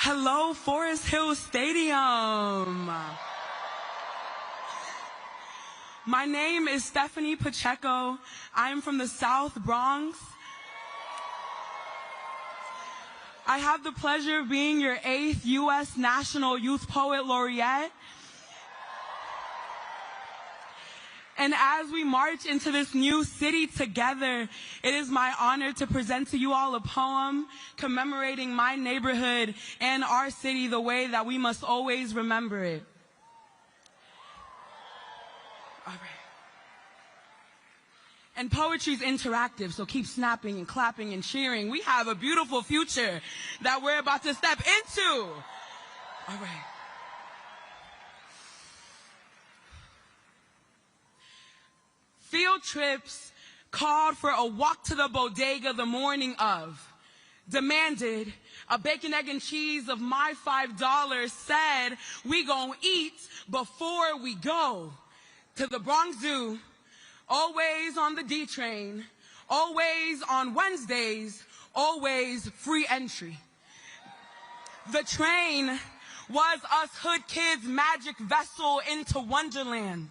Hello, Forest Hill Stadium. My name is Stephanie Pacheco. I am from the South Bronx. I have the pleasure of being your 8th U.S. National Youth Poet Laureate. And as we march into this new city together, it is my honor to present to you all a poem commemorating my neighborhood and our city the way that we must always remember it. All right. And poetry is interactive, so keep snapping and clapping and cheering. We have a beautiful future that we're about to step into. All right. Field trips called for a walk to the bodega the morning of, demanded a bacon, egg, and cheese of my $5, said we gon' eat before we go to the Bronx Zoo, always on the D train, always on Wednesdays, always free entry. The train was us hood kids' magic vessel into Wonderland.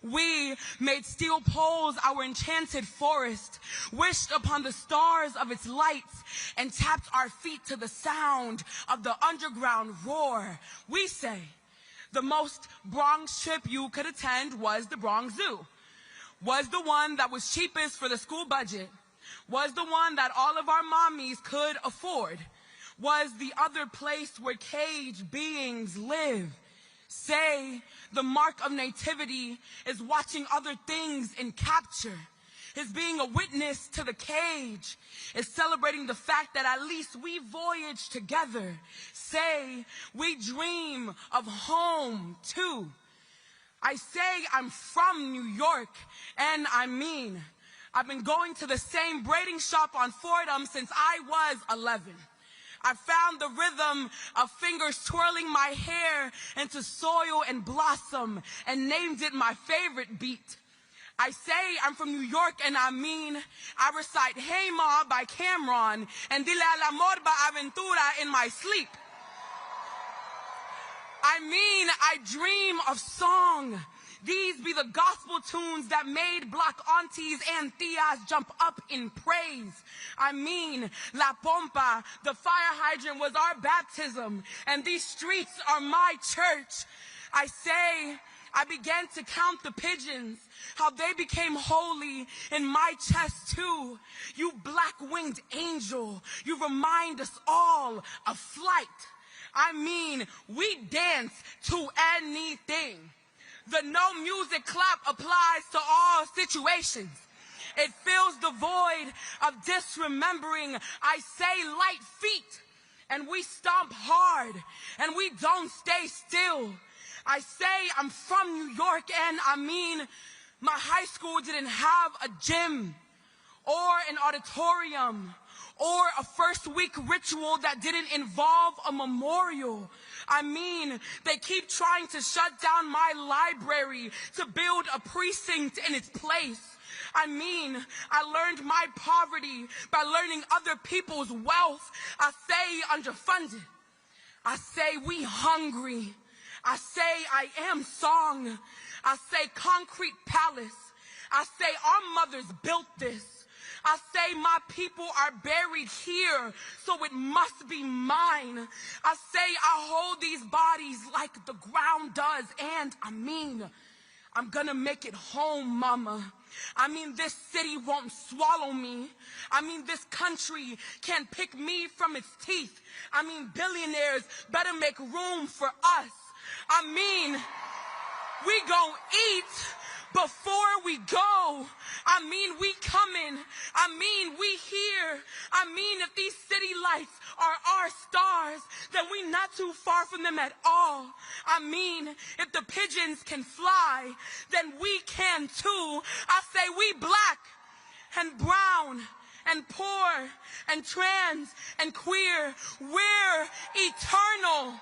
We made steel poles our enchanted forest, wished upon the stars of its lights, and tapped our feet to the sound of the underground roar. We say the most Bronx trip you could attend was the Bronx Zoo, was the one that was cheapest for the school budget, was the one that all of our mommies could afford, was the other place where caged beings live. Say the mark of nativity is watching other things in capture, is being a witness to the cage, is celebrating the fact that at least we voyage together. Say we dream of home too. I say I'm from New York, and I mean, I've been going to the same braiding shop on Fordham since I was 11. I found the rhythm of fingers twirling my hair into soil and blossom and named it my favorite beat. I say I'm from New York, and I mean, I recite Hey Ma by Cameron and Dile al Amor by Aventura in my sleep. I mean, I dream of song. These be the gospel tunes that made black aunties and tias jump up in praise. I mean, La Pompa, the fire hydrant, was our baptism, and these streets are my church. I say, I began to count the pigeons, how they became holy in my chest too. You black-winged angel, you remind us all of flight. I mean, we dance to anything. The no music clap applies to all situations. It fills the void of disremembering. I say light feet, and we stomp hard, and we don't stay still. I say I'm from New York, and I mean, my high school didn't have a gym or an auditorium or a first week ritual that didn't involve a memorial. I mean, they keep trying to shut down my library to build a precinct in its place. I mean, I learned my poverty by learning other people's wealth. I say underfunded. I say we hungry. I say I am song. I say concrete palace. I say our mothers built this. I say my people are buried here, so it must be mine. I say I hold these bodies like the ground does, and I mean, I'm gonna make it home, mama. I mean, this city won't swallow me. I mean, this country can't pick me from its teeth. I mean, billionaires better make room for us. I mean, we gon' eat before we go. I mean, we coming. I mean, we here. I mean, if these city lights are our stars, then we not too far from them at all. I mean, if the pigeons can fly, then we can too. I say we black and brown and poor and trans and queer. We're eternal.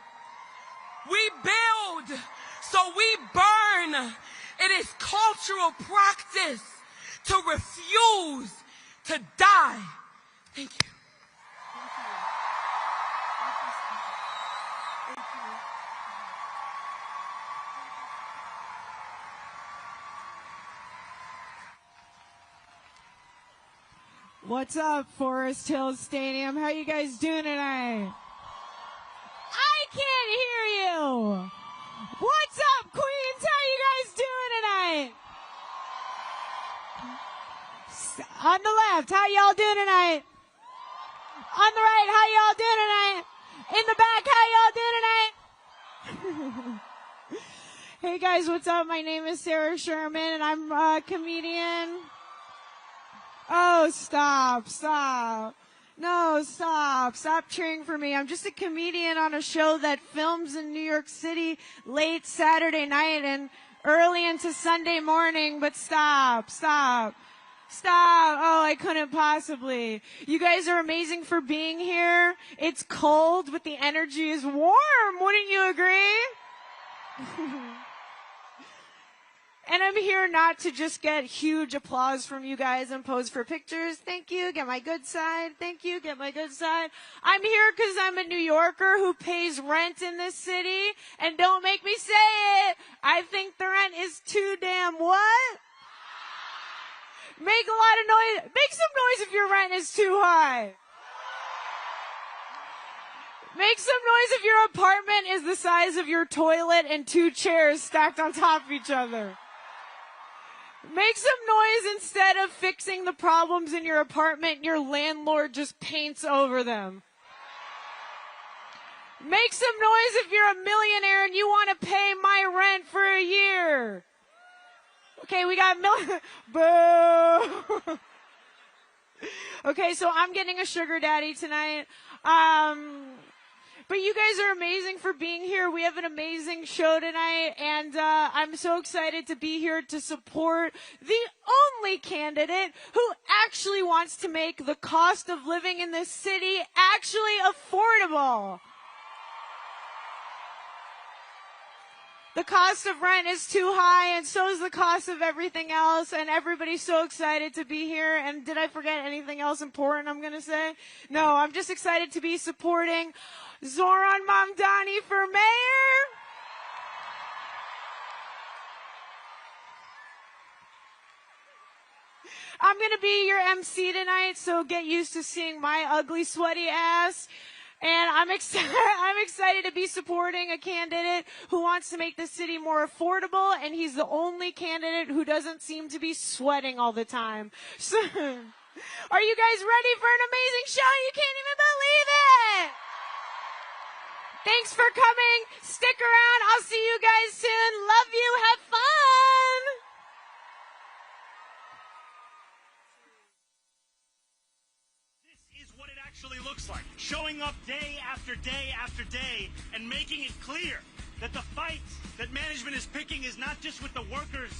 We build, so we burn. It is cultural practice to refuse to die. Thank you. Thank you. What's up, Forest Hills Stadium? How you guys doing tonight? I can't hear you. What's up, Queens? How you guys doing tonight? On the left, how y'all doing tonight? On the right, how y'all doing tonight? In the back, how y'all doing tonight? Hey guys, what's up? My name is Sarah Sherman, and I'm a comedian. Oh, stop. No, stop cheering for me. I'm just a comedian on a show that films in New York City late Saturday night and early into Sunday morning, but stop. Oh, I couldn't possibly. You guys are amazing for being here. It's cold, but the energy is warm. Wouldn't you agree? And I'm here not to just get huge applause from you guys and pose for pictures. Thank you. Get my good side. Thank you. Get my good side. I'm here because I'm a New Yorker who pays rent in this city. And don't make me say it. I think the rent is too damn what? Make a lot of noise. Make some noise if your rent is too high. Make some noise if your apartment is the size of your toilet and 2 chairs stacked on top of each other. Make some noise instead of fixing the problems in your apartment, your landlord just paints over them. Make some noise if you're a millionaire and you want to pay my rent for a year. Okay, we got Boo! Okay, so I'm getting a sugar daddy tonight. But you guys are amazing for being here. We have an amazing show tonight, and I'm so excited to be here to support the only candidate who actually wants to make the cost of living in this city actually affordable. The cost of rent is too high, and so is the cost of everything else, and everybody's so excited to be here. And did I forget anything else important I'm going to say? No, I'm just excited to be supporting Zohran Mamdani for mayor. I'm going to be your MC tonight, so get used to seeing my ugly, sweaty ass. And I'm excited to be supporting a candidate who wants to make the city more affordable, and he's the only candidate who doesn't seem to be sweating all the time. So, are you guys ready for an amazing show? You can't even believe it! Thanks for coming. Stick around. I'll see you guys soon. Love you. Have fun. This is what it actually looks like. Showing up day after day after day and making it clear that the fight that management is picking is not just with the workers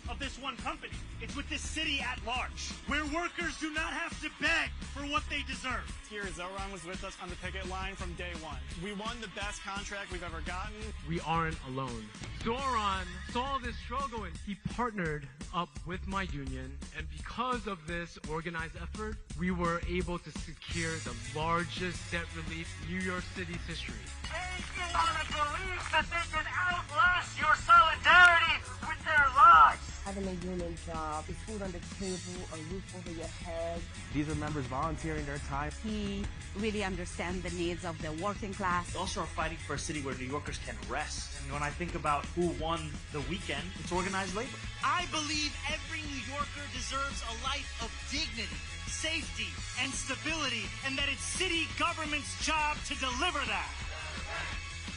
of this one company. It's with this city at large, where workers do not have to beg for what they deserve. Here, Zoran was with us on the picket line from day one. We won the best contract we've ever gotten. We aren't alone. Zoran saw this struggle and he partnered up with my union, and because of this organized effort, we were able to secure the largest debt relief in New York City's history. Banking on a belief that they can outlast your solidarity with their lives. Having a union job, is food on the table, a roof over your head. These are members volunteering their time. He really understands the needs of the working class. We also are fighting for a city where New Yorkers can rest. And when I think about who won the weekend, it's organized labor. I believe every New Yorker deserves a life of dignity, safety, and stability, and that it's city government's job to deliver that.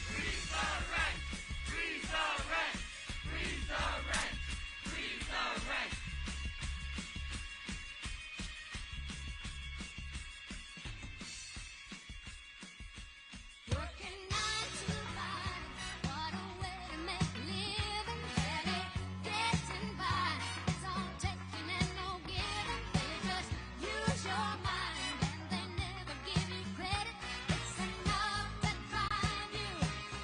Freeze the rent! Freeze the rent! Freeze the rent! Freeze the rent! Working 9 to 5, what a way to make a living. Barely getting by, it's all taking and no giving. They just use your mind and they never give you credit. It's enough to drive you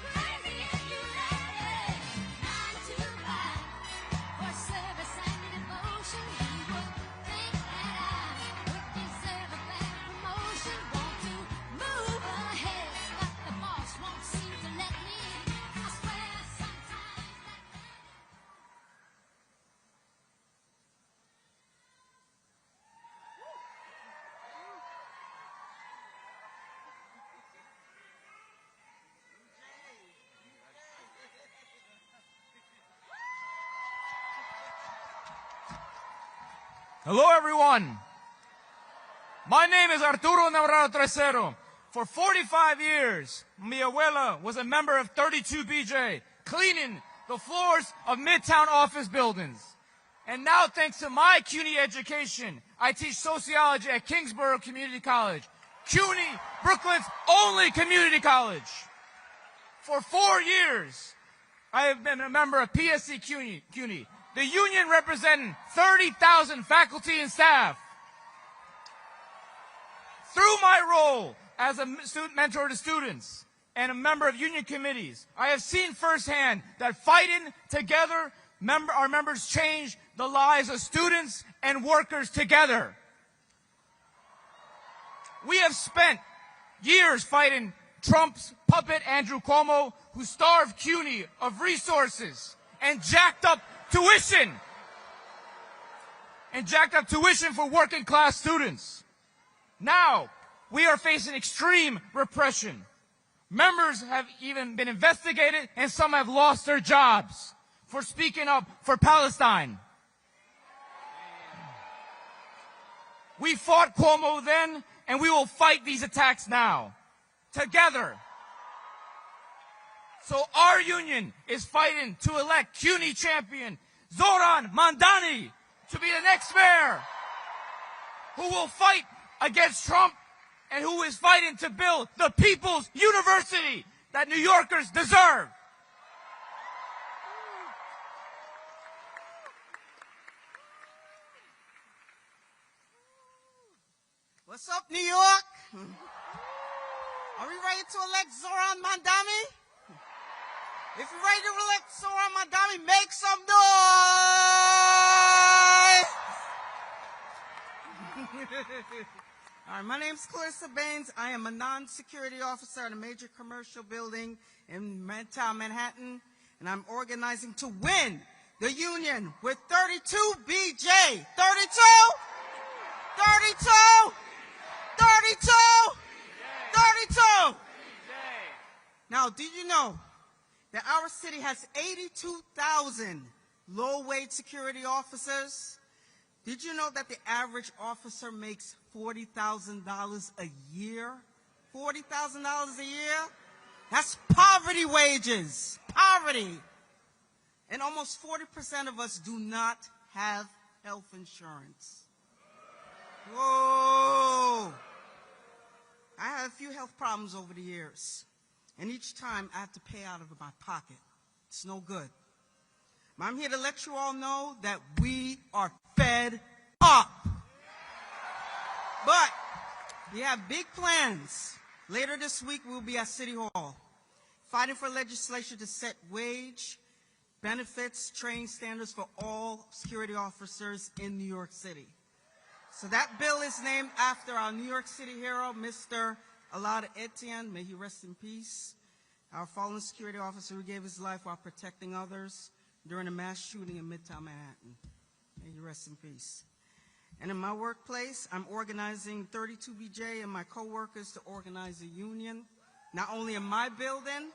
crazy if you let it. 9 to 5, Hello, everyone. My name is Arturo Navarro Tresero. For 45 years, mi abuela was a member of 32BJ, cleaning the floors of Midtown office buildings. And now, thanks to my CUNY education, I teach sociology at Kingsborough Community College, CUNY, Brooklyn's only community college. For 4 years, I have been a member of PSC CUNY, the union representing 30,000 faculty and staff. Through my role as a student mentor to students and a member of union committees, I have seen firsthand that fighting together, our members change the lives of students and workers together. We have spent years fighting Trump's puppet Andrew Cuomo, who starved CUNY of resources and jacked up tuition for working class students. Now, we are facing extreme repression. Members have even been investigated and some have lost their jobs for speaking up for Palestine. We fought Cuomo then, and we will fight these attacks now, together. So our union is fighting to elect CUNY champion Zoran Mandani to be the next mayor, who will fight against Trump and who is fighting to build the people's university that New Yorkers deserve. What's up, New York? Are we ready to elect Zoran Mandani? If you're ready to elect Zoran Mandani, make some noise! All right, my name's Clarissa Baines. I am a non-security officer at a major commercial building in Midtown Manhattan, and I'm organizing to win the union with 32BJ. 32! 32! 32! 32! Now, did you know that our city has 82,000 low-wage security officers? Did you know that the average officer makes $40,000 a year? $40,000 a year? That's poverty wages. Poverty. And almost 40% of us do not have health insurance. Whoa! I had a few health problems over the years, and each time I had to pay out of my pocket. It's no good. But I'm here to let you all know that we are fed up. But we have big plans. Later this week, we'll be at City Hall, fighting for legislation to set wage, benefits, training standards for all security officers in New York City. So that bill is named after our New York City hero, Mr. Alada Etienne. May he rest in peace. Our fallen security officer who gave his life while protecting others during a mass shooting in Midtown Manhattan. May he rest in peace. And in my workplace, I'm organizing 32BJ and my coworkers to organize a union, not only in my building,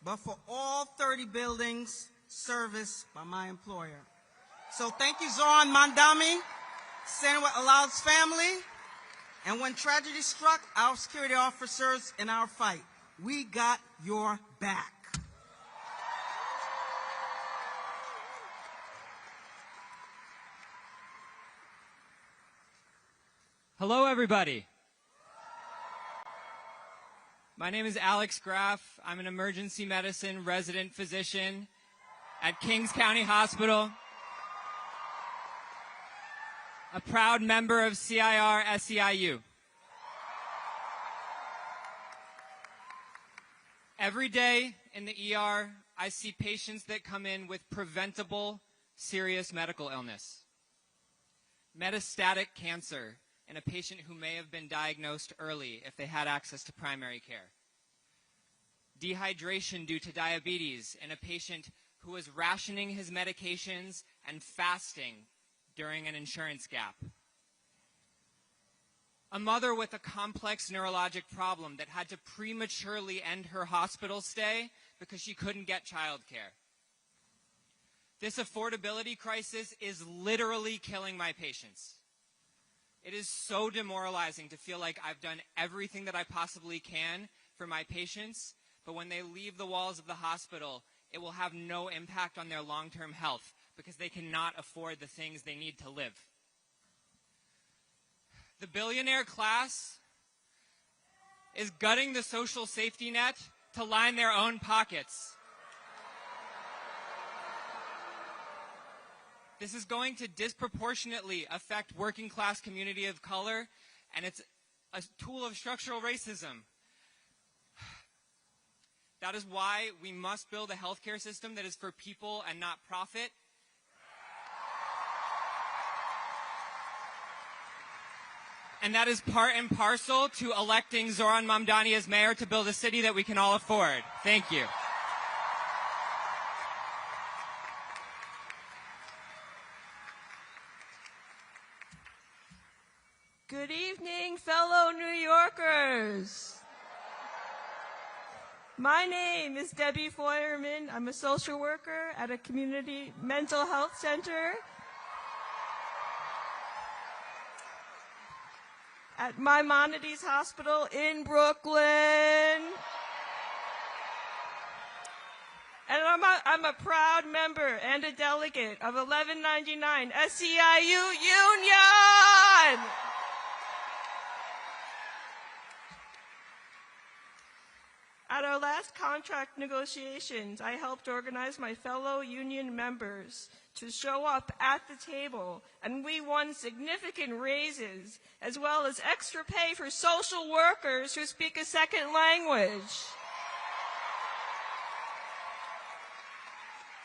but for all 30 buildings serviced by my employer. So thank you, Zoran Mandani, standing with Alad's family. And when tragedy struck, our security officers in our fight, we got your back. Hello, everybody. My name is Alex Graff. I'm an emergency medicine resident physician at Kings County Hospital, a proud member of CIR-SEIU. Every day in the ER, I see patients that come in with preventable, serious medical illness. Metastatic cancer in a patient who may have been diagnosed early if they had access to primary care. Dehydration due to diabetes in a patient who was rationing his medications and fasting during an insurance gap. A mother with a complex neurologic problem that had to prematurely end her hospital stay because she couldn't get childcare. This affordability crisis is literally killing my patients. It is so demoralizing to feel like I've done everything that I possibly can for my patients, but when they leave the walls of the hospital, it will have no impact on their long-term health because they cannot afford the things they need to live. The billionaire class is gutting the social safety net to line their own pockets. This is going to disproportionately affect working class community of color, and it's a tool of structural racism. That is why we must build a healthcare system that is for people and not profit. And that is part and parcel to electing Zohran Mamdani as mayor to build a city that we can all afford. Thank you. Good evening, fellow New Yorkers. My name is Debbie Feuerman. I'm a social worker at a community mental health center at Maimonides Hospital in Brooklyn. And I'm a proud member and a delegate of 1199 SEIU Union. At our last contract negotiations, I helped organize my fellow union members to show up at the table, and we won significant raises, as well as extra pay for social workers who speak a second language.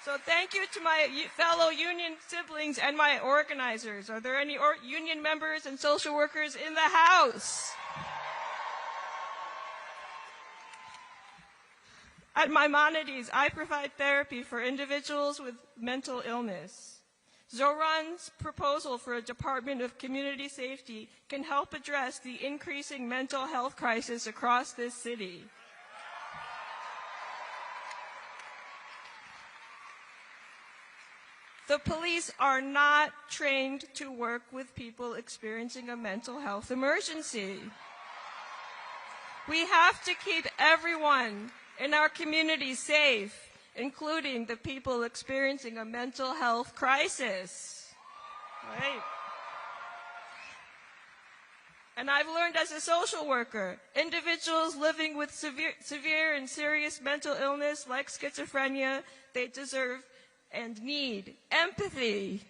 So thank you to my fellow union siblings and my organizers. Are there any union members and social workers in the house? At Maimonides, I provide therapy for individuals with mental illness. Zoran's proposal for a Department of Community Safety can help address the increasing mental health crisis across this city. The police are not trained to work with people experiencing a mental health emergency. We have to keep everyone in our community safe, including the people experiencing a mental health crisis. Right? And I've learned as a social worker, individuals living with severe and serious mental illness like schizophrenia, they deserve and need empathy,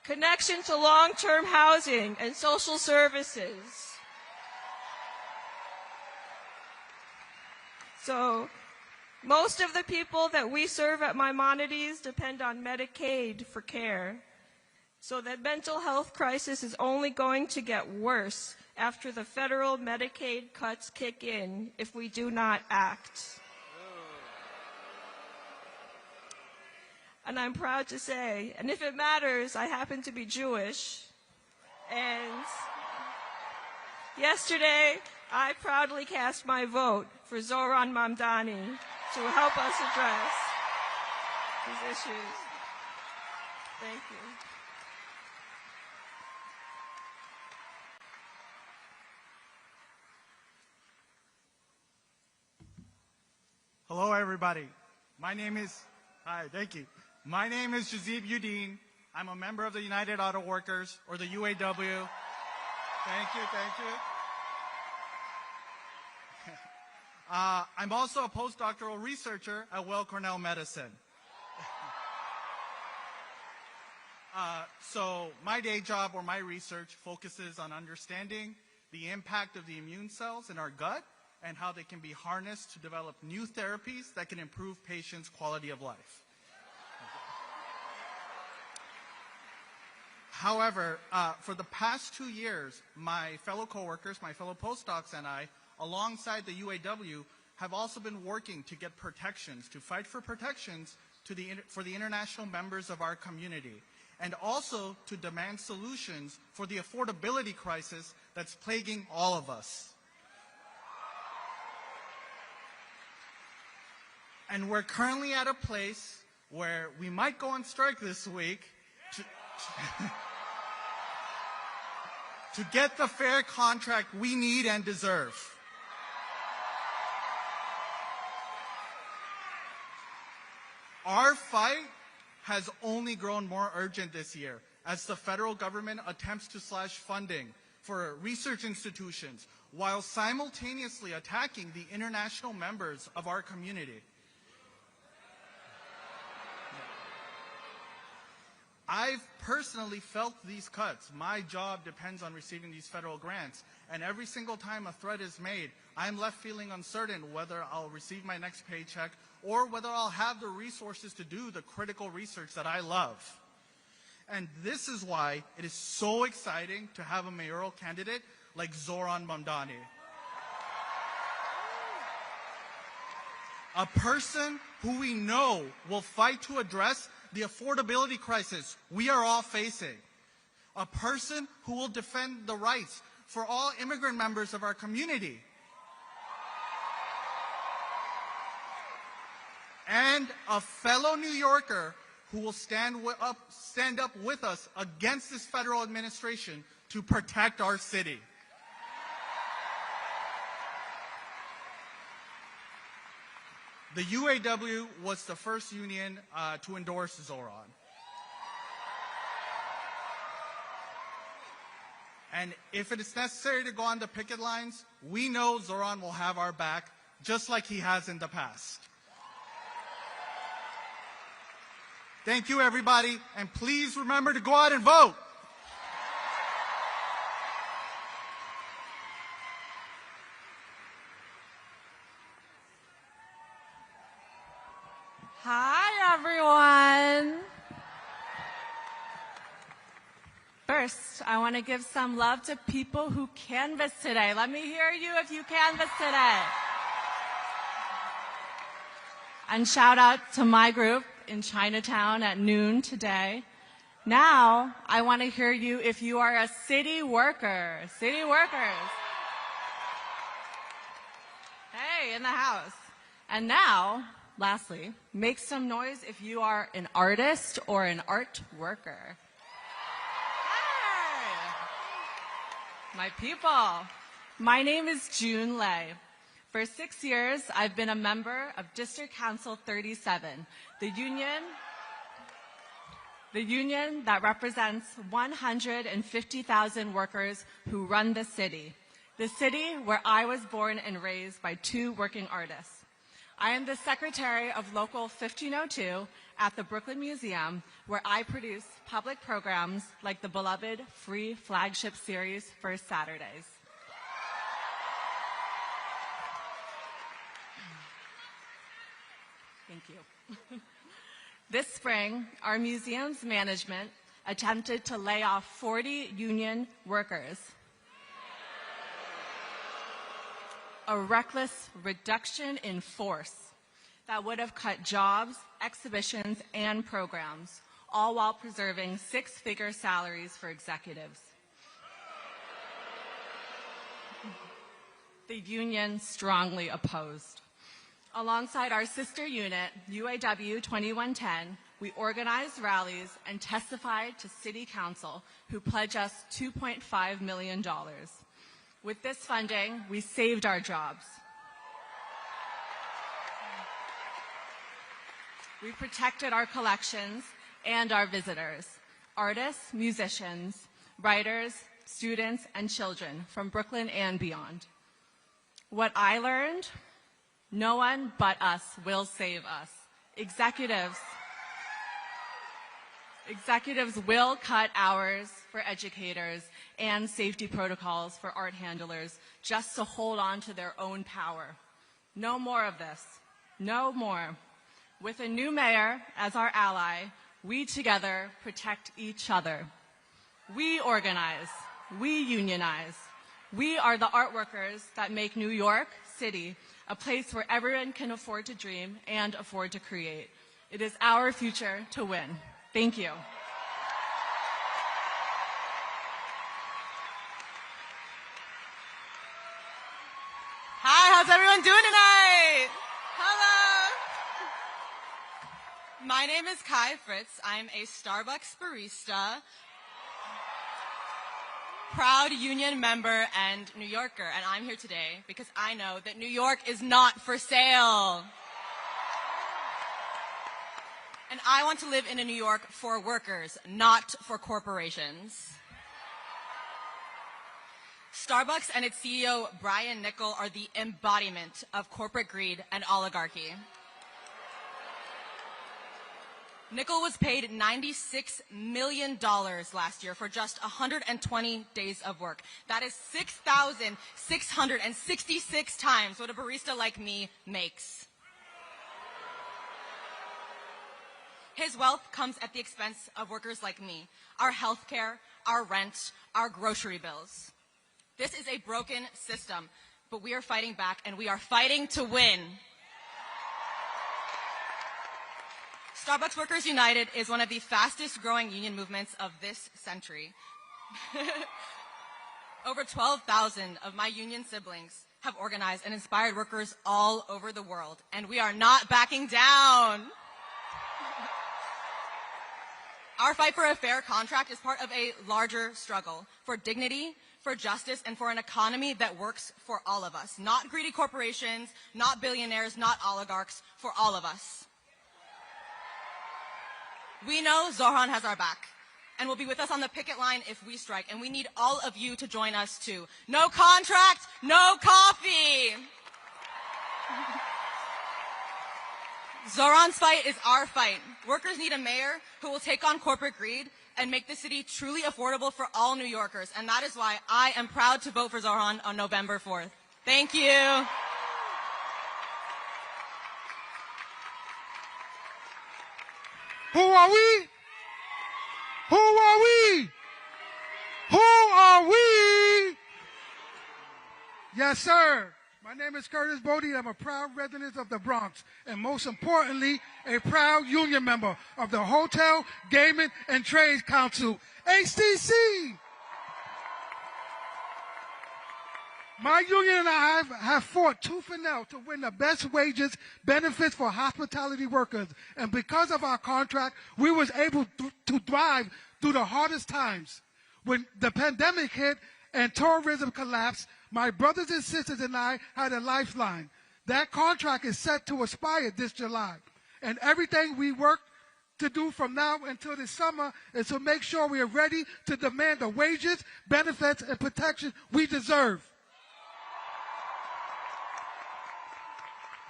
connection to long-term housing and social services. So most of the people that we serve at Maimonides depend on Medicaid for care. So the mental health crisis is only going to get worse after the federal Medicaid cuts kick in if we do not act. And I'm proud to say, and if it matters, I happen to be Jewish. And yesterday, I proudly cast my vote for Zoran Mamdani to help us address these issues. Thank you. Hello, everybody. Thank you. My name is Jazib Udine. I'm a member of the United Auto Workers, or the UAW. Thank you. I'm also a postdoctoral researcher at Weill Cornell Medicine. So my day job or my research focuses on understanding the impact of the immune cells in our gut and how they can be harnessed to develop new therapies that can improve patients' quality of life. However, for the past 2 years, my fellow coworkers, my fellow postdocs and I, alongside the UAW, have also been working to get protections, to fight for protections for the international members of our community, and also to demand solutions for the affordability crisis that's plaguing all of us. And we're currently at a place where we might go on strike this week to get the fair contract we need and deserve. Our fight has only grown more urgent this year as the federal government attempts to slash funding for research institutions while simultaneously attacking the international members of our community. I've personally felt these cuts. My job depends on receiving these federal grants, and every single time a threat is made, I'm left feeling uncertain whether I'll receive my next paycheck or whether I'll have the resources to do the critical research that I love. And this is why it is so exciting to have a mayoral candidate like Zohran Mamdani. A person who we know will fight to address the affordability crisis we are all facing. A person who will defend the rights for all immigrant members of our community. And a fellow New Yorker who will stand up with us against this federal administration to protect our city. The UAW was the first union to endorse Zoran. And if it is necessary to go on the picket lines, we know Zoran will have our back, just like he has in the past. Thank you, everybody, and please remember to go out and vote. Hi, everyone. First, I want to give some love to people who canvassed today. Let me hear you if you canvassed today. And shout out to my group in Chinatown at noon today. Now, I want to hear you if you are a city worker. City workers. Hey, in the house. And now, lastly, make some noise if you are an artist or an art worker. Hey! My people. My name is June Lei. For 6 years, I've been a member of District Council 37, the union that represents 150,000 workers who run the city where I was born and raised by two working artists. I am the secretary of Local 1502 at the Brooklyn Museum, where I produce public programs like the beloved free flagship series First Saturdays. Thank you. This spring, our museum's management attempted to lay off 40 union workers. A reckless reduction in force that would have cut jobs, exhibitions, and programs, all while preserving six-figure salaries for executives. The union strongly opposed. Alongside our sister unit, UAW 2110, we organized rallies and testified to City Council, who pledged us $2.5 million. With this funding, we saved our jobs. We protected our collections and our visitors, artists, musicians, writers, students, and children from Brooklyn and beyond. What I learned, no one but us will save us. Executives will cut hours for educators and safety protocols for art handlers just to hold on to their own power. No more of this. No more. With a new mayor as our ally, we together protect each other. We organize. We unionize. We are the art workers that make New York City a place where everyone can afford to dream and afford to create. It is our future to win. Thank you. Hi, how's everyone doing tonight? Hello. My name is Kai Fritz. I'm a Starbucks barista. proud union member and New Yorker, and I'm here today because I know that New York is not for sale. And I want to live in a New York for workers, not for corporations. Starbucks and its CEO, Brian Niccol, are the embodiment of corporate greed and oligarchy. Niccol was paid $96 million last year for just 120 days of work. That is 6,666 times what a barista like me makes. His wealth comes at the expense of workers like me, our health care, our rent, our grocery bills. This is a broken system, but we are fighting back, and we are fighting to win. Starbucks Workers United is one of the fastest growing union movements of this century. Over 12,000 of my union siblings have organized and inspired workers all over the world, and we are not backing down. Our fight for a fair contract is part of a larger struggle for dignity, for justice, and for an economy that works for all of us. Not greedy corporations, not billionaires, not oligarchs, for all of us. We know Zohran has our back and will be with us on the picket line if we strike, and we need all of you to join us too. No contract, no coffee. Zoran's fight is our fight. Workers need a mayor who will take on corporate greed and make the city truly affordable for all New Yorkers, and that is why I am proud to vote for Zohran on November 4th. Thank you. Who are we? Who are we? Who are we? Yes, sir. My name is Curtis Bodie. I'm a proud resident of the Bronx, and most importantly, a proud union member of the Hotel, Gaming, and Trade Council, HTC. My union and I have fought tooth and nail to win the best wages, benefits for hospitality workers. And because of our contract, we was able to thrive through the hardest times. When the pandemic hit and tourism collapsed, my brothers and sisters and I had a lifeline. That contract is set to expire this July. And everything we work to do from now until this summer is to make sure we are ready to demand the wages, benefits, and protection we deserve.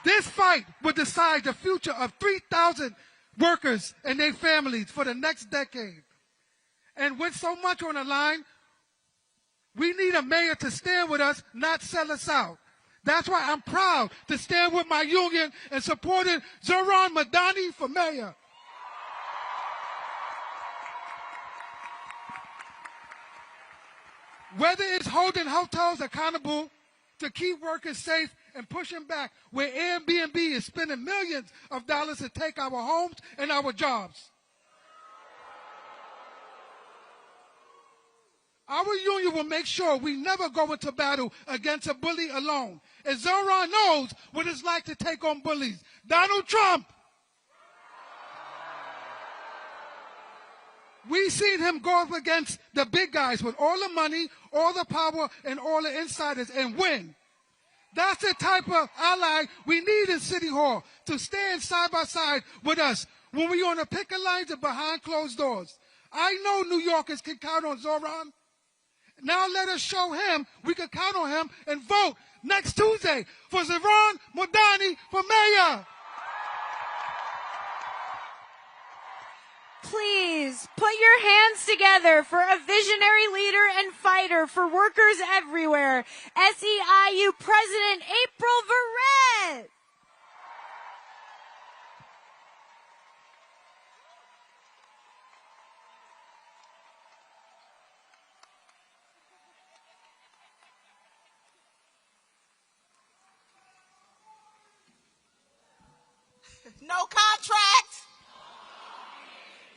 This fight will decide the future of 3,000 workers and their families for the next decade. And with so much on the line, we need a mayor to stand with us, not sell us out. That's why I'm proud to stand with my union and supporting Zoran Mandani for mayor. Whether it's holding hotels accountable to keep workers safe and pushing back where Airbnb is spending millions of dollars to take our homes and our jobs. Our union will make sure we never go into battle against a bully alone. And Zoran knows what it's like to take on bullies. Donald Trump. We've seen him go up against the big guys with all the money, all the power, and all the insiders and win. That's the type of ally we need in City Hall, to stand side by side with us when we're on the picket lines and behind closed doors. I know New Yorkers can count on Zoran. Now let us show him we can count on him and vote next Tuesday for Zoran Mandani for mayor. Please put your hands together for a visionary leader and fighter for workers everywhere, SEIU President April Verrett. No contract.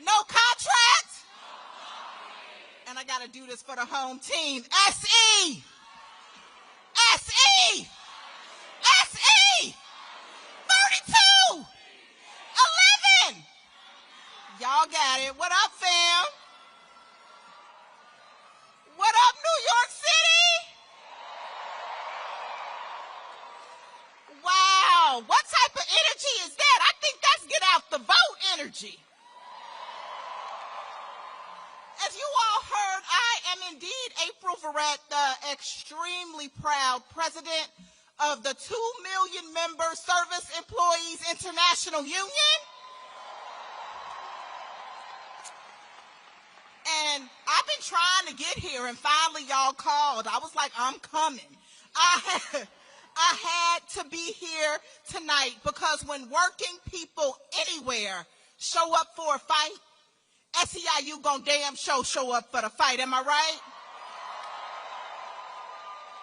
No contract. And I got to do this for the home team. SE. SE. SE. 32. 11. Y'all got it. What up, fam? What up, New Wow, what type of energy is that? I think that's get out the vote energy. As you all heard, I am indeed April Verrett, the extremely proud president of the 2 million member Service Employees International Union. And I've been trying to get here, and finally y'all called. I was like, I'm coming. I had to be here tonight because when working people anywhere show up for a fight, SEIU gon' damn show up for the fight. Am I right?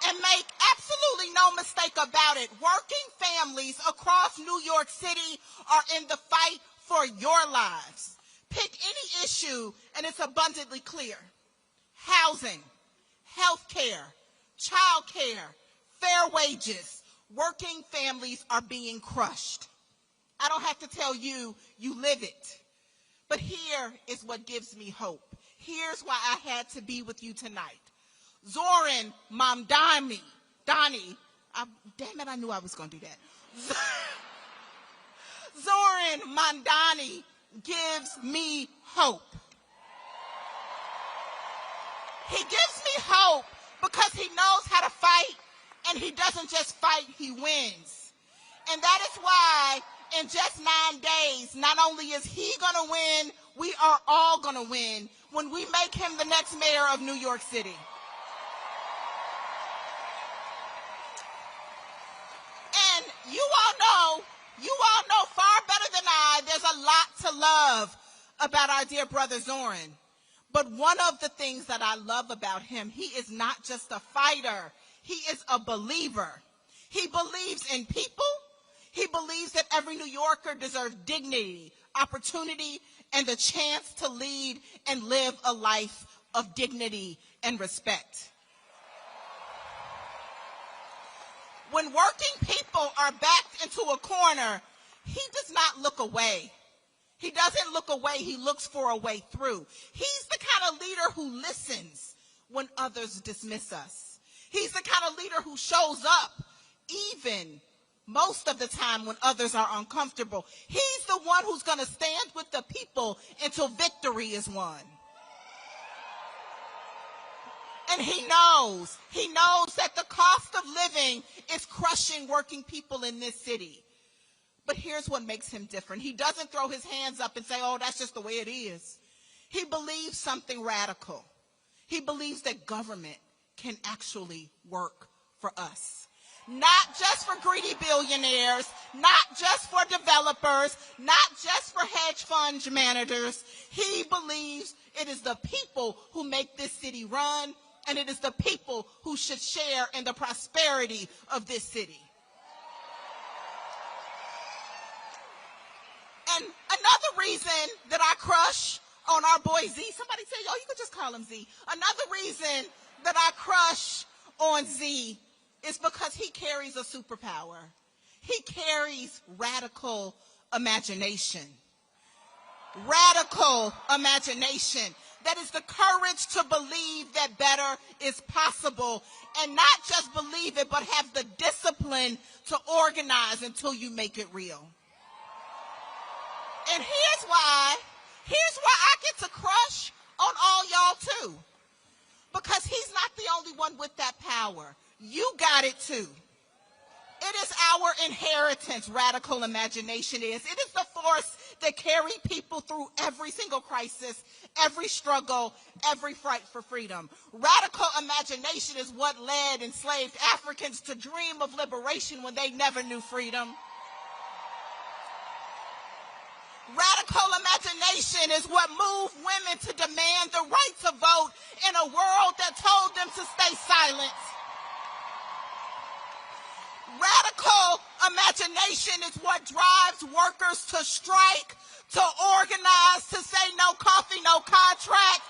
And make absolutely no mistake about it, working families across New York City are in the fight for your lives. Pick any issue and it's abundantly clear. Housing, health care, child care, fair wages. Working families are being crushed. I don't have to tell you, you live it. But here is what gives me hope. Here's why I had to be with you tonight. Zoran Mamdani, damn it, I knew I was going to do that. Zoran Mandani gives me hope. He gives me hope because he knows how to fight, and he doesn't just fight, he wins. And that is why in just 9 days, not only is he going to win, we are all going to win when we make him the next mayor of New York City. And you all know far better than I, there's a lot to love about our dear brother Zoran. But one of the things that I love about him, he is not just a fighter, he is a believer. He believes in people. He believes that every New Yorker deserves dignity, opportunity, and the chance to lead and live a life of dignity and respect. When working people are backed into a corner, he does not look away. He doesn't look away, he looks for a way through. He's the kind of leader who listens when others dismiss us. He's the kind of leader who shows up even most of the time when others are uncomfortable. He's the one who's going to stand with the people until victory is won. And he knows that the cost of living is crushing working people in this city. But here's what makes him different. He doesn't throw his hands up and say, oh, that's just the way it is. He believes something radical. He believes that government can actually work for us. Not just for greedy billionaires, not just for developers, not just for hedge fund managers. He believes it is the people who make this city run, and it is the people who should share in the prosperity of this city. And another reason that I crush on our boy Z, somebody say, yo, you could just call him Z. Another reason that I crush on Z is because he carries a superpower. He carries radical imagination. Radical imagination. That is the courage to believe that better is possible, and not just believe it, but have the discipline to organize until you make it real. And here's why I get to crush on all y'all too. Because he's not the only one with that power. You got it too. It is our inheritance, radical imagination is. It is the force that carry people through every single crisis, every struggle, every fight for freedom. Radical imagination is what led enslaved Africans to dream of liberation when they never knew freedom. Radical imagination is what moved women to demand the right to vote in a world that told them to stay silent. Radical imagination is what drives workers to strike, to organize, to say no coffee, no contract,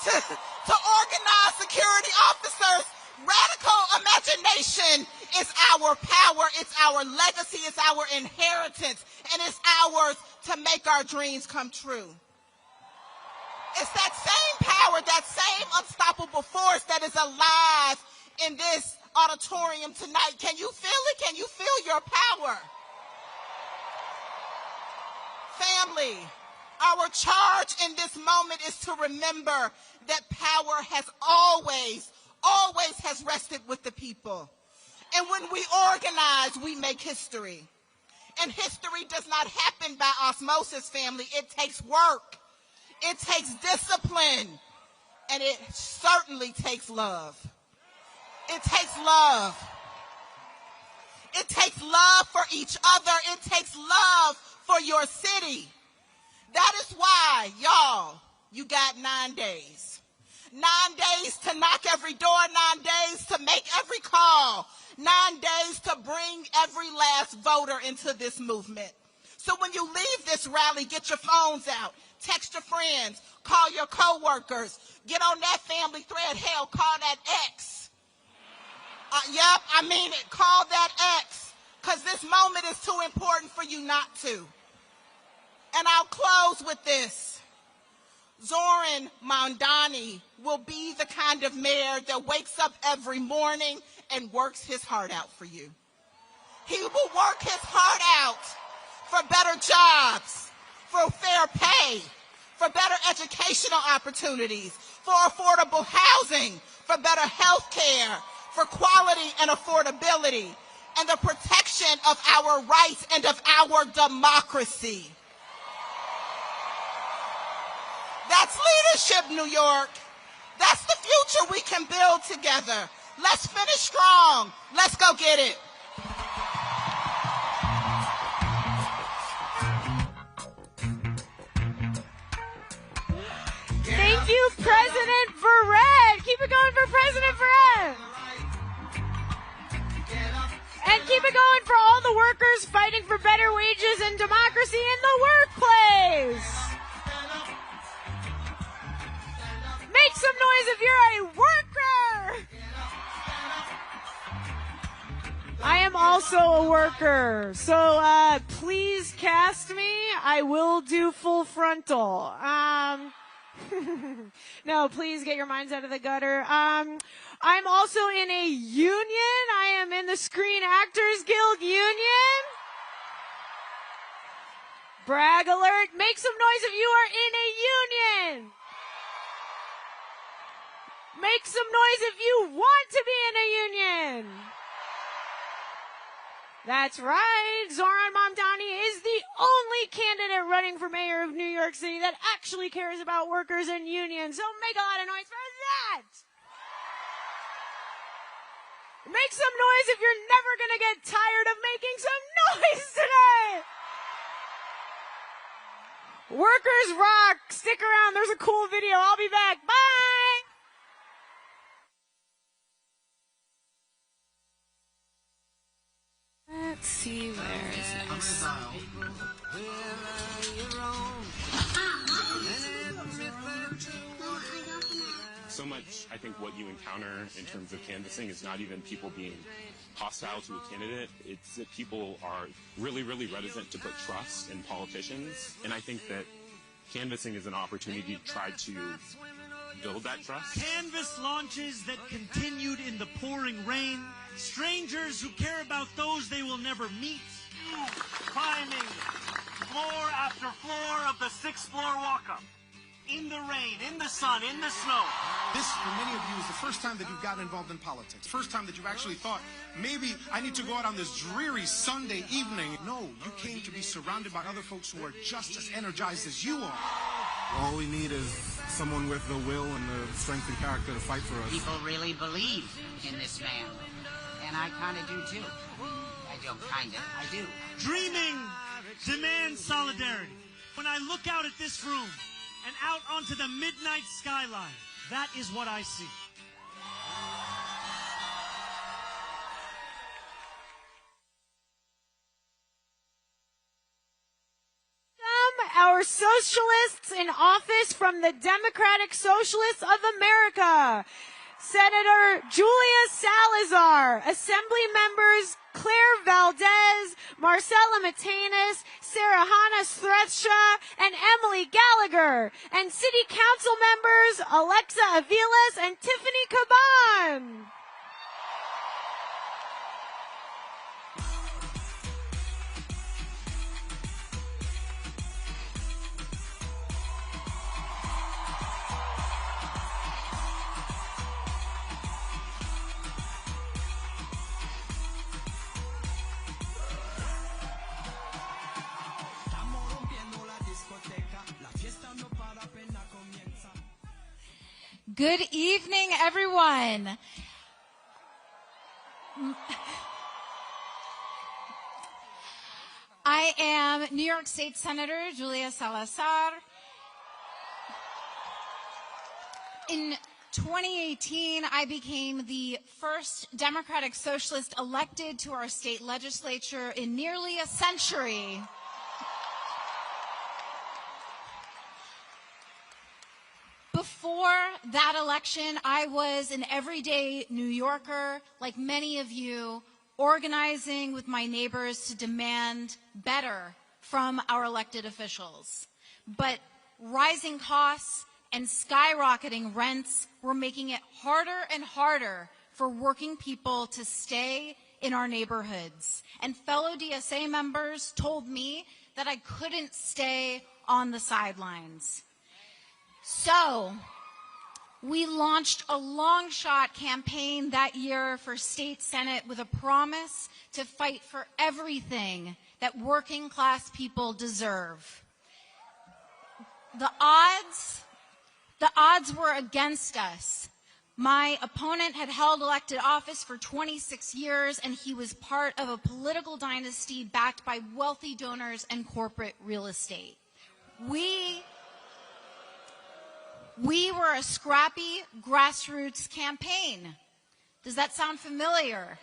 to organize security officers. Radical imagination is our power, it's our legacy, it's our inheritance, and it's ours to make our dreams come true. It's that same power, that same unstoppable force that is alive in this auditorium tonight. Can you feel it? Can you feel your power? family, our charge in this moment is to remember that power has always has rested with the people. And when we organize, we make history. And history does not happen by osmosis, family. It takes work. It takes discipline. And it certainly takes love. It takes love. It takes love for each other. It takes love for your city. That is why, y'all, you got 9 days. 9 days to knock every door, 9 days to make every call, 9 days to bring every last voter into this movement. So when you leave this rally, get your phones out, text your friends, call your coworkers, get on that family thread, hell, call that ex. Yep, I mean it, call that ex, because this moment is too important for you not to. And I'll close with this. Zoran Mandani will be the kind of mayor that wakes up every morning and works his heart out for you. He will work his heart out for better jobs, for fair pay, for better educational opportunities, for affordable housing, for better health care, for quality and affordability, and the protection of our rights and of our democracy. That's leadership, New York. That's the future we can build together. Let's finish strong. Let's go get it. Thank you, President Verrett. Keep it going for President Verrett. And keep it going for all the workers fighting for better wages and democracy in the workplace. Make some noise if you're a worker. I am also a worker, so please cast me. I will do full frontal. No, please get your minds out of the gutter. I'm also in a union. I am in the Screen Actors Guild union. Brag alert. Make some noise if you are in a union. Make some noise if you want to be in a union. That's right. Zohran Mamdani is the only candidate running for mayor of New York City that actually cares about workers and unions. So make a lot of noise for that. Make some noise if you're never going to get tired of making some noise tonight. Workers rock. Stick around. There's a cool video. I'll be back. Bye. Let's see, where is it? So much, I think, what you encounter in terms of canvassing is not even people being hostile to a candidate. It's that people are really, really reticent to put trust in politicians. And I think that canvassing is an opportunity to try to build that trust. Canvas launches that continued in the pouring rain. Strangers who care about those they will never meet. Climbing floor after floor of the 6th floor walk-up. In the rain, in the sun, in the snow. This, for many of you, is the first time that you've gotten involved in politics. First time that you've actually thought, maybe I need to go out on this dreary Sunday evening. No, you came to be surrounded by other folks who are just as energized as you are. All we need is someone with the will and the strength and character to fight for us. People really believe in this man. And I kind of do too. I don't kind of, I do. Dreaming demands solidarity. When I look out at this room and out onto the midnight skyline, that is what I see. Our socialists in office from the Democratic Socialists of America. Senator Julia Salazar, Assembly members Claire Valdez, Marcella Matenis, Sarah Hannah Stretsha, and Emily Gallagher, and City Council members Alexa Aviles and Tiffany Caban. Good evening, everyone. I am New York State Senator Julia Salazar. In 2018, I became the first Democratic Socialist elected to our state legislature in nearly a century. Before that election, I was an everyday New Yorker, like many of you, organizing with my neighbors to demand better from our elected officials. But rising costs and skyrocketing rents were making it harder and harder for working people to stay in our neighborhoods. And fellow DSA members told me that I couldn't stay on the sidelines. So, we launched a long-shot campaign that year for State Senate with a promise to fight for everything that working-class people deserve. The odds were against us. My opponent had held elected office for 26 years, and he was part of a political dynasty backed by wealthy donors and corporate real estate. We were a scrappy grassroots campaign. Does that sound familiar?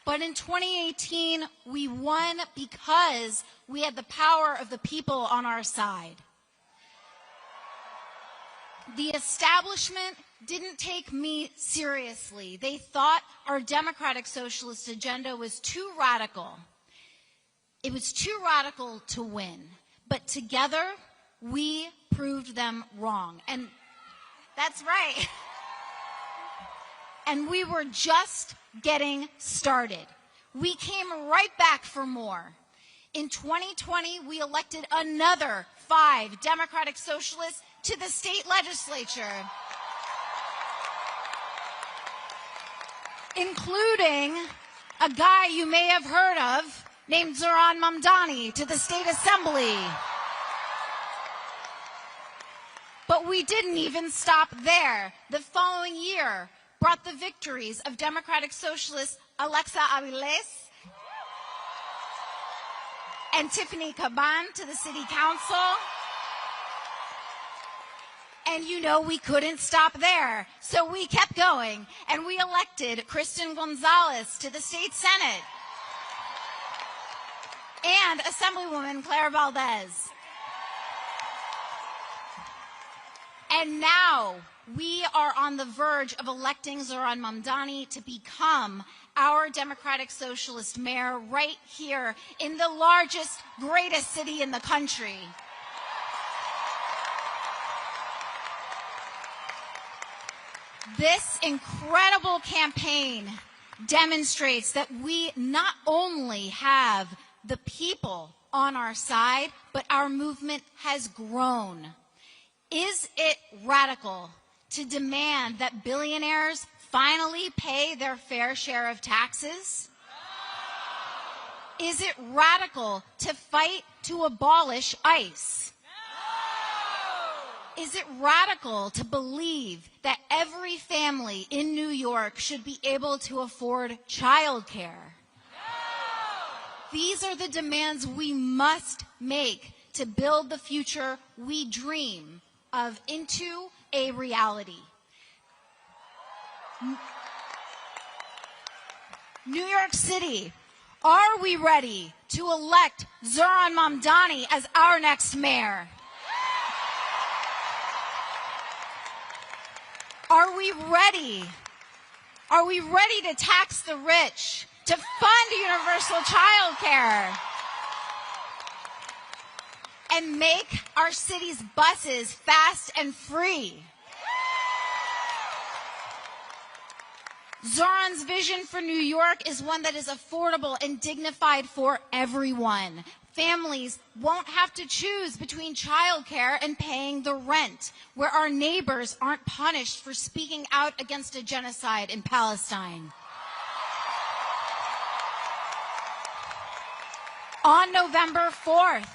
But in 2018, we won because we had the power of the people on our side. The establishment didn't take me seriously. They thought our Democratic Socialist agenda was too radical. It was too radical to win. But together, we proved them wrong. And that's right. And we were just getting started. We came right back for more. In 2020, we elected another 5 Democratic Socialists to the state legislature, including a guy you may have heard of named Zoran Mamdani to the State Assembly. But we didn't even stop there. The following year brought the victories of Democratic Socialist Alexa Aviles and Tiffany Caban to the City Council. And you know we couldn't stop there, so we kept going, and we elected Kristen Gonzalez to the State Senate and Assemblywoman Claire Valdez. And now we are on the verge of electing Zoran Mamdani to become our Democratic Socialist mayor right here in the largest, greatest city in the country. This incredible campaign demonstrates that we not only have the people on our side, but our movement has grown. Is it radical to demand that billionaires finally pay their fair share of taxes? No! Is it radical to fight to abolish ICE? No! Is it radical to believe that every family in New York should be able to afford childcare? These are the demands we must make to build the future we dream of into a reality. New York City, are we ready to elect Zoran Mamdani as our next mayor? Are we ready? Are we ready to tax the rich, to fund universal child care, and make our city's buses fast and free? Zoran's vision for New York is one that is affordable and dignified for everyone. Families won't have to choose between childcare and paying the rent, where our neighbors aren't punished for speaking out against a genocide in Palestine. On November 4th,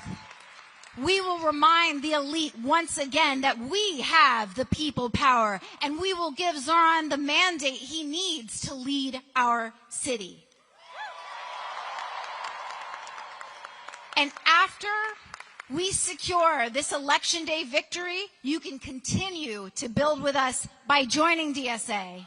we will remind the elite once again that we have the people power, and we will give Zoran the mandate he needs to lead our city. And after we secure this election day victory, you can continue to build with us by joining DSA.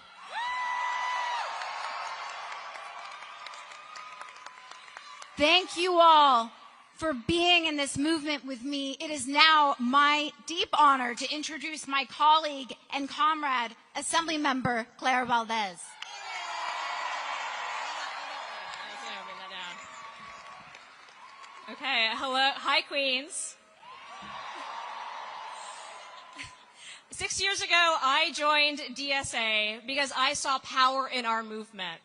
Thank you all for being in this movement with me. It is now my deep honor to introduce my colleague and comrade, Assemblymember Claire Valdez. Okay, hello, hi Queens. 6 years ago, I joined DSA because I saw power in our movement.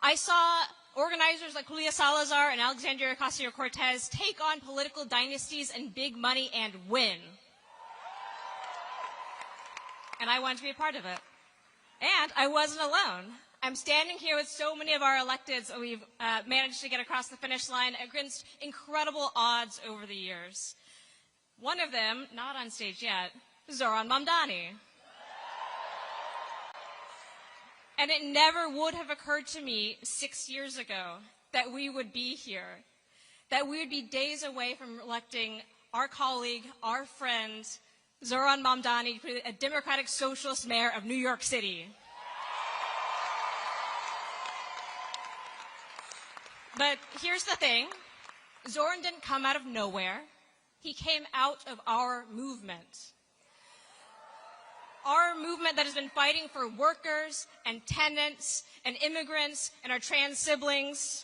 I saw organizers like Julia Salazar and Alexandria Ocasio-Cortez take on political dynasties and big money and win. And I wanted to be a part of it. And I wasn't alone. I'm standing here with so many of our electeds that we've managed to get across the finish line against incredible odds over the years. One of them, not on stage yet, Zohran Mamdani. And it never would have occurred to me 6 years ago that we would be here, that we would be days away from electing our colleague, our friend, Zoran Mamdani, a Democratic Socialist mayor of New York City. But here's the thing, Zoran didn't come out of nowhere. He came out of our movement. Our movement that has been fighting for workers and tenants and immigrants and our trans siblings.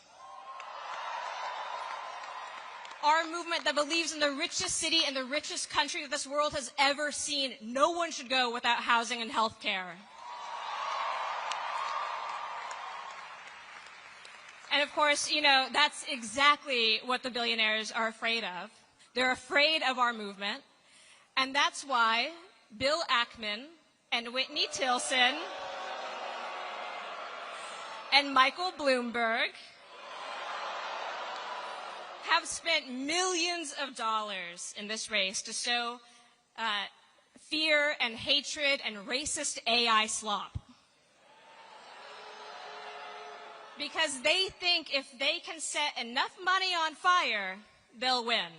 Our movement that believes in the richest city and the richest country that this world has ever seen. No one should go without housing and health care. And of course, you know, that's exactly what the billionaires are afraid of. They're afraid of our movement. And that's why Bill Ackman and Whitney Tilson and Michael Bloomberg have spent millions of dollars in this race to sow fear and hatred and racist AI slop. Because they think if they can set enough money on fire, they'll win.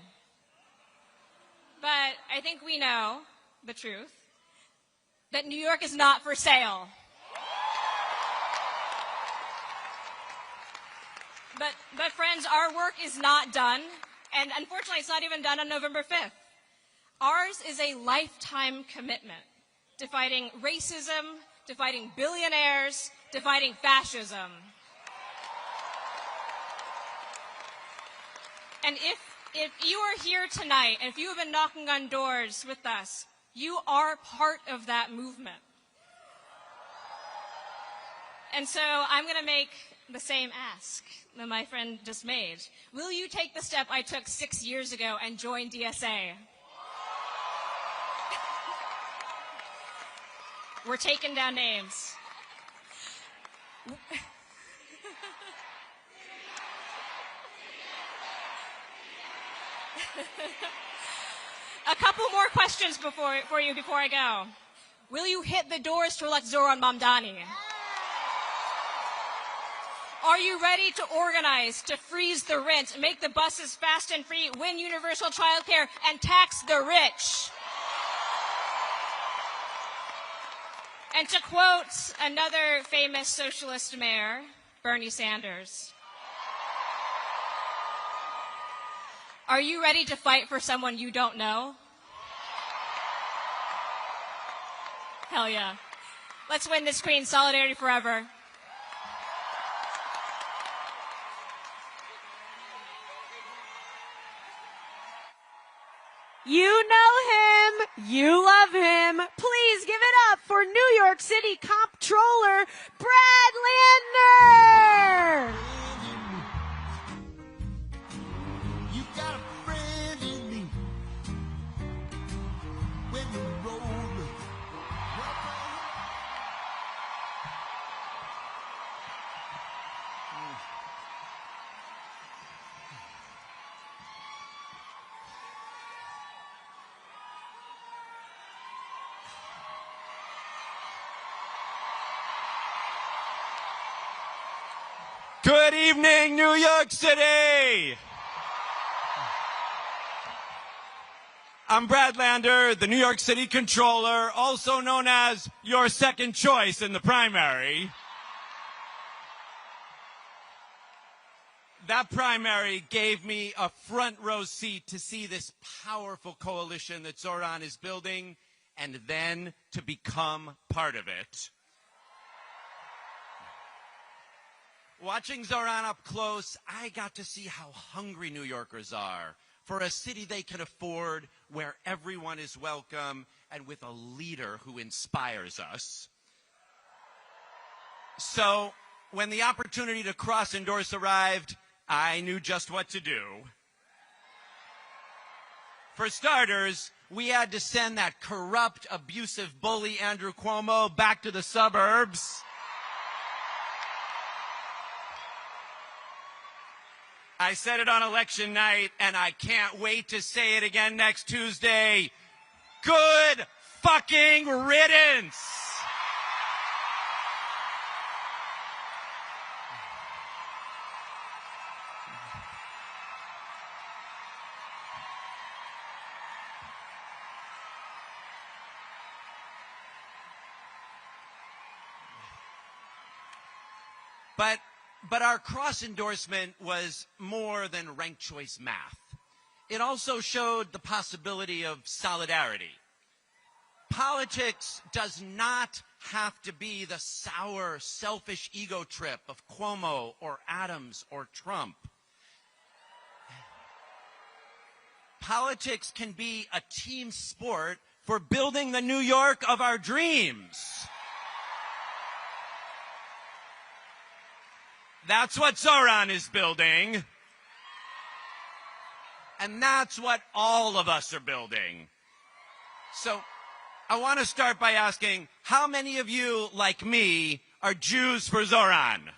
But I think we know the truth, that New York is not for sale. But friends, our work is not done, and unfortunately it's not even done on November 5th. Ours is a lifetime commitment to fighting racism, to fighting billionaires, to fighting fascism. And if you are here tonight, and if you have been knocking on doors with us, you are part of that movement. And so I'm going to make the same ask that my friend just made. Will you take the step I took 6 years ago and join DSA? We're taking down names. A couple more questions for you before I go. Will you hit the doors to elect Zoran Mamdani? Are you ready to organize, to freeze the rent, make the buses fast and free, win universal childcare, and tax the rich? And to quote another famous socialist mayor, Bernie Sanders, are you ready to fight for someone you don't know? Hell yeah. Let's win this, Queen. Solidarity forever. You know him. You love him. Please give it up for New York City Comptroller Brad Landner. You got a friend in me when the road Good evening, New York City! I'm Brad Lander, the New York City Controller, also known as your second choice in the primary. That primary gave me a front row seat to see this powerful coalition that Zoran is building and then to become part of it. Watching Zoran up close, I got to see how hungry New Yorkers are for a city they can afford, where everyone is welcome, and with a leader who inspires us. So, when the opportunity to cross-endorse arrived, I knew just what to do. For starters, we had to send that corrupt, abusive bully Andrew Cuomo back to the suburbs. I said it on election night, and I can't wait to say it again next Tuesday. Good fucking riddance! But our cross-endorsement was more than ranked choice math. It also showed the possibility of solidarity. Politics does not have to be the sour, selfish ego trip of Cuomo or Adams or Trump. Politics can be a team sport for building the New York of our dreams. That's what Zoran is building. And that's what all of us are building. So I want to start by asking, how many of you, like me, are Jews for Zoran?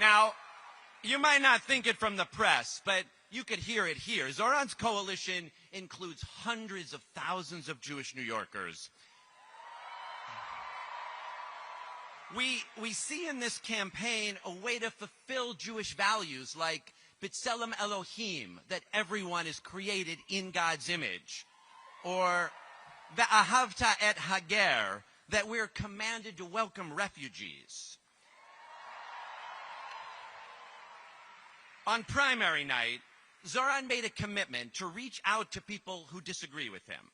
Now, you might not think it from the press, but you could hear it here. Zoran's coalition includes hundreds of thousands of Jewish New Yorkers. We see in this campaign a way to fulfill Jewish values like B'Tselem Elohim, that everyone is created in God's image, or Ve'ahavta et Hager, that we're commanded to welcome refugees. On primary night, Zoran made a commitment to reach out to people who disagree with him.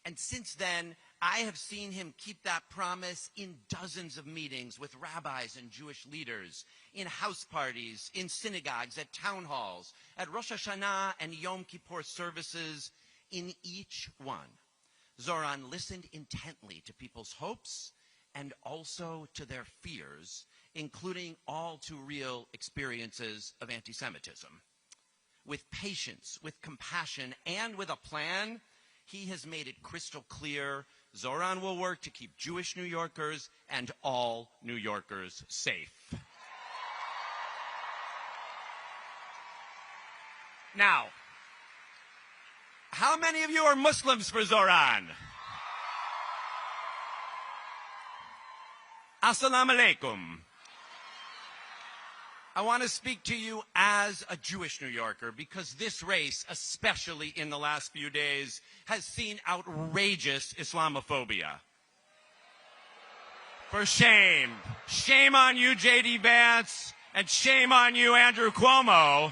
And since then, I have seen him keep that promise in dozens of meetings with rabbis and Jewish leaders, in house parties, in synagogues, at town halls, at Rosh Hashanah and Yom Kippur services. In each one, Zoran listened intently to people's hopes and also to their fears, including all too real experiences of anti-Semitism. With patience, with compassion, and with a plan, he has made it crystal clear Zoran will work to keep Jewish New Yorkers and all New Yorkers safe. Now, how many of you are Muslims for Zoran? Assalamu alaikum. I want to speak to you as a Jewish New Yorker, because this race, especially in the last few days, has seen outrageous Islamophobia. For shame. Shame on you, J.D. Vance, and shame on you, Andrew Cuomo.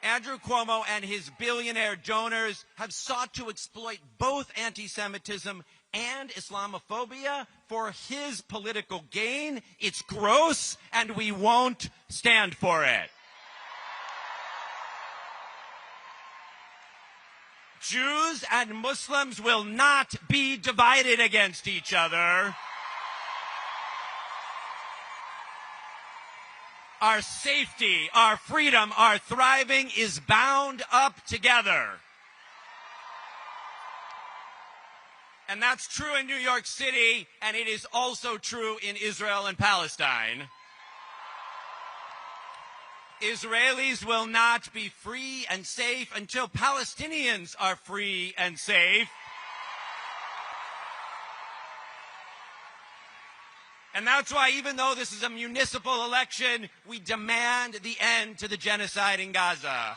Andrew Cuomo and his billionaire donors have sought to exploit both anti-Semitism and Islamophobia for his political gain. It's gross, and we won't stand for it. Jews and Muslims will not be divided against each other. Our safety, our freedom, our thriving is bound up together. And that's true in New York City, and it is also true in Israel and Palestine. Israelis will not be free and safe until Palestinians are free and safe. And that's why, even though this is a municipal election, we demand the end to the genocide in Gaza.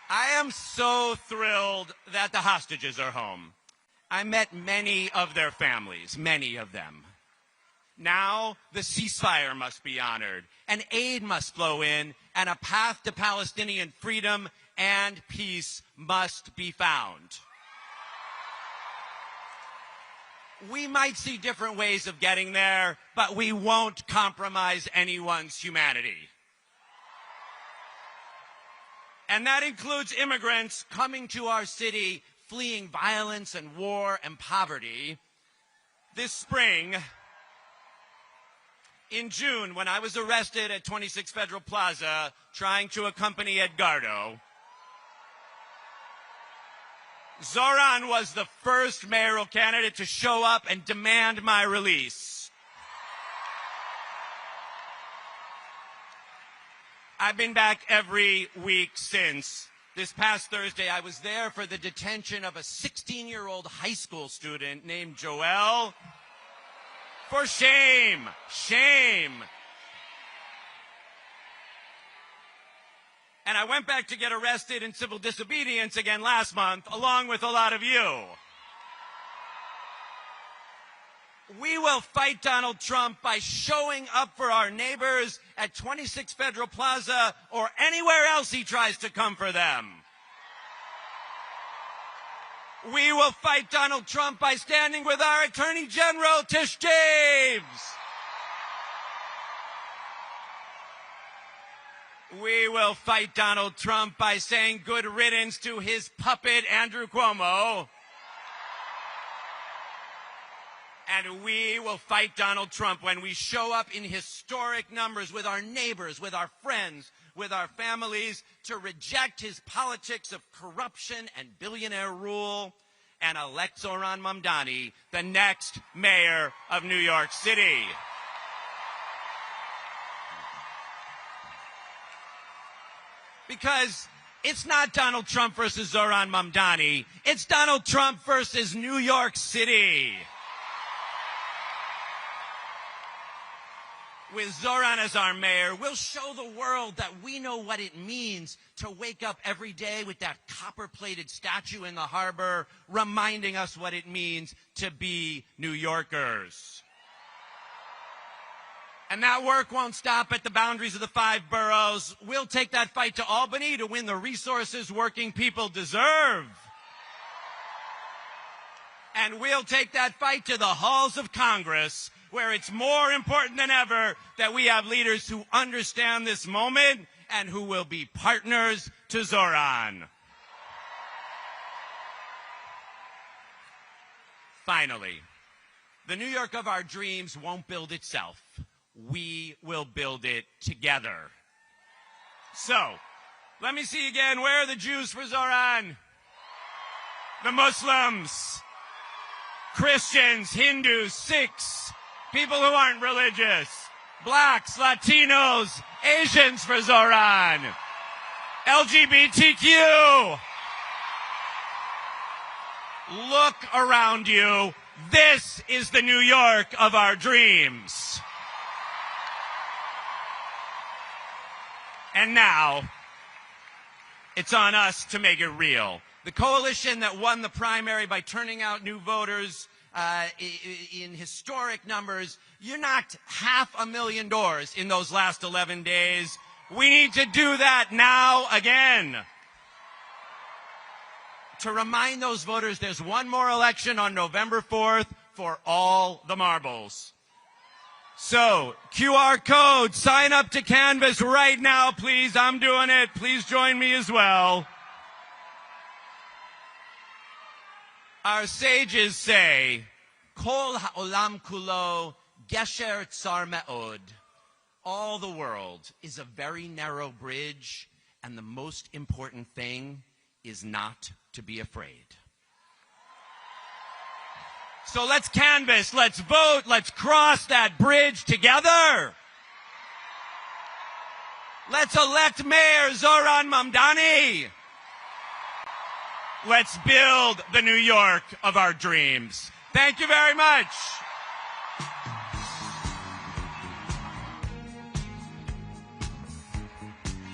I am so thrilled that the hostages are home. I met many of their families, many of them. Now the ceasefire must be honored, and aid must flow in, and a path to Palestinian freedom and peace must be found. We might see different ways of getting there, but we won't compromise anyone's humanity. And that includes immigrants coming to our city, fleeing violence and war and poverty. This spring, in June, when I was arrested at 26 Federal Plaza trying to accompany Edgardo, Zoran was the first mayoral candidate to show up and demand my release. I've been back every week since. This past Thursday, I was there for the detention of a 16-year-old high school student named Joel. For shame, shame. And I went back to get arrested in civil disobedience again last month, along with a lot of you. We will fight Donald Trump by showing up for our neighbors at 26 Federal Plaza or anywhere else he tries to come for them. We will fight Donald Trump by standing with our Attorney General, Tish James. We will fight Donald Trump by saying good riddance to his puppet, Andrew Cuomo. And we will fight Donald Trump when we show up in historic numbers with our neighbors, with our friends, with our families to reject his politics of corruption and billionaire rule and elect Zohran Mamdani, the next mayor of New York City. Because it's not Donald Trump versus Zohran Mamdani. It's Donald Trump versus New York City. With Zoran as our mayor, we'll show the world that we know what it means to wake up every day with that copper-plated statue in the harbor, reminding us what it means to be New Yorkers. And that work won't stop at the boundaries of the 5 boroughs. We'll take that fight to Albany to win the resources working people deserve. And we'll take that fight to the halls of Congress, where it's more important than ever that we have leaders who understand this moment and who will be partners to Zoran. Finally, the New York of our dreams won't build itself. We will build it together. So, let me see again. Where are the Jews for Zoran? The Muslims, Christians, Hindus, Sikhs, people who aren't religious, blacks, Latinos, Asians for Zoran, LGBTQ. Look around you. This is the New York of our dreams. And now, it's on us to make it real. The coalition that won the primary by turning out new voters in historic numbers, you knocked 500,000 doors in those last 11 days. We need to do that now again. To remind those voters, there's one more election on November 4th for all the marbles. So, QR code, sign up to Canvas right now, please. I'm doing it. Please join me as well. Our sages say, Kol ha'olam kulo gesher tsar me'od. All the world is a very narrow bridge, and the most important thing is not to be afraid. So let's canvass, let's vote, let's cross that bridge together. Let's elect Mayor Zohran Mamdani. Let's build the New York of our dreams. Thank you very much.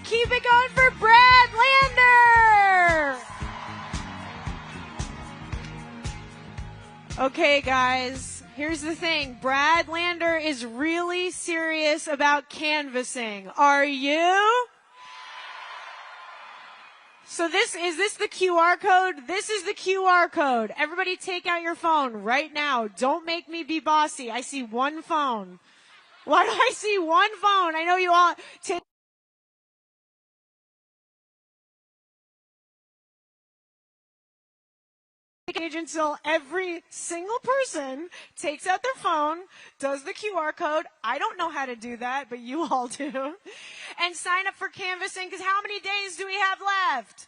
Keep it going for Brad Lander. Okay, guys, here's the thing. Brad Lander is really serious about canvassing. Are you? So is this the QR code? This is the QR code. Everybody take out your phone right now. Don't make me be bossy. I see one phone. Why do I see one phone? I know you all take until every single person takes out their phone, does the QR code. I don't know how to do that, but you all do. And sign up for canvassing, because how many days do we have left?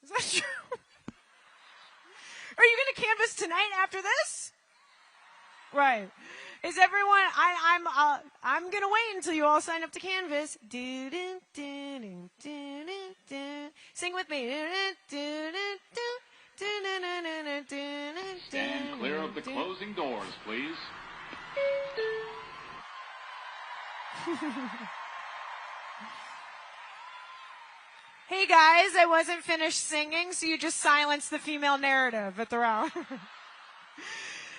Is that true? Are you going to canvass tonight after this? Right. Is everyone, I'm going to wait until you all sign up to canvass. Sing with me. Stand clear of the closing doors, please. Hey guys, I wasn't finished singing, so you just silenced the female narrative at the round.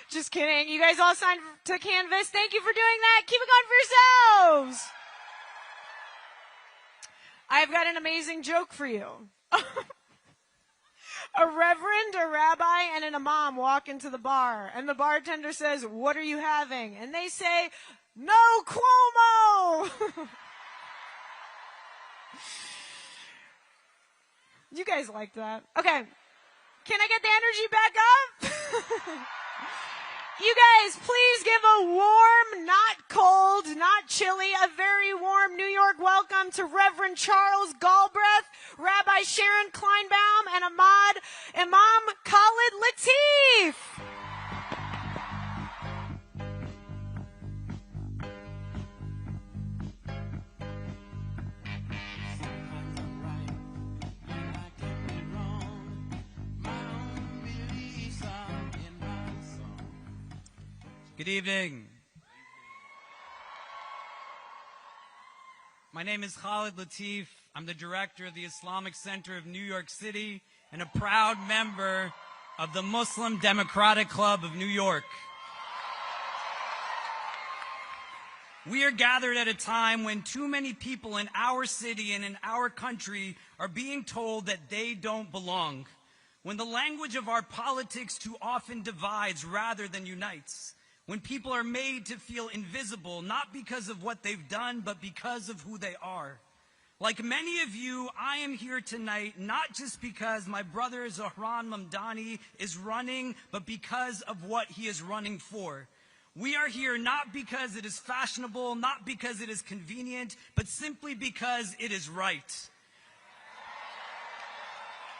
Just kidding. You guys all signed to canvass. Thank you for doing that. Keep it going for yourselves. I've got an amazing joke for you. A reverend, a rabbi, and an imam walk into the bar, and the bartender says, "What are you having?" And they say, "No Cuomo." You guys like that. Okay. Can I get the energy back up? You guys, please give a warm, not cold, not chilly, a very warm New York welcome to Reverend Charles Galbraith, Rabbi Sharon Kleinbaum, and Imam Khalid Latif. Good evening. My name is Khalid Latif. I'm the director of the Islamic Center of New York City and a proud member of the Muslim Democratic Club of New York. We are gathered at a time when too many people in our city and in our country are being told that they don't belong, when the language of our politics too often divides rather than unites, when people are made to feel invisible, not because of what they've done, but because of who they are. Like many of you, I am here tonight not just because my brother Zohran Mamdani is running, but because of what he is running for. We are here not because it is fashionable, not because it is convenient, but simply because it is right.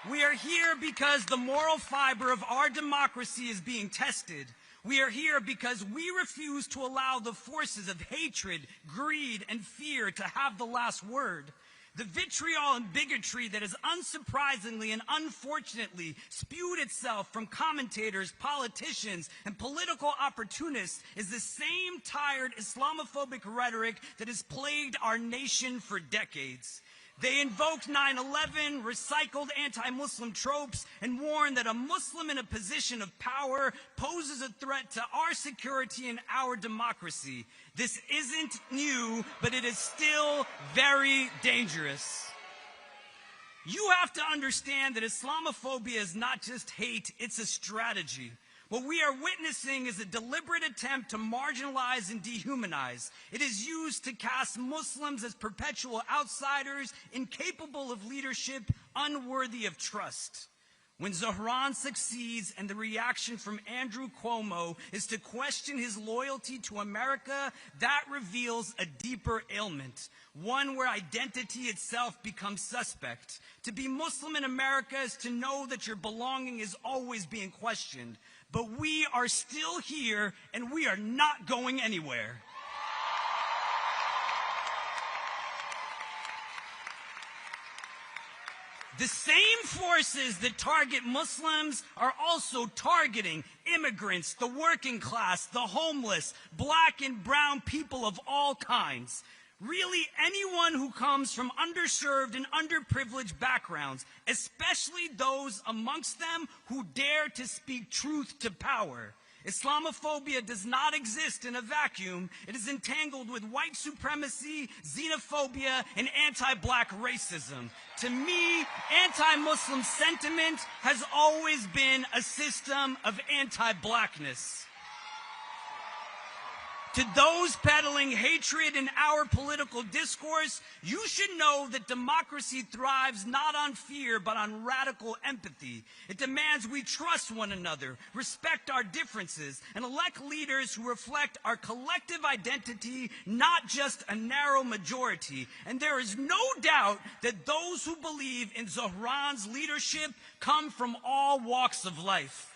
We are here because the moral fiber of our democracy is being tested. We are here because we refuse to allow the forces of hatred, greed, and fear to have the last word. The vitriol and bigotry that has unsurprisingly and unfortunately spewed itself from commentators, politicians, and political opportunists is the same tired Islamophobic rhetoric that has plagued our nation for decades. They invoked 9/11, recycled anti-Muslim tropes, and warned that a Muslim in a position of power poses a threat to our security and our democracy. This isn't new, but it is still very dangerous. You have to understand that Islamophobia is not just hate, it's a strategy. What we are witnessing is a deliberate attempt to marginalize and dehumanize. It is used to cast Muslims as perpetual outsiders, incapable of leadership, unworthy of trust. When Zohran succeeds and the reaction from Andrew Cuomo is to question his loyalty to America, that reveals a deeper ailment, one where identity itself becomes suspect. To be Muslim in America is to know that your belonging is always being questioned. But we are still here, and we are not going anywhere. The same forces that target Muslims are also targeting immigrants, the working class, the homeless, black and brown people of all kinds. Really, anyone who comes from underserved and underprivileged backgrounds, especially those amongst them who dare to speak truth to power. Islamophobia does not exist in a vacuum. It is entangled with white supremacy, xenophobia, and anti-black racism. To me, anti-Muslim sentiment has always been a system of anti-blackness. To those peddling hatred in our political discourse, you should know that democracy thrives not on fear, but on radical empathy. It demands we trust one another, respect our differences, and elect leaders who reflect our collective identity, not just a narrow majority. And there is no doubt that those who believe in Zohran's leadership come from all walks of life.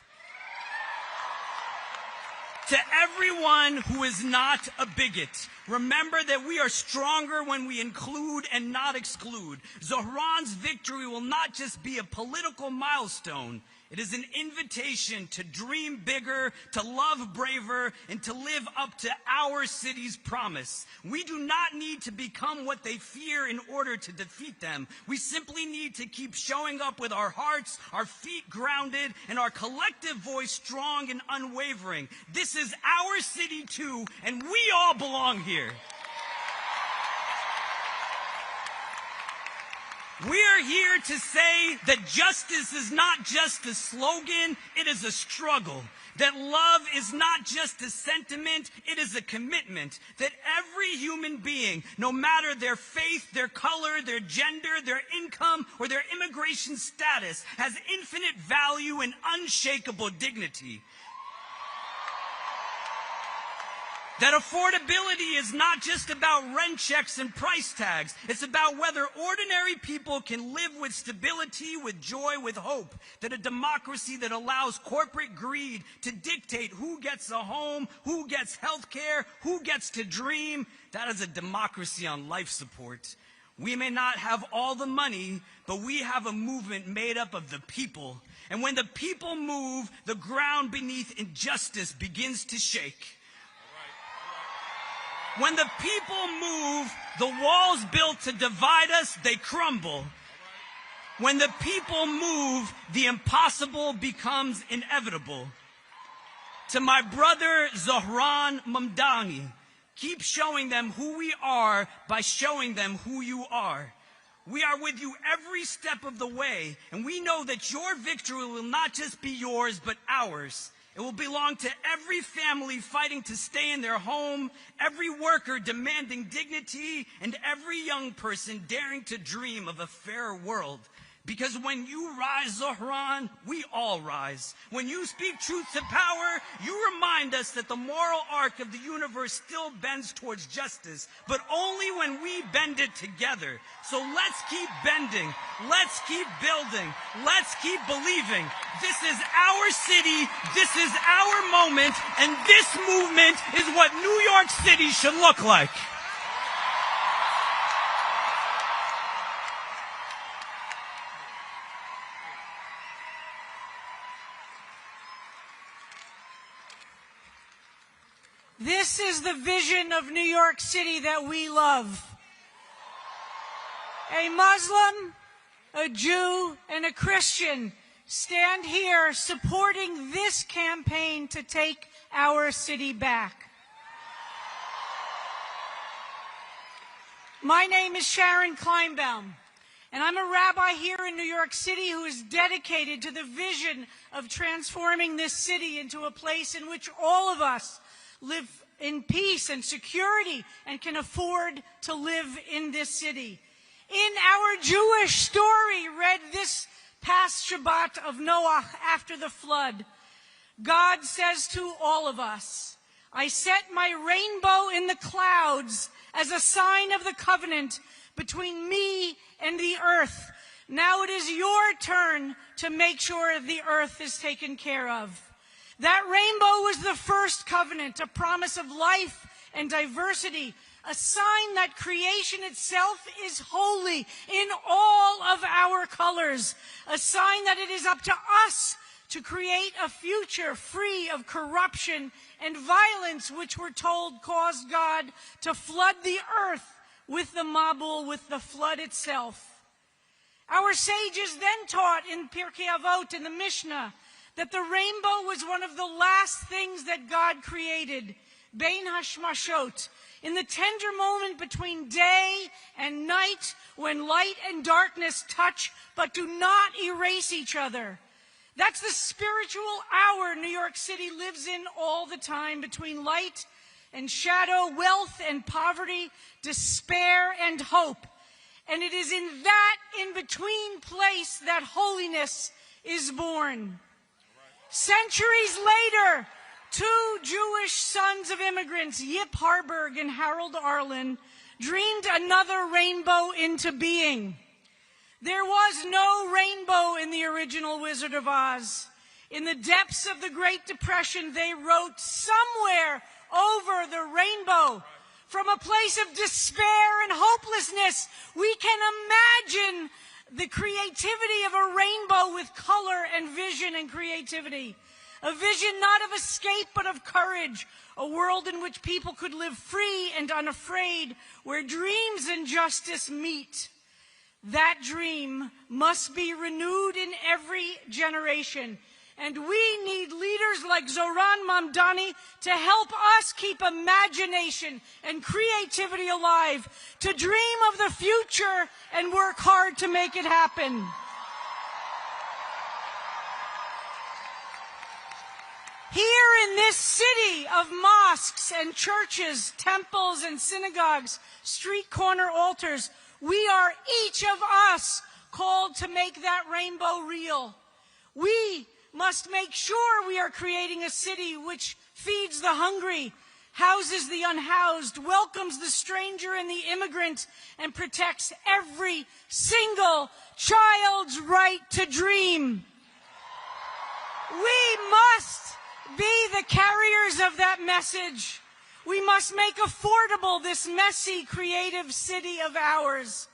To everyone who is not a bigot, remember that we are stronger when we include and not exclude. Zohran's victory will not just be a political milestone. It is an invitation to dream bigger, to love braver, and to live up to our city's promise. We do not need to become what they fear in order to defeat them. We simply need to keep showing up with our hearts, our feet grounded, and our collective voice strong and unwavering. This is our city too, and we all belong here. We are here to say that justice is not just a slogan, it is a struggle. That love is not just a sentiment, it is a commitment. That every human being, no matter their faith, their color, their gender, their income, or their immigration status, has infinite value and unshakable dignity. That affordability is not just about rent checks and price tags. It's about whether ordinary people can live with stability, with joy, with hope. That a democracy that allows corporate greed to dictate who gets a home, who gets health care, who gets to dream, that is a democracy on life support. We may not have all the money, but we have a movement made up of the people. And when the people move, the ground beneath injustice begins to shake. When the people move, the walls built to divide us, they crumble. When the people move, the impossible becomes inevitable. To my brother Zohran Mamdani, keep showing them who we are by showing them who you are. We are with you every step of the way, and we know that your victory will not just be yours, but ours. It will belong to every family fighting to stay in their home, every worker demanding dignity, and every young person daring to dream of a fairer world. Because when you rise, Zohran, we all rise. When you speak truth to power, you remind us that the moral arc of the universe still bends towards justice, but only when we bend it together. So let's keep bending. Let's keep building. Let's keep believing. This is our city. This is our moment. And this movement is what New York City should look like. This is the vision of New York City that we love. A Muslim, a Jew, and a Christian stand here supporting this campaign to take our city back. My name is Sharon Kleinbaum, and I'm a rabbi here in New York City who is dedicated to the vision of transforming this city into a place in which all of us live in peace and security and can afford to live in this city. In our Jewish story, read this past Shabbat of Noah after the flood, God says to all of us, I set my rainbow in the clouds as a sign of the covenant between me and the earth. Now it is your turn to make sure the earth is taken care of. That rainbow was the first covenant, a promise of life and diversity, a sign that creation itself is holy in all of our colors, a sign that it is up to us to create a future free of corruption and violence, which we're told caused God to flood the earth with the Mabul, with the flood itself. Our sages then taught in Pirkei Avot, in the Mishnah, that the rainbow was one of the last things that God created, Bein Hashmashot, in the tender moment between day and night, when light and darkness touch but do not erase each other. That's the spiritual hour New York City lives in all the time, between light and shadow, wealth and poverty, despair and hope. And it is in that in-between place that holiness is born. Centuries later, two Jewish sons of immigrants, Yip Harburg and Harold Arlen, dreamed another rainbow into being. There was no rainbow in the original Wizard of Oz. In the depths of the Great Depression, they wrote somewhere over the rainbow. From a place of despair and hopelessness, we can imagine the creativity of a rainbow with color and vision and creativity. A vision not of escape, but of courage. A world in which people could live free and unafraid, where dreams and justice meet. That dream must be renewed in every generation. And we need leaders like Zohran Mamdani to help us keep imagination and creativity alive, to dream of the future and work hard to make it happen. Here in this city of mosques and churches, temples and synagogues, street corner altars, we are, each of us, called to make that rainbow real. We must make sure we are creating a city which feeds the hungry, houses the unhoused, welcomes the stranger and the immigrant, and protects every single child's right to dream. We must be the carriers of that message. We must make affordable this messy, creative city of ours.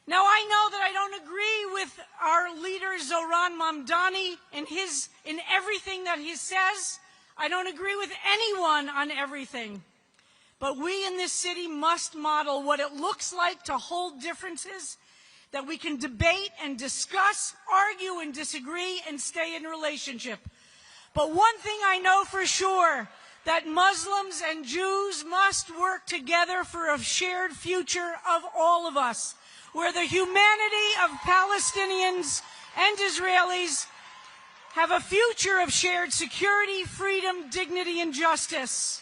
Now, I know that I don't agree with our leader, Zohran Mamdani, in everything that he says. I don't agree with anyone on everything. But we in this city must model what it looks like to hold differences, that we can debate and discuss, argue and disagree, and stay in relationship. But one thing I know for sure, that Muslims and Jews must work together for a shared future of all of us, where the humanity of Palestinians and Israelis have a future of shared security, freedom, dignity, and justice.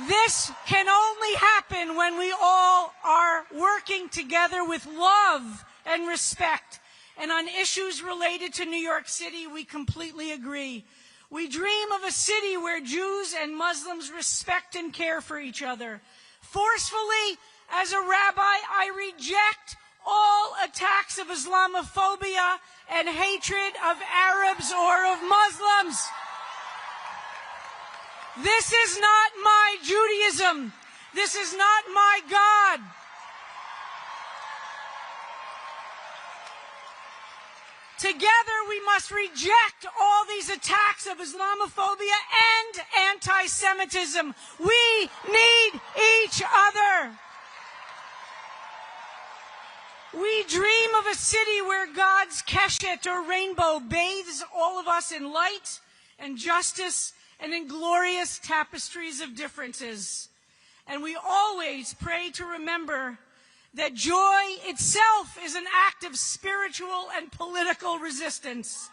This can only happen when we all are working together with love and respect. And on issues related to New York City, we completely agree. We dream of a city where Jews and Muslims respect and care for each other. Forcefully, as a rabbi, I reject all attacks of Islamophobia and hatred of Arabs or of Muslims. This is not my Judaism. This is not my God. Together we must reject all these attacks of Islamophobia and anti-Semitism. We need each other. We dream of a city where God's keshet, or rainbow, bathes all of us in light and justice and in glorious tapestries of differences. And we always pray to remember that joy itself is an act of spiritual and political resistance.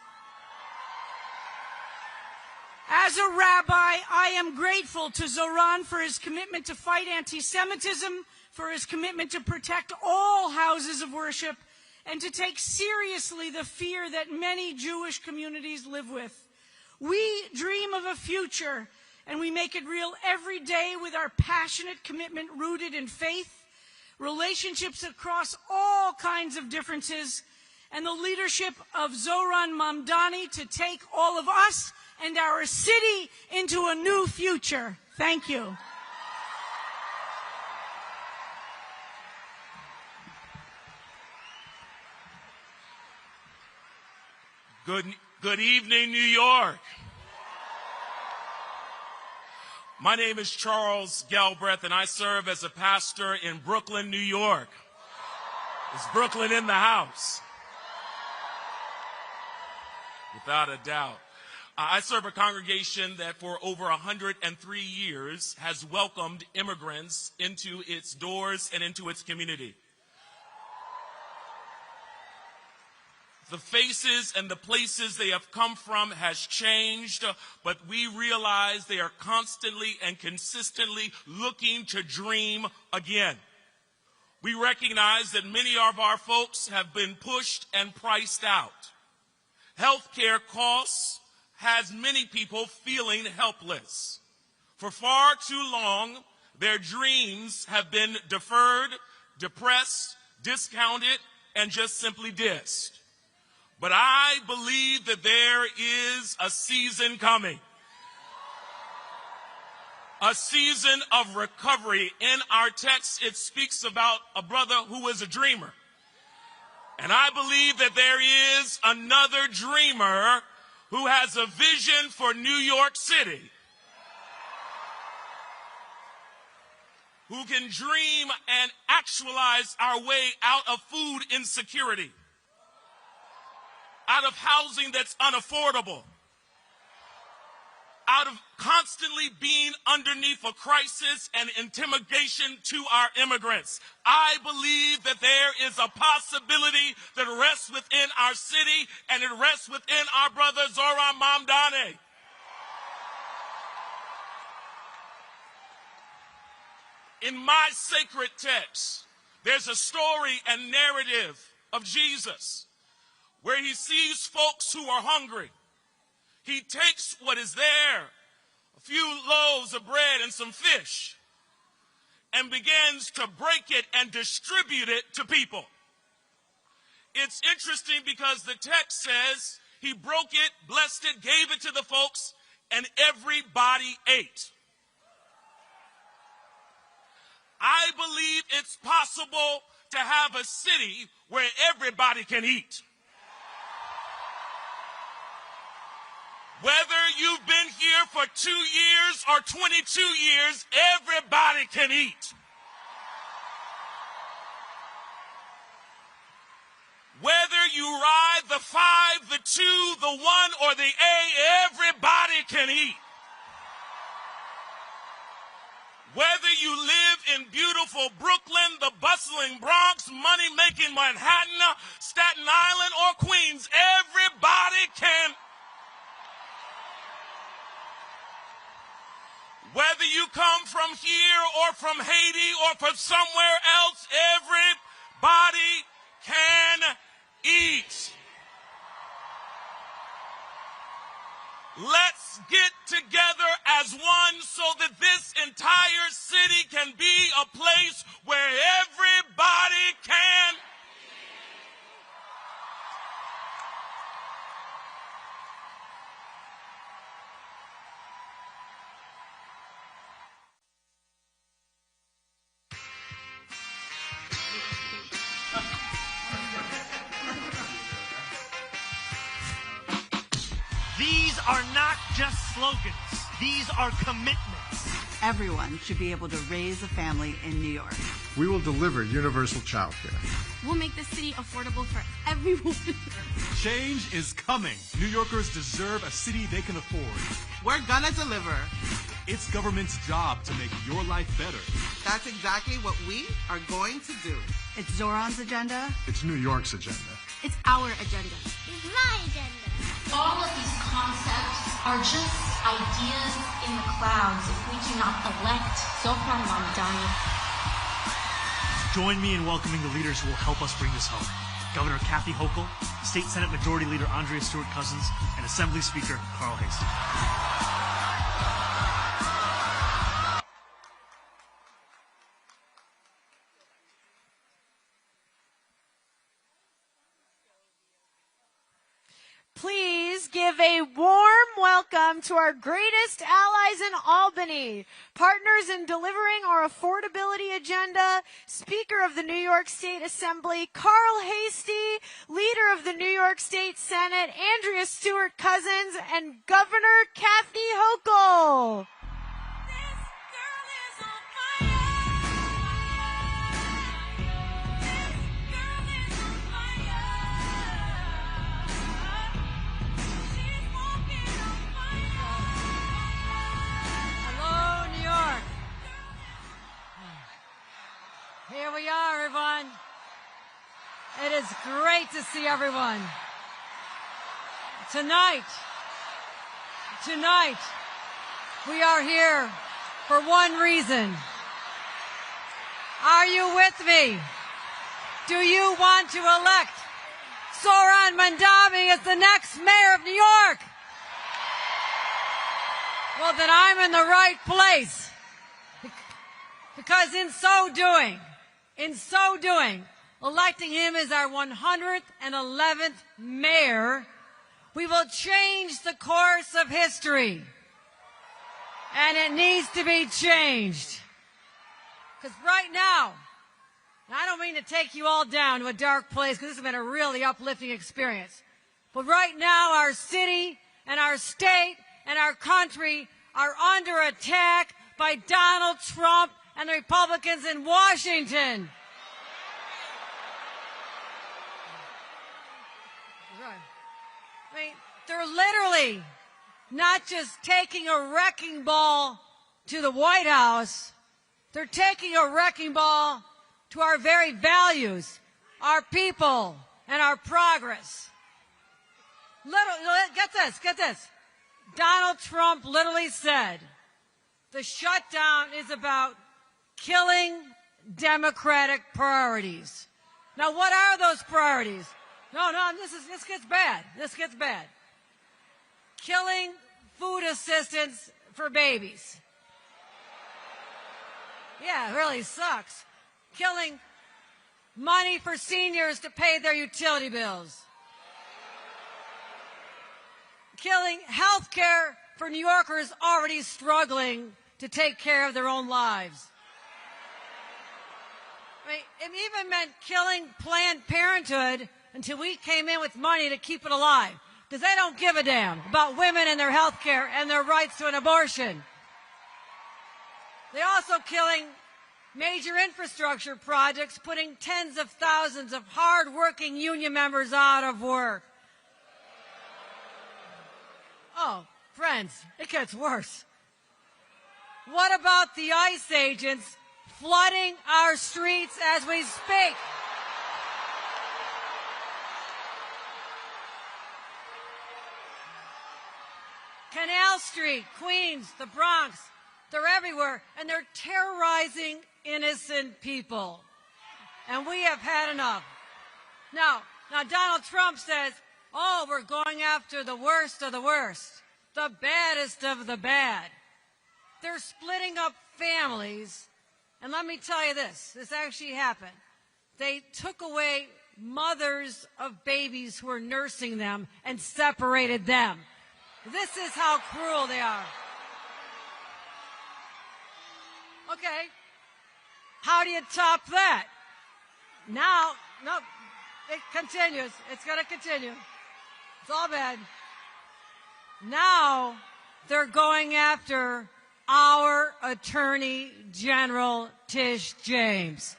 As a rabbi, I am grateful to Zoran for his commitment to fight anti-Semitism, for his commitment to protect all houses of worship, and to take seriously the fear that many Jewish communities live with. We dream of a future, and we make it real every day with our passionate commitment rooted in faith, relationships across all kinds of differences, and the leadership of Zohran Mamdani to take all of us and our city into a new future. Thank you. Good evening, New York. My name is Charles Galbraith, and I serve as a pastor in Brooklyn, New York. Is Brooklyn in the house? Without a doubt. I serve a congregation that for over 103 years has welcomed immigrants into its doors and into its community. The faces and the places they have come from has changed, but we realize they are constantly and consistently looking to dream again. We recognize that many of our folks have been pushed and priced out. Healthcare costs has many people feeling helpless. For far too long, their dreams have been deferred, depressed, discounted, and just simply dissed. But I believe that there is a season coming. A season of recovery. In our text, it speaks about a brother who was a dreamer. And I believe that there is another dreamer who has a vision for New York City, who can dream and actualize our way out of food insecurity, out of housing that's unaffordable, out of constantly being underneath a crisis and intimidation to our immigrants. I believe that there is a possibility that rests within our city, and it rests within our brother Zoran Mamdani. In my sacred text, there's a story and narrative of Jesus where he sees folks who are hungry. He takes what is there, a few loaves of bread and some fish, and begins to break it and distribute it to people. It's interesting because the text says he broke it, blessed it, gave it to the folks, and everybody ate. I believe it's possible to have a city where everybody can eat. Whether you've been here for 2 years or 22 years, everybody can eat. Whether you ride the 5, the 2, the 1, or the A, everybody can eat. Whether you live in beautiful Brooklyn, the bustling Bronx, money-making Manhattan, Staten Island, or Queens, everybody can. Whether you come from here or from Haiti or from somewhere else, everybody can eat. Let's get together as one so that this entire city can be a place where everybody can. These are not just slogans. These are commitments. Everyone should be able to raise a family in New York. We will deliver universal child care. We'll make this city affordable for everyone. Change is coming. New Yorkers deserve a city they can afford. We're gonna deliver. It's government's job to make your life better. That's exactly what we are going to do. It's Zoran's agenda. It's New York's agenda. It's our agenda. It's my agenda. All of these concepts are just ideas in the clouds if we do not elect Zohran Mamdani. Join me in welcoming the leaders who will help us bring this home. Governor Kathy Hochul, State Senate Majority Leader Andrea Stewart-Cousins, and Assembly Speaker Carl Hasty. Please give a warm welcome to our greatest allies in Albany, partners in delivering our affordability agenda, Speaker of the New York State Assembly, Carl Hasty, Leader of the New York State Senate, Andrea Stewart-Cousins, and Governor Kathy Hochul. Here we are, everyone. It is great to see everyone. Tonight, we are here for one reason. Are you with me? Do you want to elect Zoran Mandani as the next mayor of New York? Well, then I'm in the right place. Because in so doing, electing him as our 111th mayor, we will change the course of history. And it needs to be changed. Because right now, and I don't mean to take you all down to a dark place, because this has been a really uplifting experience. But right now, our city and our state and our country are under attack by Donald Trump and the Republicans in Washington. I mean, they're literally not just taking a wrecking ball to the White House, they're taking a wrecking ball to our very values, our people, and our progress. Get this. Donald Trump literally said, the shutdown is about killing democratic priorities. Now, what are those priorities? No, this gets bad. This gets bad. Killing food assistance for babies. Yeah, it really sucks. Killing money for seniors to pay their utility bills. Killing health care for New Yorkers already struggling to take care of their own lives. I mean, it even meant killing Planned Parenthood until we came in with money to keep it alive. Because they don't give a damn about women and their health care and their rights to an abortion. They're also killing major infrastructure projects, putting tens of thousands of hard-working union members out of work. Oh, friends, it gets worse. What about the ICE agents flooding our streets as we speak? Canal Street, Queens, the Bronx, they're everywhere, and they're terrorizing innocent people. And we have had enough. Now Donald Trump says, oh, we're going after the worst of the worst, the baddest of the bad. They're splitting up families. And let me tell you this actually happened. They took away mothers of babies who were nursing them and separated them. This is how cruel they are. Okay, how do you top that? Now, no, it continues. It's going to continue. It's all bad. Now, they're going after our Attorney General, Tish James.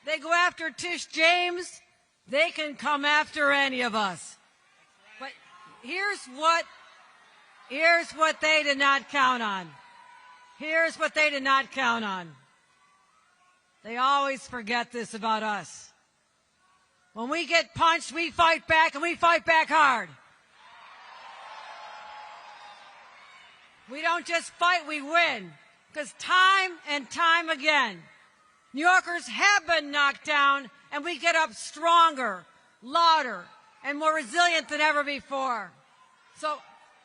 They go after Tish James, they can come after any of us. But here's what they did not count on. Here's what they did not count on. They always forget this about us. When we get punched, we fight back, and we fight back hard. We don't just fight, we win. Because time and time again, New Yorkers have been knocked down, and we get up stronger, louder, and more resilient than ever before. So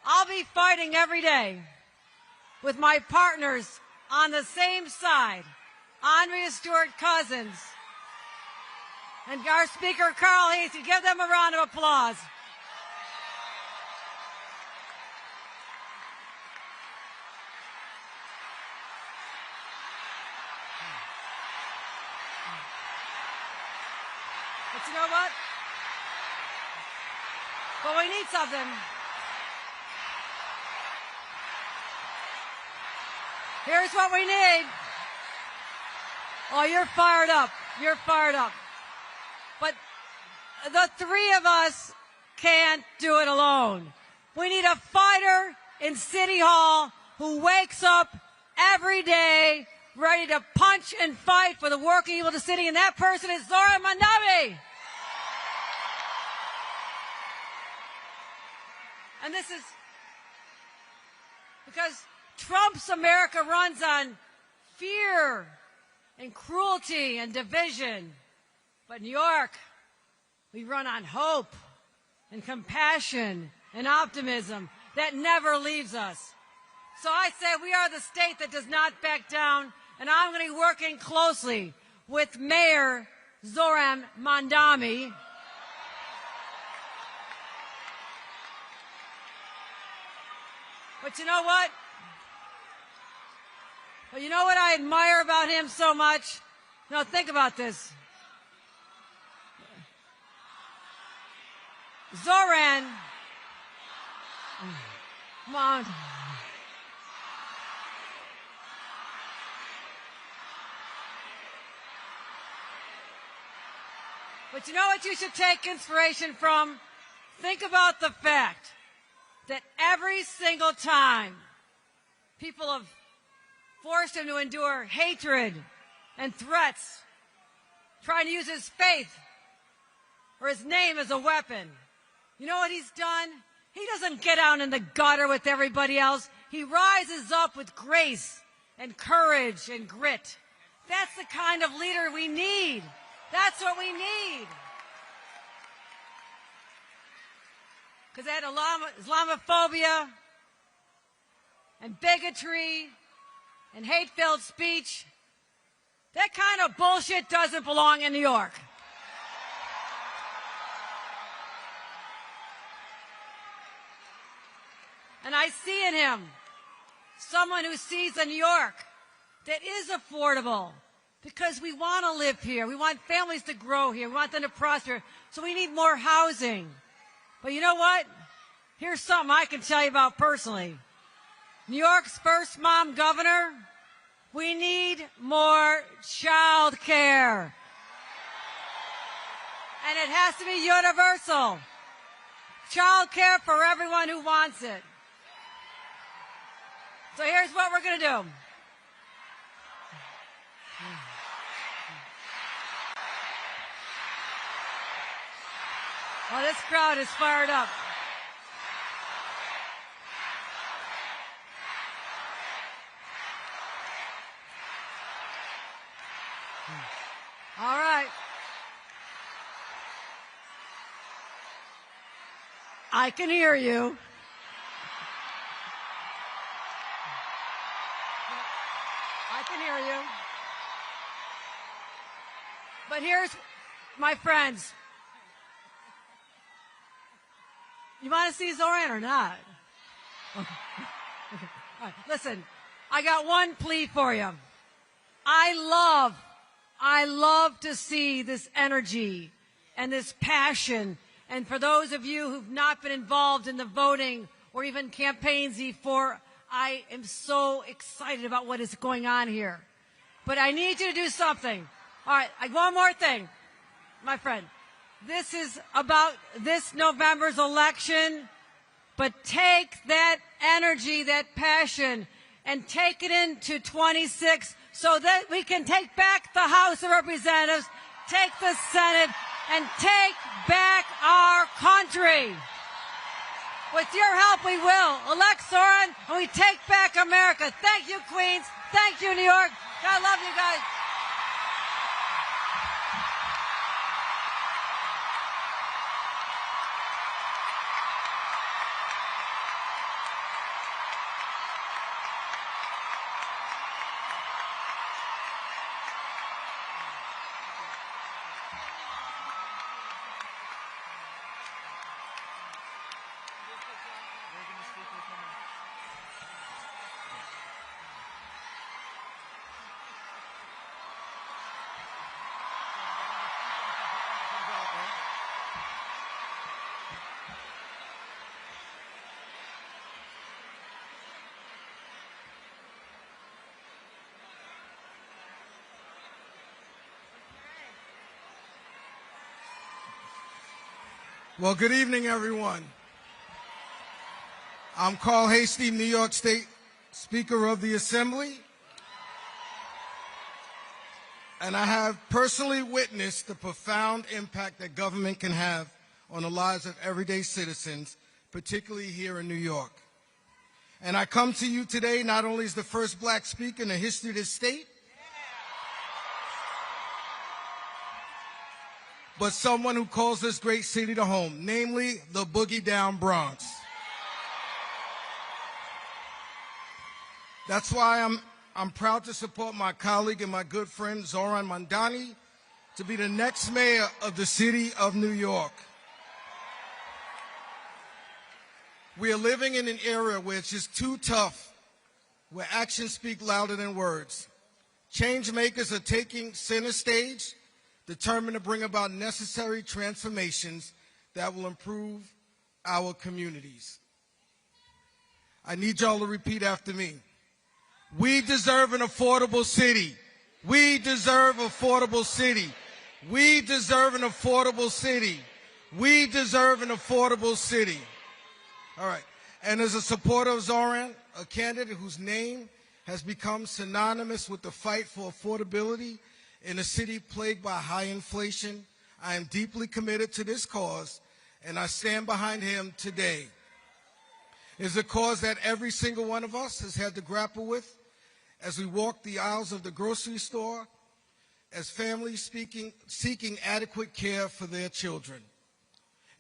I'll be fighting every day with my partners on the same side, Andrea Stewart-Cousins, and our Speaker, Carl Hasty. Give them a round of applause. But you know what? But we need something. Here's what we need. Oh, you're fired up. You're fired up. But the three of us can't do it alone. We need a fighter in City Hall who wakes up every day ready to punch and fight for the working people of the city, and that person is Zoran Mandani. And this is because Trump's America runs on fear and cruelty and division. But New York, we run on hope and compassion and optimism that never leaves us. So I say we are the state that does not back down, and I'm going to be working closely with Mayor Zoran Mandani. But you know what? Well, you know what I admire about him so much? Now think about this. Zoran Mandani. But you know what you should take inspiration from? Think about the fact that every single time people have forced him to endure hatred and threats, trying to use his faith or his name as a weapon, you know what he's done? He doesn't get out in the gutter with everybody else. He rises up with grace and courage and grit. That's the kind of leader we need. That's what we need. Because that Islamophobia and bigotry and hate-filled speech, that kind of bullshit doesn't belong in New York. And I see in him someone who sees a New York that is affordable, because we want to live here. We want families to grow here. We want them to prosper. So we need more housing. But you know what? Here's something I can tell you about personally. New York's first mom governor, we need more child care. And it has to be universal. Child care for everyone who wants it. So here's what we're going to do. Well, this crowd is fired up. All right. I can hear you. I can hear you. But here's, my friends, you want to see Zoran or not? Okay. All right. Listen, I got one plea for you. I love to see this energy and this passion. And for those of you who've not been involved in the voting or even campaigns before, I am so excited about what is going on here. But I need you to do something. All right, one more thing, my friend. This is about this November's election, but take that energy, that passion, and take it into 26 so that we can take back the House of Representatives, take the Senate, and take back our country. With your help, we will. Elect Zoran, and we take back America. Thank you, Queens. Thank you, New York. I love you guys. Well, good evening, everyone. I'm Carl Hasty, New York State Speaker of the Assembly, and I have personally witnessed the profound impact that government can have on the lives of everyday citizens, particularly here in New York. And I come to you today not only as the first black speaker in the history of this state, but someone who calls this great city to home, namely the Boogie Down Bronx. That's why I'm proud to support my colleague and my good friend Zoran Mandani to be the next mayor of the city of New York. We are living in an era where it's just too tough, where actions speak louder than words. Change makers are taking center stage, determined to bring about necessary transformations that will improve our communities. I need y'all to repeat after me. We deserve an affordable city. We deserve affordable city. We deserve an affordable city. We deserve an affordable city. All right. And as a supporter of Zoran, a candidate whose name has become synonymous with the fight for affordability in a city plagued by high inflation, I am deeply committed to this cause, and I stand behind him today. It is a cause that every single one of us has had to grapple with as we walk the aisles of the grocery store, as families seeking adequate care for their children.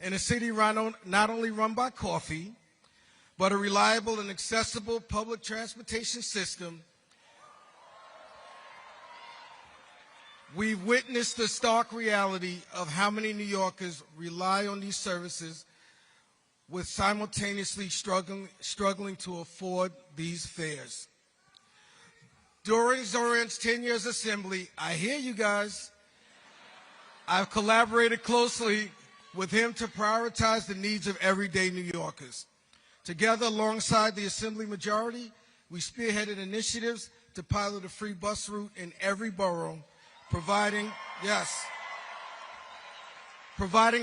In a city not only run by coffee, but a reliable and accessible public transportation system, we've witnessed the stark reality of how many New Yorkers rely on these services with simultaneously struggling to afford these fares. During Zoran's 10 years assembly, I hear you guys, I've collaborated closely with him to prioritize the needs of everyday New Yorkers. Together, alongside the Assembly majority, we spearheaded initiatives to pilot a free bus route in every borough, providing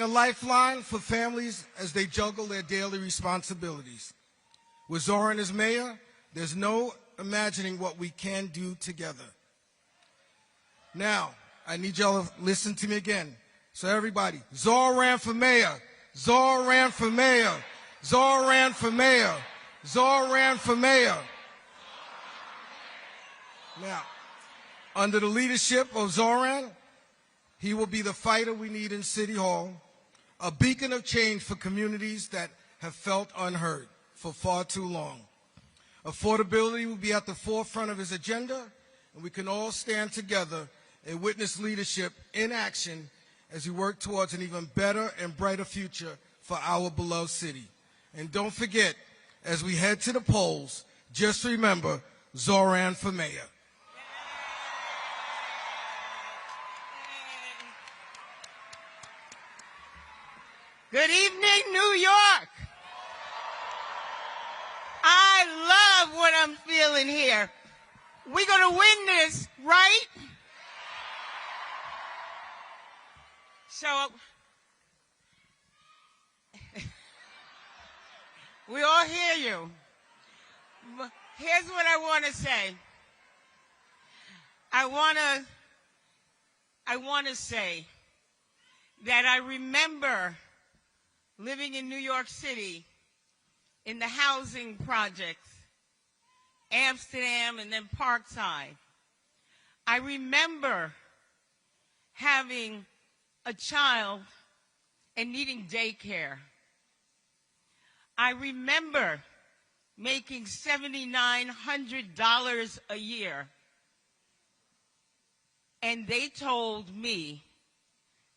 a lifeline for families as they juggle their daily responsibilities. With Zoran as mayor, there's no imagining what we can do together. Now, I need y'all to listen to me again. So everybody, Zoran for mayor, Zoran for mayor, Zoran for mayor, Zoran for mayor. Now, under the leadership of Zoran, he will be the fighter we need in City Hall, a beacon of change for communities that have felt unheard for far too long. Affordability will be at the forefront of his agenda, and we can all stand together and witness leadership in action as we work towards an even better and brighter future for our beloved city. And don't forget, as we head to the polls, just remember Zoran for mayor. Good evening, New York. I love what I'm feeling here. We're going to win this, right? So, we all hear you. Here's what I want to say. I want to say that I remember living in New York City in the housing projects, Amsterdam and then Parkside. I remember having a child and needing daycare. I remember making $7,900 a year, and they told me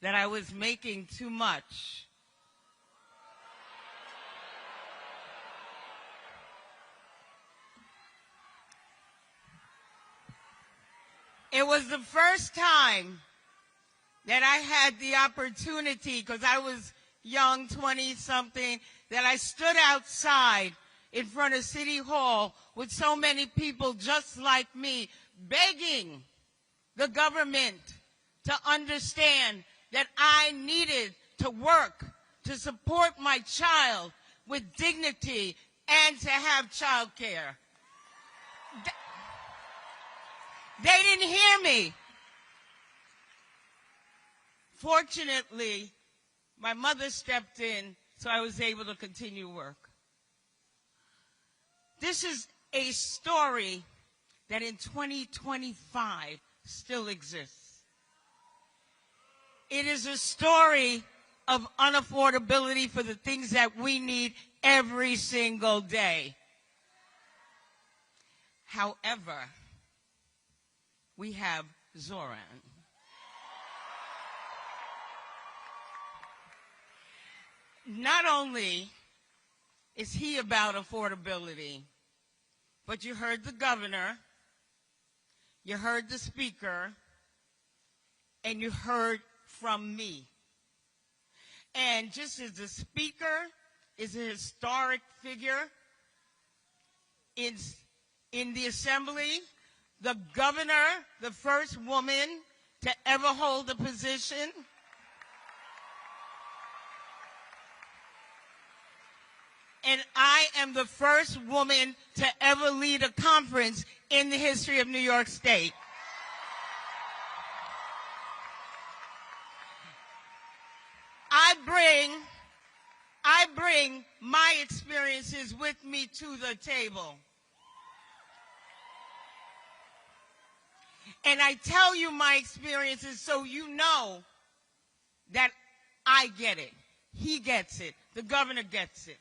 that I was making too much. It was the first time that I had the opportunity, because I was young, 20-something, that I stood outside in front of City Hall with so many people just like me, begging the government to understand that I needed to work to support my child with dignity and to have child care. They didn't hear me. Fortunately, my mother stepped in, so I was able to continue work. This is a story that in 2025 still exists. It is a story of unaffordability for the things that we need every single day. However, we have Zoran. Not only is he about affordability, but you heard the governor, you heard the speaker, and you heard from me. And just as the speaker is a historic figure in the assembly, the governor, the first woman to ever hold a position, and I am the first woman to ever lead a conference in the history of New York State. I bring my experiences with me to the table. And I tell you my experiences so you know that I get it. He gets it. The governor gets it.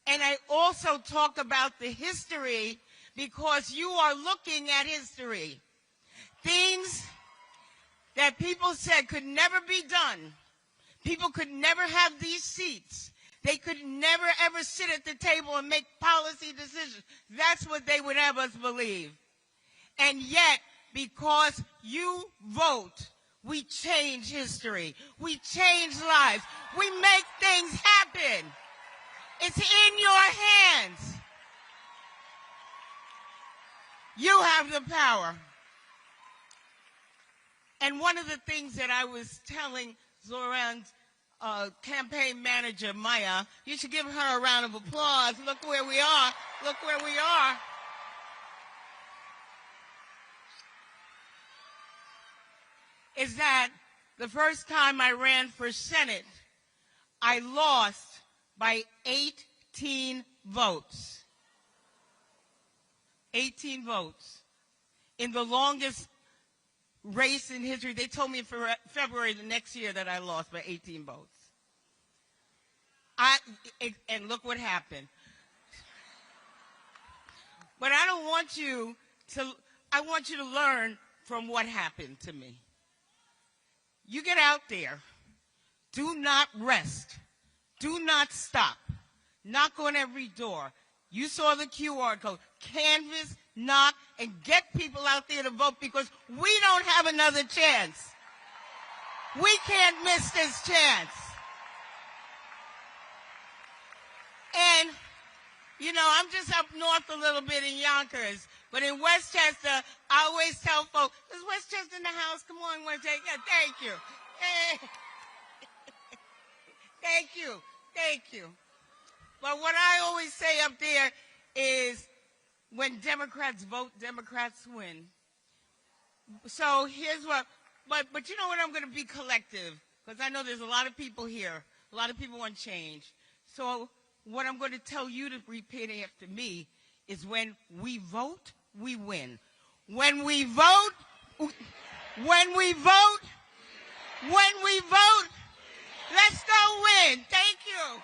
And I also talk about the history because you are looking at history. Things that people said could never be done. People could never have these seats. They could never, ever sit at the table and make policy decisions. That's what they would have us believe. And yet, because you vote, we change history. We change lives. We make things happen. It's in your hands. You have the power. And one of the things that I was telling Zoran's campaign manager, Maya, you should give her a round of applause. Look where we are. Look where we are. Is that the first time I ran for Senate, I lost by 18 votes. 18 votes. In the longest race in history, they told me for February the next year that I lost by 18 votes. And look what happened. But I don't want you to, I want you to learn from what happened to me. You get out there. Do not rest. Do not stop. Knock on every door. You saw the QR code. Canvass, knock, and get people out there to vote because we don't have another chance. We can't miss this chance. And, you know, I'm just up north a little bit in Yonkers, but in Westchester, I always tell folks, is Westchester in the house? Come on, Westchester. Yeah, thank you. Thank you. Thank you. But what I always say up there is when Democrats vote, Democrats win. So here's what, but you know what, I'm going to be collective because I know there's a lot of people here. A lot of people want change. So what I'm going to tell you to repeat after me is when we vote, we win. When we vote, when we vote, let's go win. Thank you.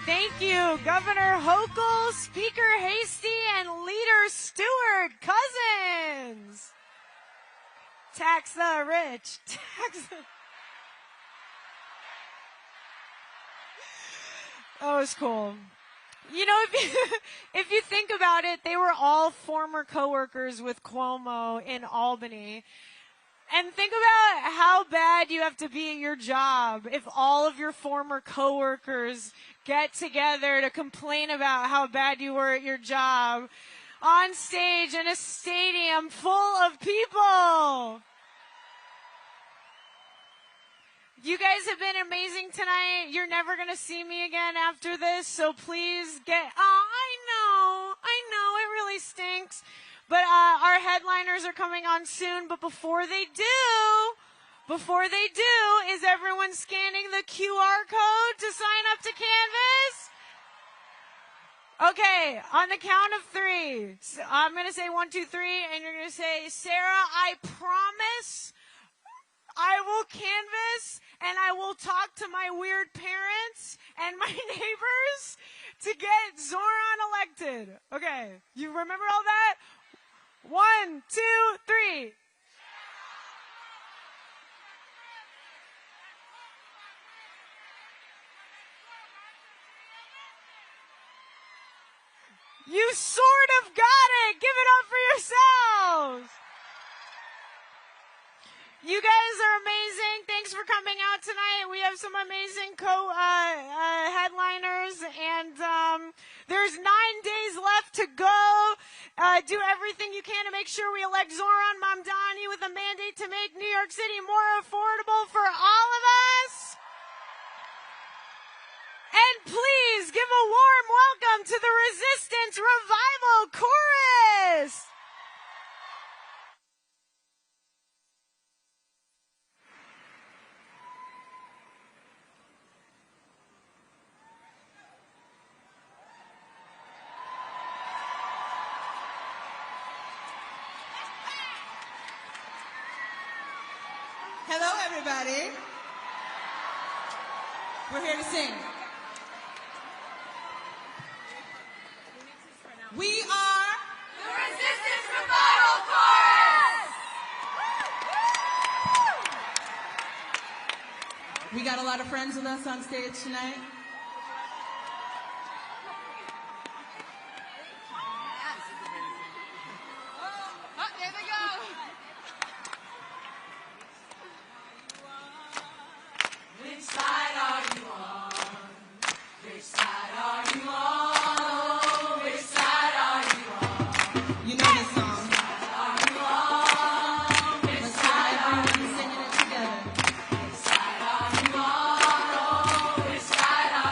Thank you, Governor Hochul, Speaker Hasty, and Leader Stewart Cousins. Tax the rich. Tax the... That was cool. You know, if you think about it, they were all former coworkers with Cuomo in Albany. And think about how bad you have to be at your job if all of your former coworkers get together to complain about how bad you were at your job on stage in a stadium full of people. You guys have been amazing tonight. You're never going to see me again after this, so please get... Oh, I know, it really stinks. But our headliners are coming on soon, but before they do, is everyone scanning the QR code to sign up to Canvas? Okay, on the count of 3. So I'm going to say 1, 2, 3, and you're going to say, Sarah, I promise I will canvas and I will talk to my weird parents and my neighbors to get Zoran elected. Okay, you remember all that? 1, 2, 3. You sort of got it. Give it up for yourselves. You guys are amazing. Thanks for coming out tonight. We have some amazing headliners, and there's 9 days left to go. Do everything you can to make sure we elect Zohran Mamdani with a mandate to make New York City more affordable for all of us. And please give a warm welcome to the Resistance Revival Chorus. Hello, everybody. We're here to sing. We are the Resistance Revival Chorus! We got a lot of friends with us on stage tonight. Oh, there they go. Which side are you on? Which side are you on? Oh, which side are you on? You know this song. Which side are you on? Which side are you singing it together? Which side are you on? Oh, which side are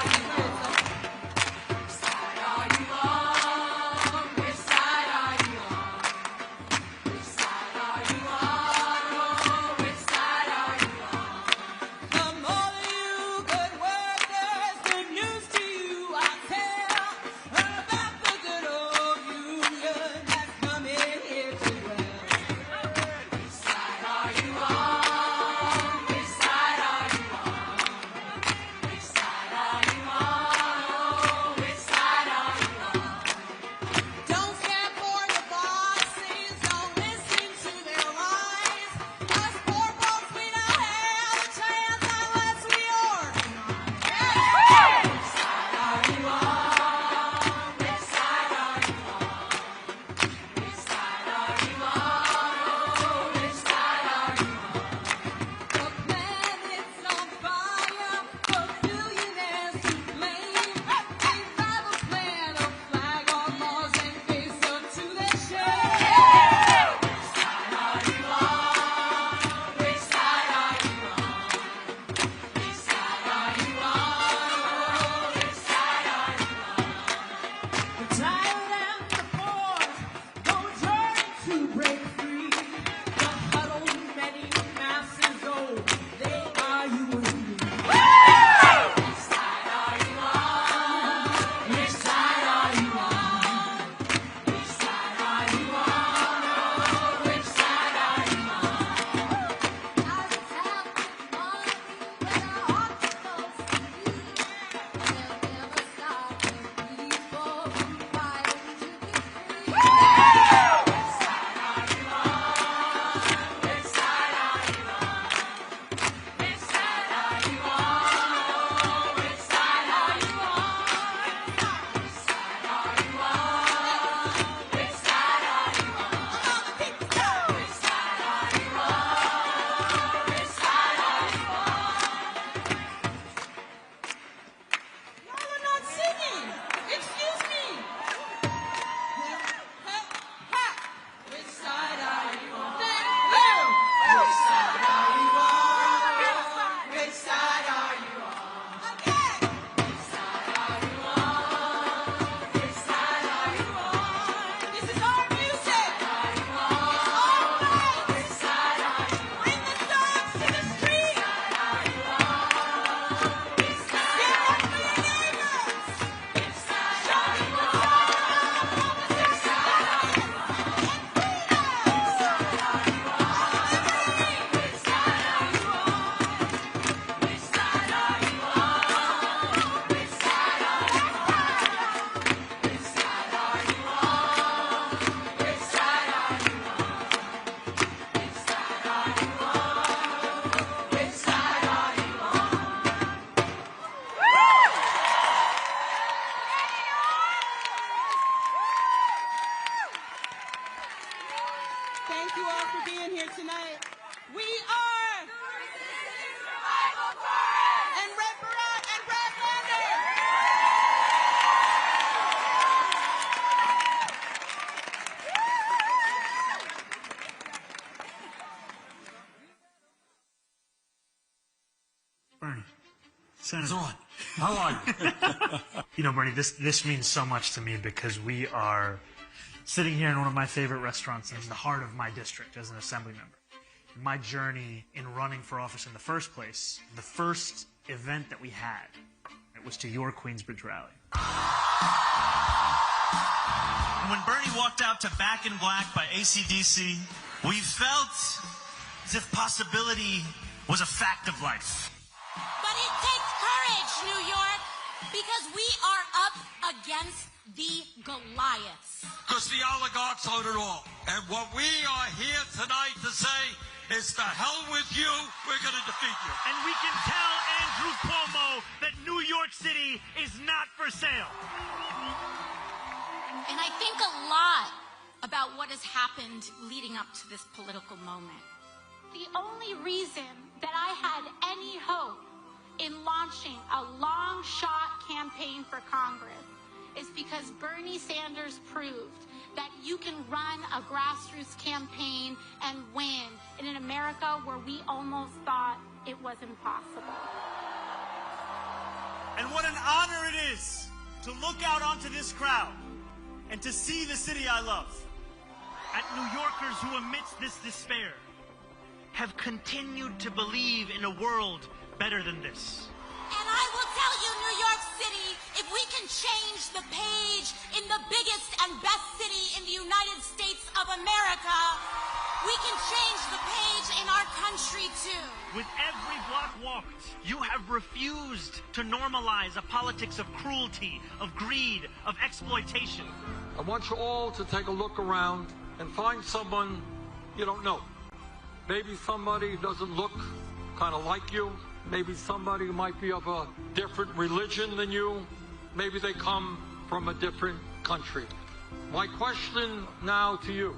Senator. Zoran, how are you? You know, Bernie, this means so much to me because we are sitting here in one of my favorite restaurants in the heart of my district as an assembly member. My journey in running for office in the first place, the first event that we had, it was to your Queensbridge rally. When Bernie walked out to Back in Black by AC/DC, we felt as if possibility was a fact of life. But it takes courage, New York, because we are up against the Goliaths. Because the oligarchs own it all. And what we are here tonight to say is to hell with you, we're going to defeat you. And we can tell Andrew Cuomo that New York City is not for sale. And I think a lot about what has happened leading up to this political moment. The only reason that I had any hope in launching a long-shot campaign for Congress is because Bernie Sanders proved that you can run a grassroots campaign and win in an America where we almost thought it was impossible. And what an honor it is to look out onto this crowd and to see the city I love. At New Yorkers who, amidst this despair, have continued to believe in a world better than this. And I will tell you, New York City, if we can change the page in the biggest and best city in the United States of America, we can change the page in our country too. With every block walked, you have refused to normalize a politics of cruelty, of greed, of exploitation. I want you all to take a look around and find someone you don't know. Maybe somebody who doesn't look kind of like you. Maybe somebody who might be of a different religion than you. Maybe they come from a different country. My question now to you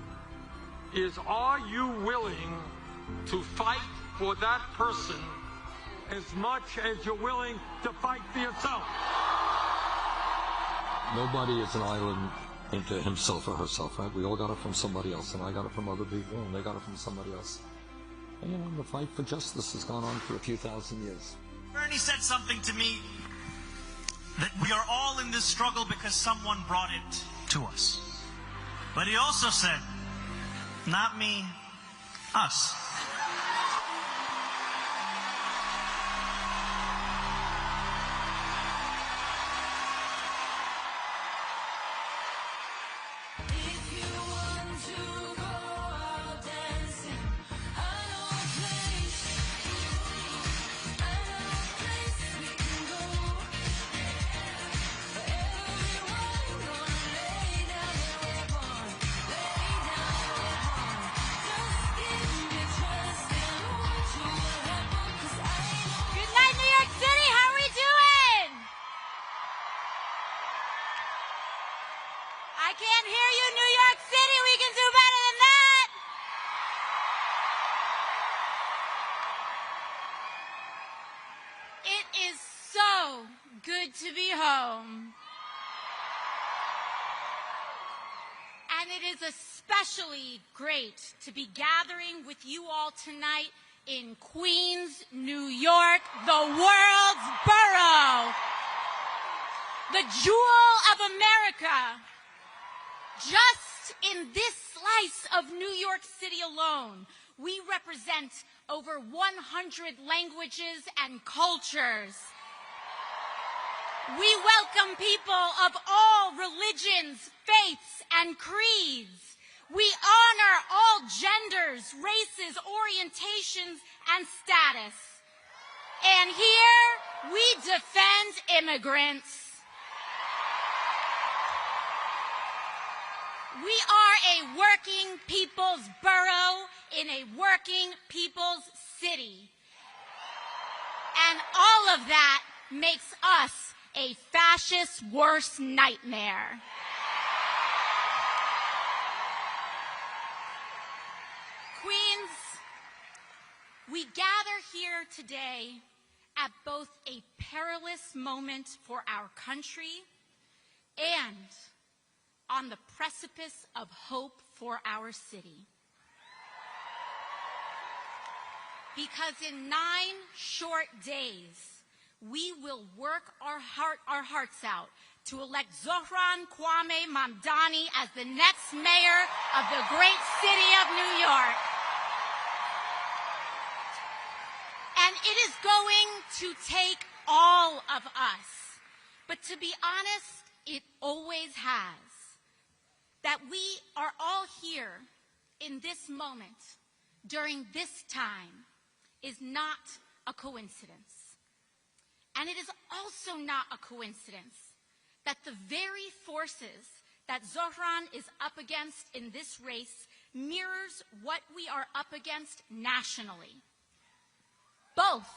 is, are you willing to fight for that person as much as you're willing to fight for yourself? Nobody is an island into himself or herself, right? We all got it from somebody else, and I got it from other people, and they got it from somebody else. And, you know, the fight for justice has gone on for a few thousand years. Bernie said something to me that we are all in this struggle because someone brought it to us. But he also said, not me, us. To be home. And it is especially great to be gathering with you all tonight in Queens, New York, the world's borough, the jewel of America. Just in this slice of New York City alone, we represent over 100 languages and cultures. We welcome people of all religions, faiths, and creeds. We honor all genders, races, orientations, and status. And here, we defend immigrants. We are a working people's borough in a working people's city. And all of that makes us a fascist's worst nightmare. Queens, we gather here today at both a perilous moment for our country and on the precipice of hope for our city. Because in 9 short days, we will work our hearts out to elect Zohran Mamdani as the next mayor of the great city of New York. And it is going to take all of us. But to be honest, it always has. That we are all here in this moment, during this time, is not a coincidence. And it is also not a coincidence that the very forces that Zohran is up against in this race mirrors what we are up against nationally. Both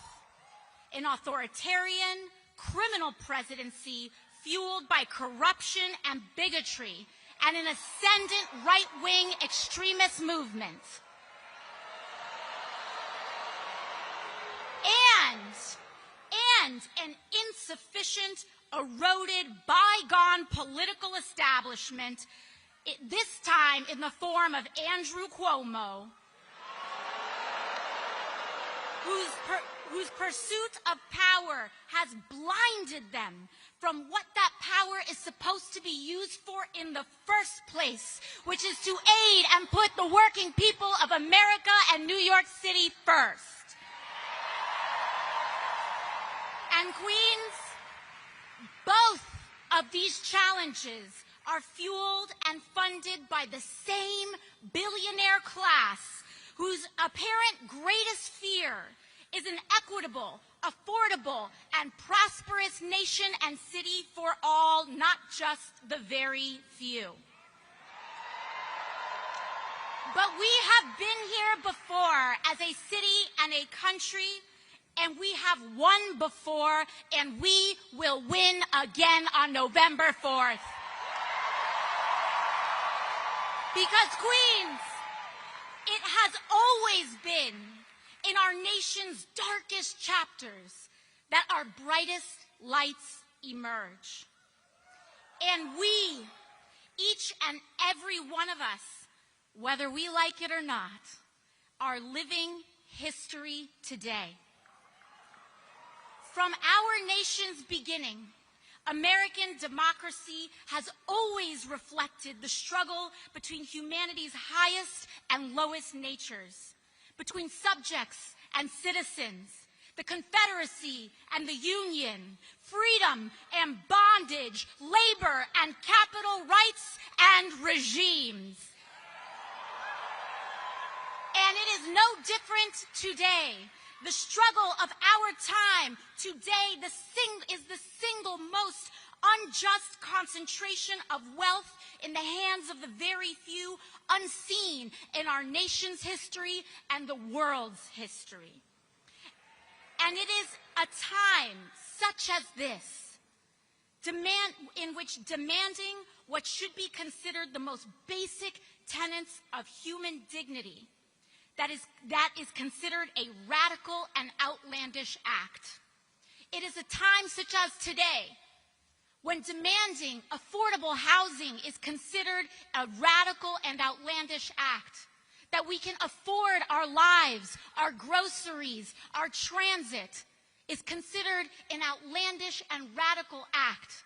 an authoritarian, criminal presidency fueled by corruption and bigotry, and an ascendant right-wing extremist movement. And an insufficient, eroded, bygone political establishment, this time in the form of Andrew Cuomo, whose pursuit of power has blinded them from what that power is supposed to be used for in the first place, which is to aid and put the working people of America and New York City first. And Queens, both of these challenges are fueled and funded by the same billionaire class whose apparent greatest fear is an equitable, affordable, and prosperous nation and city for all, not just the very few. But we have been here before as a city and a country, and we have won before, and we will win again on November 4th. Because, Queens, it has always been in our nation's darkest chapters that our brightest lights emerge. And we, each and every one of us, whether we like it or not, are living history today. From our nation's beginning, American democracy has always reflected the struggle between humanity's highest and lowest natures, between subjects and citizens, the Confederacy and the Union, freedom and bondage, labor and capital rights and regimes. And it is no different today. The struggle of our time today is the single most unjust concentration of wealth in the hands of the very few, unseen in our nation's history and the world's history. And it is a time such as this, in which demanding what should be considered the most basic tenets of human dignity, that is considered a radical and outlandish act. It is a time such as today, when demanding affordable housing is considered a radical and outlandish act, that we can afford our lives, our groceries, our transit, is considered an outlandish and radical act,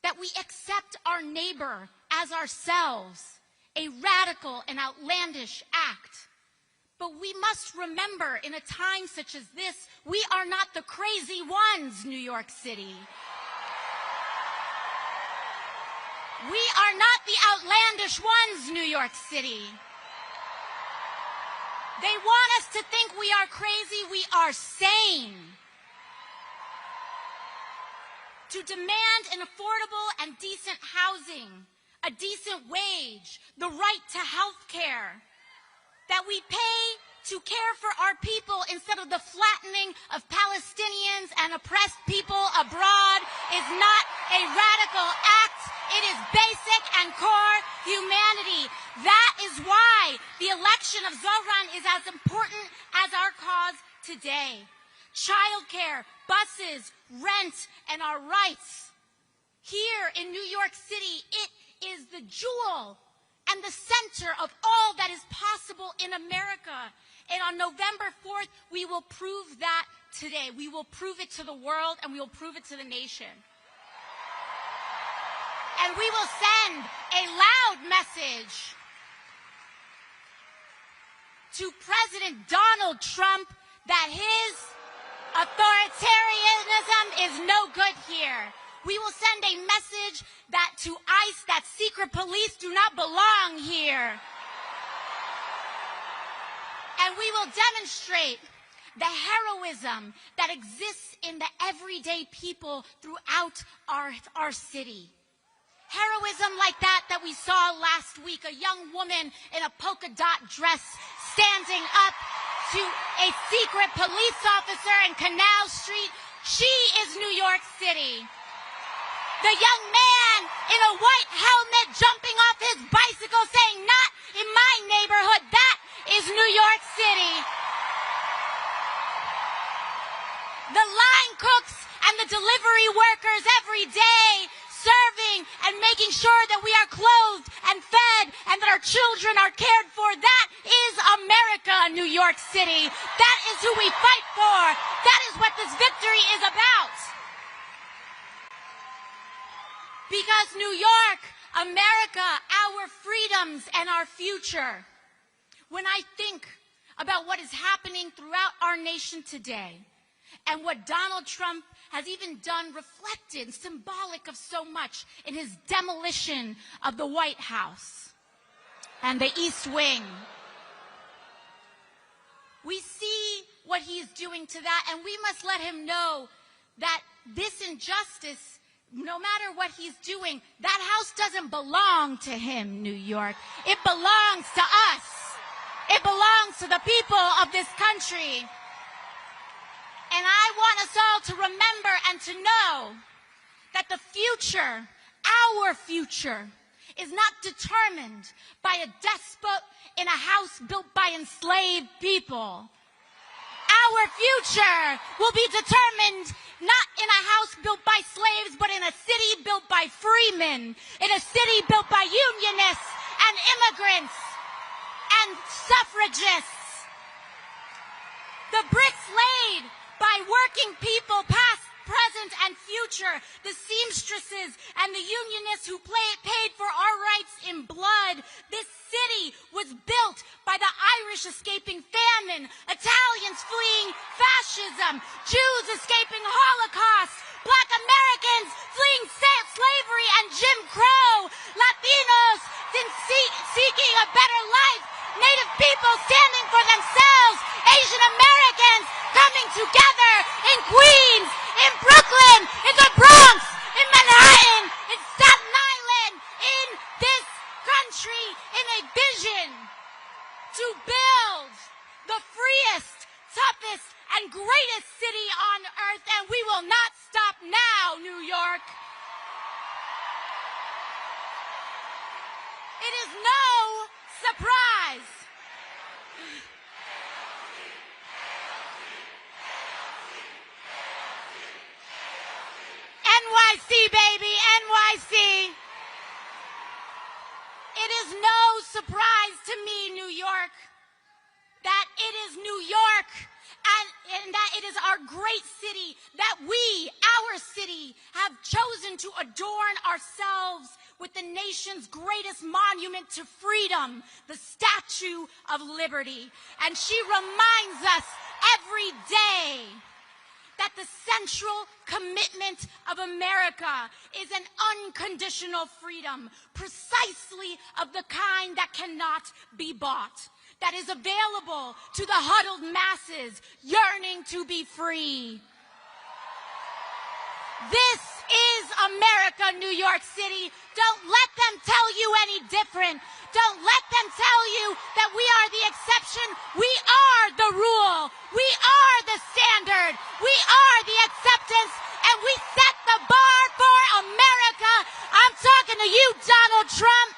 that we accept our neighbor as ourselves, a radical and outlandish act. But we must remember, in a time such as this, we are not the crazy ones, New York City. We are not the outlandish ones, New York City. They want us to think we are crazy. We are sane. To demand an affordable and decent housing, a decent wage, the right to health care, that we pay to care for our people instead of the flattening of Palestinians and oppressed people abroad is not a radical act. It is basic and core humanity. That is why the election of Zohran is as important as our cause today. Childcare, buses, rent, and our rights. Here in New York City, it is the jewel and the center of all that is possible in America. And on November 4th, we will prove that today. We will prove it to the world, and we will prove it to the nation. And we will send a loud message to President Donald Trump that his authoritarianism is no good here. We will send a message that to ICE that secret police do not belong here. And we will demonstrate the heroism that exists in the everyday people throughout our city. Heroism like that we saw last week, a young woman in a polka dot dress standing up to a secret police officer in Canal Street. She is New York City. The young man in a white helmet jumping off his bicycle saying, "Not in my neighborhood," that is New York City. The line cooks and the delivery workers every day serving and making sure that we are clothed and fed and that our children are cared for. That is America, New York City. That is who we fight for. That is what this victory is about. Because New York, America, our freedoms and our future. When I think about what is happening throughout our nation today and what Donald Trump has even done, reflected, symbolic of so much in his demolition of the White House and the East Wing. We see what he's doing to that, and we must let him know that this injustice, no matter what he's doing, that house doesn't belong to him, New York. It belongs to us. It belongs to the people of this country. And I want us all to remember and to know that the future, our future, is not determined by a despot in a house built by enslaved people. Our future will be determined not in a house built by slaves, but in a city built by freemen, in a city built by unionists and immigrants and suffragists. The bricks laid by working people, past, present, and future, the seamstresses and the unionists who paid for our rights in blood. This city was built by the Irish escaping famine, Italians fleeing fascism, Jews escaping Holocaust, Black Americans fleeing slavery and Jim Crow, Latinos seeking a better life, Native people standing for themselves, Asian Americans coming together in Queens, in Brooklyn, in the Bronx, in Manhattan, in Staten Island, in this country, in a vision to build the freest, toughest, and greatest city on earth, and we will not stop now, New York. It is no surprise. NYC, baby, NYC. It is no surprise to me, New York, that it is New York and that it is our great city that we, our city, have chosen to adorn ourselves with the nation's greatest monument to freedom, the Statue of Liberty. And she reminds us every day that the central commitment of America is an unconditional freedom, precisely of the kind that cannot be bought, that is available to the huddled masses yearning to be free. This is America, New York City. Don't let them tell you any different. Don't let them tell you that we are the exception. We are the rule. We are the standard. We are the acceptance, and we set the bar for America. I'm talking to you, Donald Trump.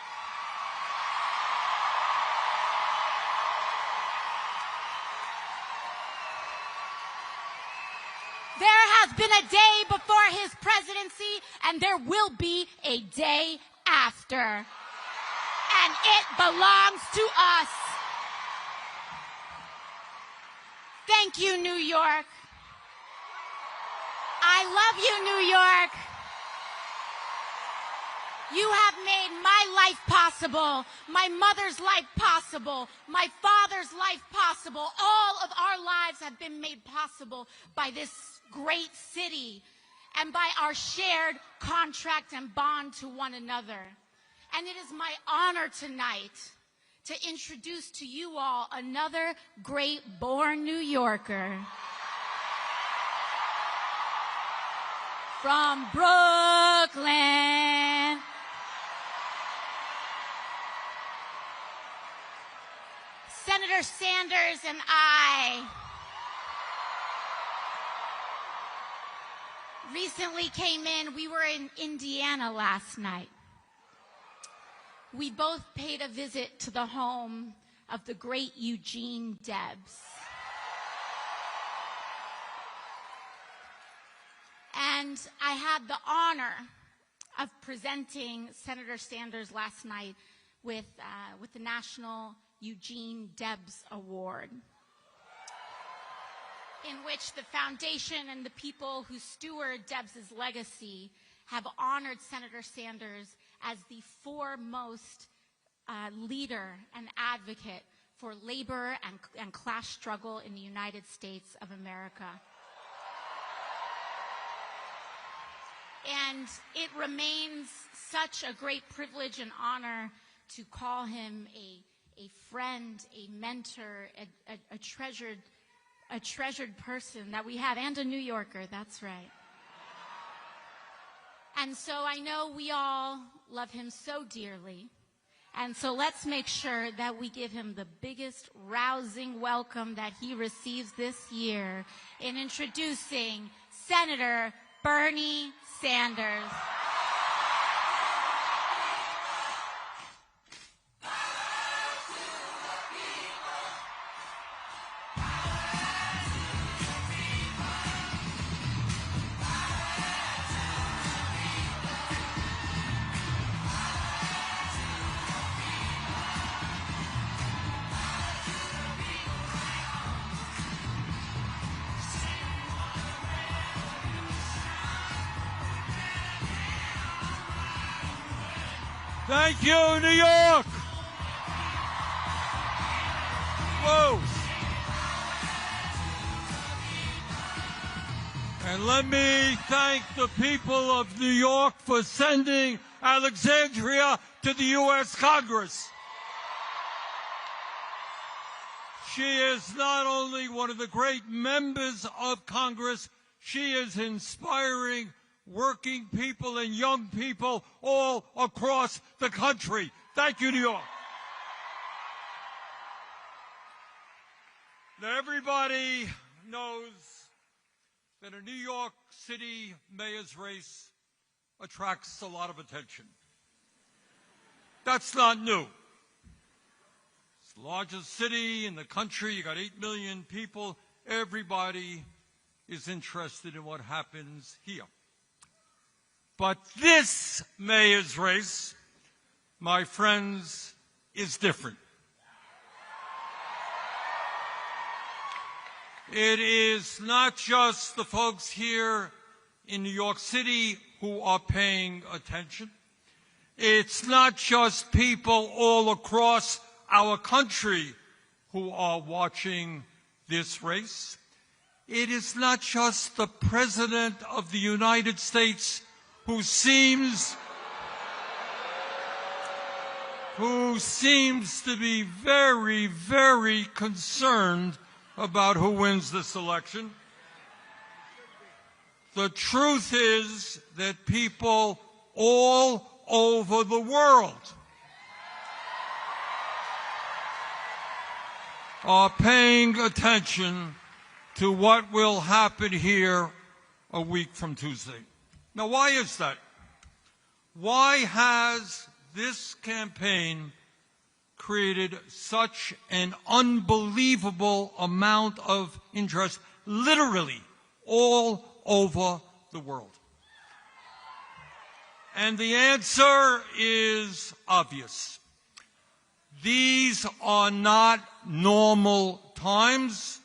There has been a day before his presidency, and there will be a day after. and it belongs to us. Thank you, New York. I love you, New York. You have made my life possible, my mother's life possible, my father's life possible. All of our lives have been made possible by this great city and by our shared contract and bond to one another. And it is my honor tonight to introduce to you all another great-born New Yorker from Brooklyn. Senator Sanders and I recently came in. We were in Indiana last night. We both paid a visit to the home of the great Eugene Debs. And I had the honor of presenting Senator Sanders last night with the National Eugene Debs Award, in which the foundation and the people who steward Debs's legacy have honored Senator Sanders as the foremost leader and advocate for labor and class struggle in the United States of America. And it remains such a great privilege and honor to call him a friend, a mentor, a treasured person that we have, and a New Yorker, that's right. And so I know we all love him so dearly. And so let's make sure that we give him the biggest rousing welcome that he receives this year in introducing Senator Bernie Sanders. Thank you, New York! Whoa! And let me thank the people of New York for sending Alexandria to the U.S. Congress. She is not only one of the great members of Congress, she is inspiring working people and young people all across the country. Thank you, New York. Now, everybody knows that a New York City mayor's race attracts a lot of attention. That's not new. It's the largest city in the country. You got 8 million people. Everybody is interested in what happens here. But this mayor's race, my friends, is different. It is not just the folks here in New York City who are paying attention. It's not just people all across our country who are watching this race. It is not just the President of the United States who seems to be very, very concerned about who wins this election. The truth is that people all over the world are paying attention to what will happen here a week from Tuesday. Now, why is that? Why has this campaign created such an unbelievable amount of interest, literally all over the world? And the answer is obvious. These are not normal times.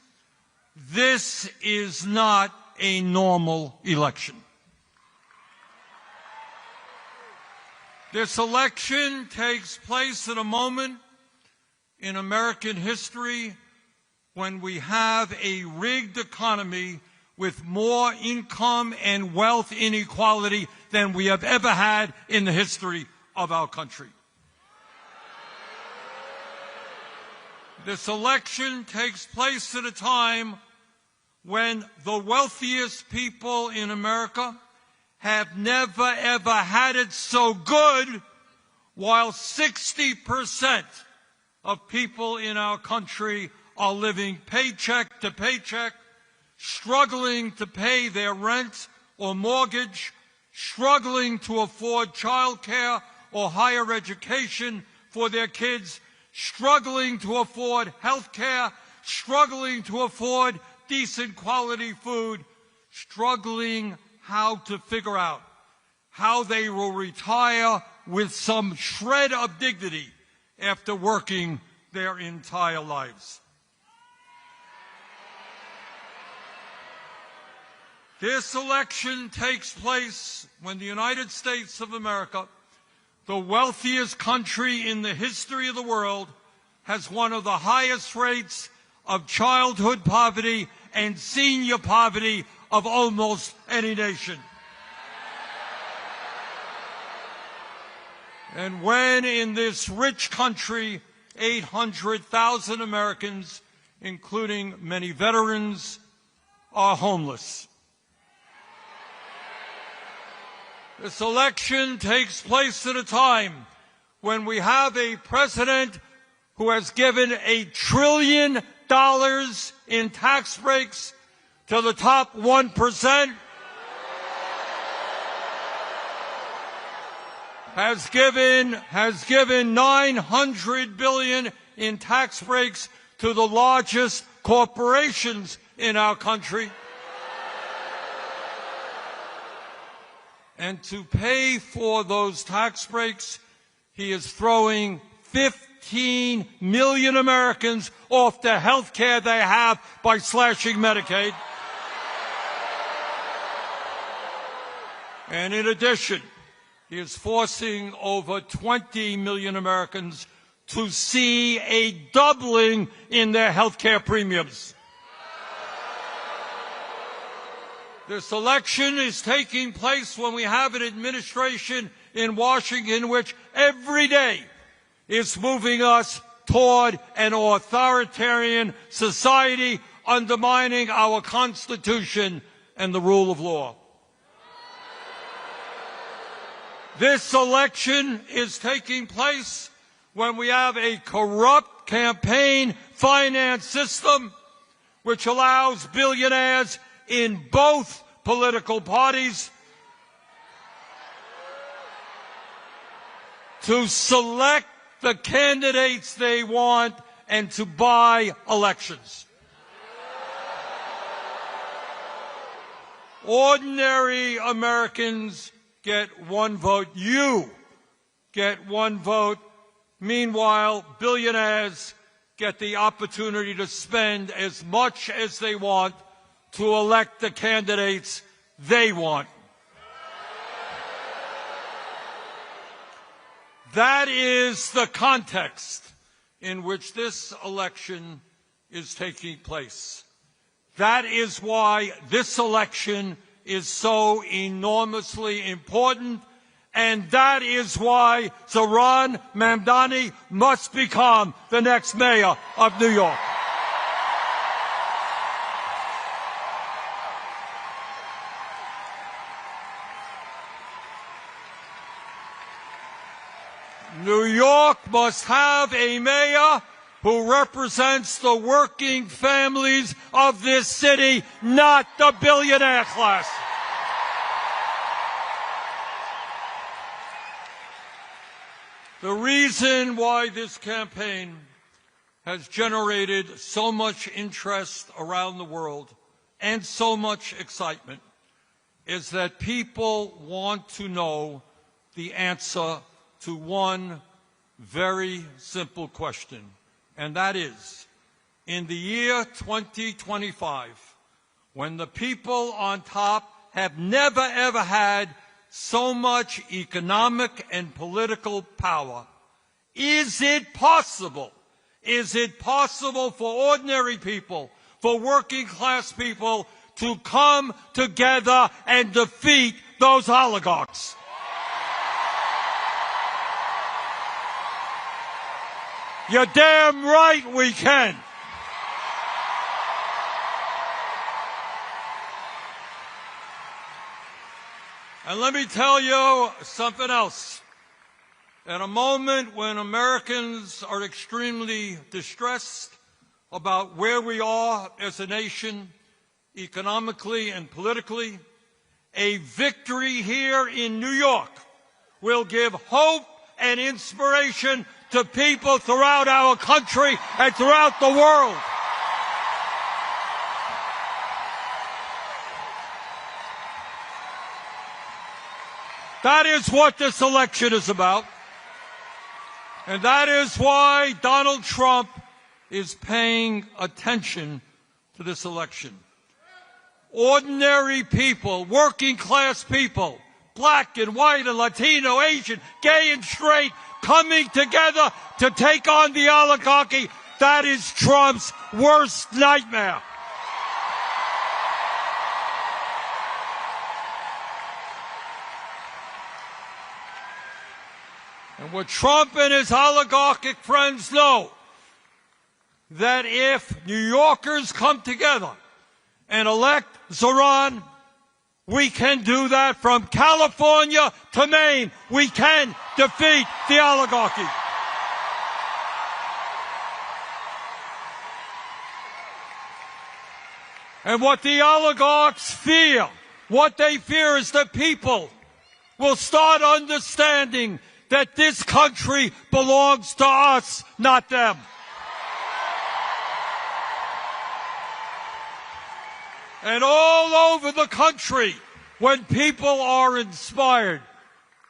This is not a normal election. This election takes place at a moment in American history when we have a rigged economy with more income and wealth inequality than we have ever had in the history of our country. This election takes place at a time when the wealthiest people in America have never, ever had it so good, while 60% of people in our country are living paycheck to paycheck, struggling to pay their rent or mortgage, struggling to afford child care or higher education for their kids, struggling to afford health care, struggling to afford decent quality food, struggling how to figure out how they will retire with some shred of dignity after working their entire lives. This election takes place when the United States of America, the wealthiest country in the history of the world, has one of the highest rates of childhood poverty and senior poverty of almost any nation. And when in this rich country, 800,000 Americans, including many veterans, are homeless. This election takes place at a time when we have a president who has given $1 trillion in tax breaks to the top 1%, has given $900 billion in tax breaks to the largest corporations in our country. And to pay for those tax breaks, he is throwing 15 million Americans off the health care they have by slashing Medicaid. And in addition, he is forcing over 20 million Americans to see a doubling in their health care premiums. This election is taking place when we have an administration in Washington which every day is moving us toward an authoritarian society, undermining our Constitution and the rule of law. This election is taking place when we have a corrupt campaign finance system which allows billionaires in both political parties to select the candidates they want and to buy elections. Ordinary Americans get one vote. You get one vote. Meanwhile, billionaires get the opportunity to spend as much as they want to elect the candidates they want. That is the context in which this election is taking place. That is why this election is so enormously important, and that is why Zohran Mamdani must become the next mayor of New York. New York must have a mayor who represents the working families of this city, not the billionaire class. The reason why this campaign has generated so much interest around the world and so much excitement is that people want to know the answer to one very simple question, and that is, in the year 2025, when the people on top have never ever had so much economic and political power, is it possible for ordinary people, for working class people, to come together and defeat those oligarchs? You're damn right we can. And let me tell you something else. At a moment when Americans are extremely distressed about where we are as a nation, economically and politically, a victory here in New York will give hope and inspiration to people throughout our country and throughout the world. That is what this election is about. And that is why Donald Trump is paying attention to this election. Ordinary people, working class people, black and white and Latino, Asian, gay and straight, coming together to take on the oligarchy, that is Trump's worst nightmare. And what Trump and his oligarchic friends know, that if New Yorkers come together and elect Zoran, we can do that from California to Maine. We can defeat the oligarchy. And what the oligarchs fear, what they fear is that people will start understanding that this country belongs to us, not them. And all over the country, when people are inspired,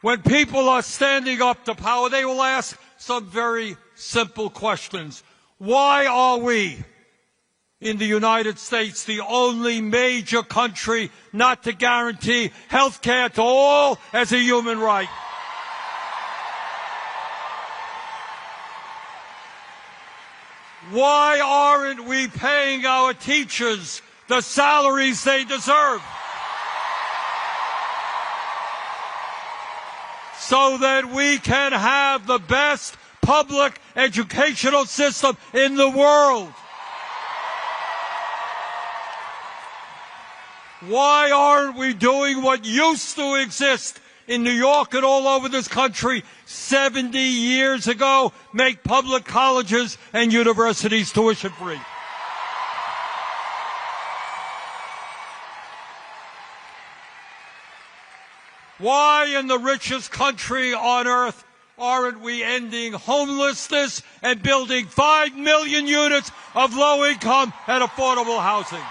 when people are standing up to power, they will ask some very simple questions. Why are we in the United States the only major country not to guarantee health care to all as a human right? Why aren't we paying our teachers the salaries they deserve, so that we can have the best public educational system in the world? Why aren't we doing what used to exist in New York and all over this country 70 years ago, make public colleges and universities tuition free? Why in the richest country on earth aren't we ending homelessness and building 5 million units of low-income and affordable housing?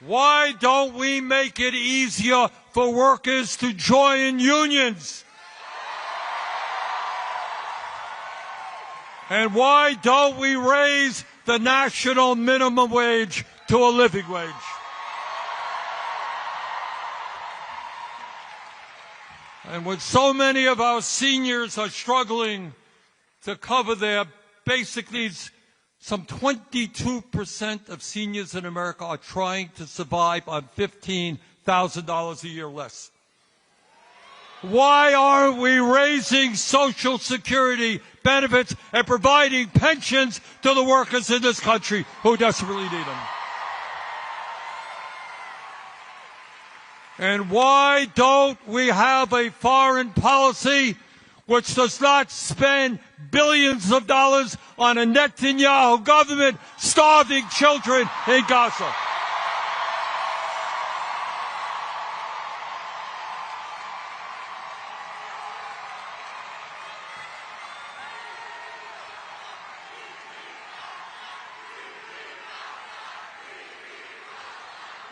Why don't we make it easier for workers to join unions? And why don't we raise the national minimum wage to a living wage? And when so many of our seniors are struggling to cover their basic needs, some 22% of seniors in America are trying to survive on $15,000 a year less. Why aren't we raising Social Security benefits and providing pensions to the workers in this country who desperately need them? And why don't we have a foreign policy which does not spend billions of dollars on a Netanyahu government starving children in Gaza?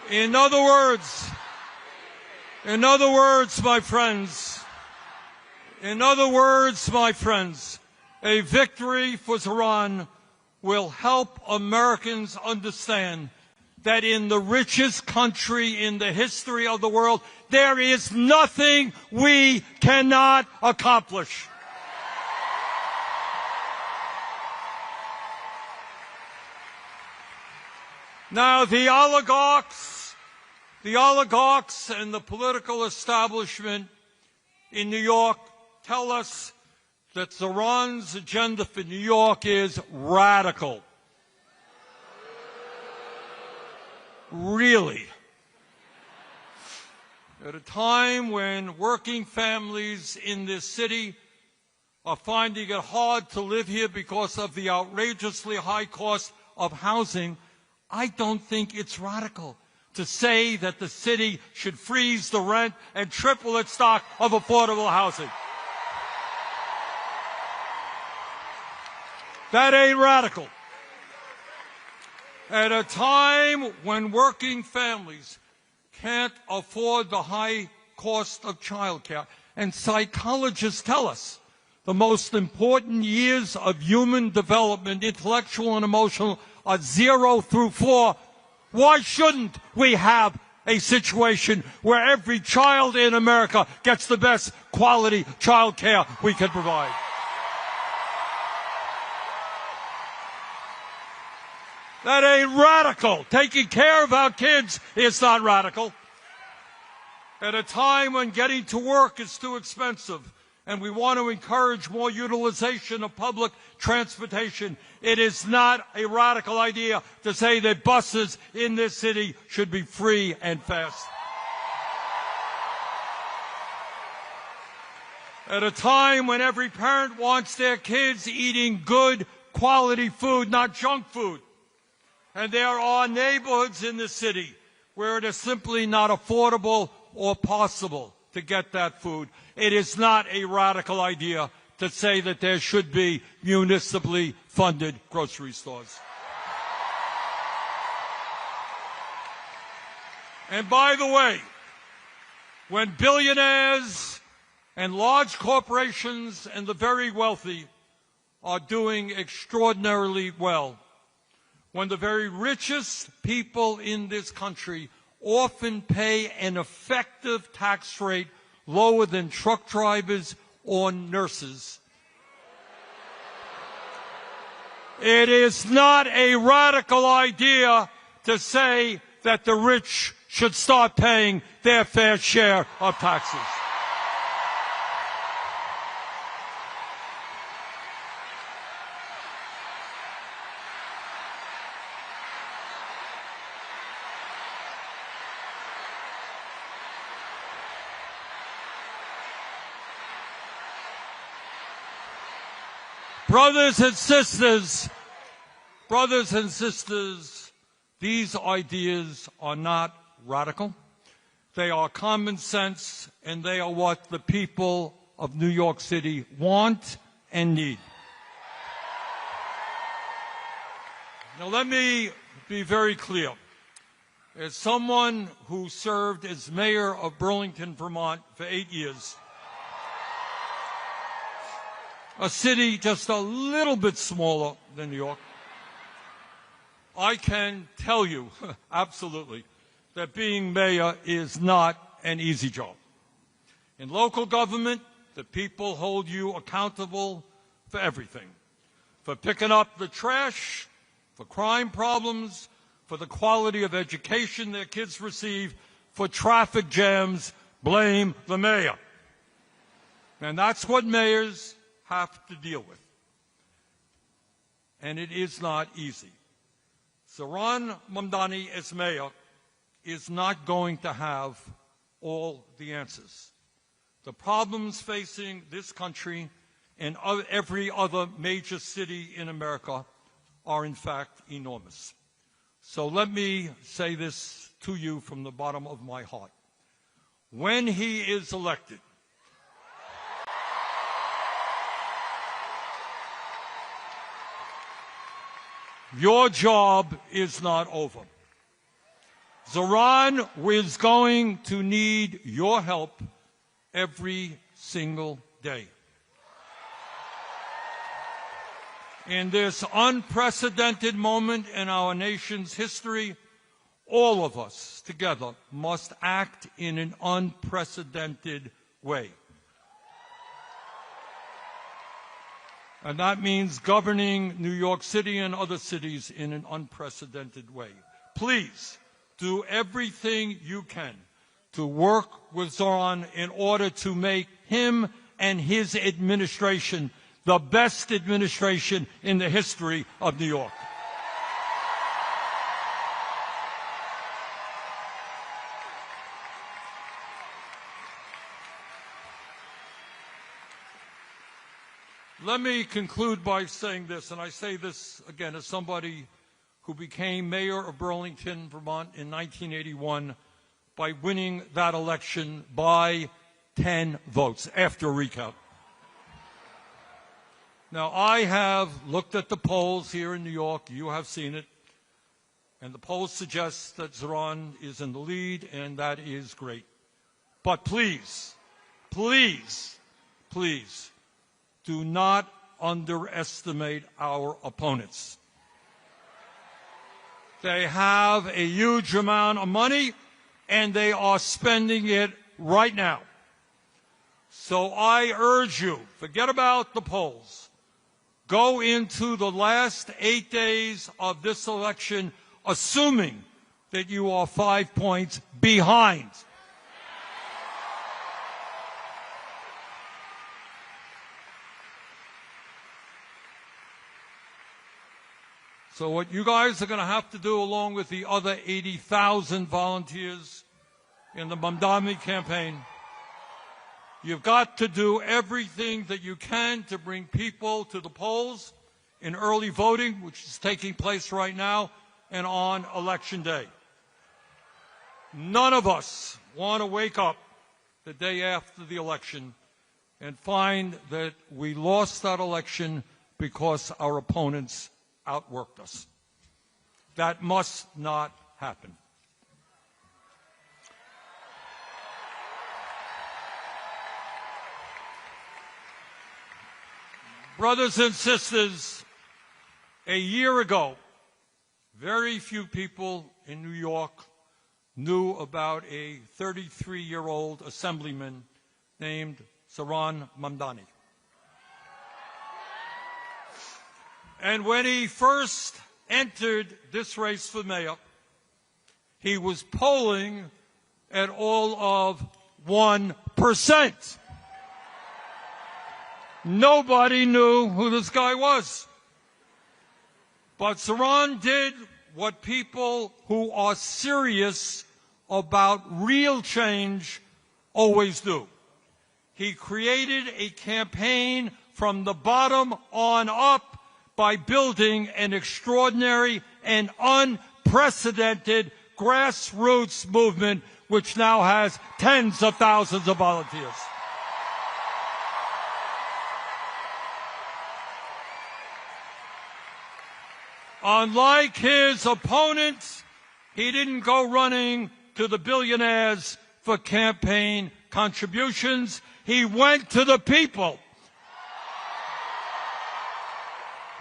In other words, In other words, my friends, a victory for Zoran will help Americans understand that in the richest country in the history of the world, there is nothing we cannot accomplish. Now, the oligarchs and the political establishment in New York tell us that Zoran's agenda for New York is radical. Really? At a time when working families in this city are finding it hard to live here because of the outrageously high cost of housing, I don't think it's radical to say that the city should freeze the rent and triple its stock of affordable housing. That ain't radical. At a time when working families can't afford the high cost of childcare, and psychologists tell us the most important years of human development, intellectual and emotional, are 0 through 4, why shouldn't we have a situation where every child in America gets the best quality child care we can provide? That ain't radical. Taking care of our kids is not radical. At a time when getting to work is too expensive and we want to encourage more utilization of public transportation, it is not a radical idea to say that buses in this city should be free and fast. At a time when every parent wants their kids eating good quality food, not junk food, and there are neighborhoods in the city where it is simply not affordable or possible to get that food, it is not a radical idea to say that there should be municipally funded grocery stores. And by the way, when billionaires and large corporations and the very wealthy are doing extraordinarily well, when the very richest people in this country often pay an effective tax rate lower than truck drivers or nurses, it is not a radical idea to say that the rich should start paying their fair share of taxes. Brothers and sisters, these ideas are not radical. They are common sense, and they are what the people of New York City want and need. Now, let me be very clear. As someone who served as mayor of Burlington, Vermont for 8 years, a city just a little bit smaller than New York, I can tell you absolutely that being mayor is not an easy job. In local government, the people hold you accountable for everything, for picking up the trash, for crime problems, for the quality of education their kids receive, for traffic jams. Blame the mayor. And that's what mayors have to deal with. And it is not easy. Zohran Mamdani as mayor is not going to have all the answers. The problems facing this country and every other major city in America are in fact enormous. So let me say this to you from the bottom of my heart. When he is elected, your job is not over. Zoran is going to need your help every single day. In this unprecedented moment in our nation's history, all of us together must act in an unprecedented way. And that means governing New York City and other cities in an unprecedented way. Please do everything you can to work with Zoran in order to make him and his administration the best administration in the history of New York. Let me conclude by saying this, and I say this again as somebody who became mayor of Burlington, Vermont in 1981 by winning that election by 10 votes after a recount. Now, I have looked at the polls here in New York. You have seen it. And the polls suggest that Zoran is in the lead, and that is great. But please, please, please, do not underestimate our opponents. They have a huge amount of money, and they are spending it right now. So I urge you, forget about the polls. Go into the last 8 days of this election assuming that you are 5 points behind. So what you guys are going to have to do, along with the other 80,000 volunteers in the Mamdani campaign, you've got to do everything that you can to bring people to the polls in early voting, which is taking place right now, and on Election Day. None of us want to wake up the day after the election and find that we lost that election because our opponents outworked us. That must not happen. Brothers and sisters, a year ago, very few people in New York knew about a 33-year-old assemblyman named Zohran Mamdani. And when he first entered this race for mayor, he was polling at all of 1%. Nobody knew who this guy was. But Zoran did what people who are serious about real change always do. He created a campaign from the bottom on up by building an extraordinary and unprecedented grassroots movement which now has tens of thousands of volunteers. Unlike his opponents, he didn't go running to the billionaires for campaign contributions. He went to the people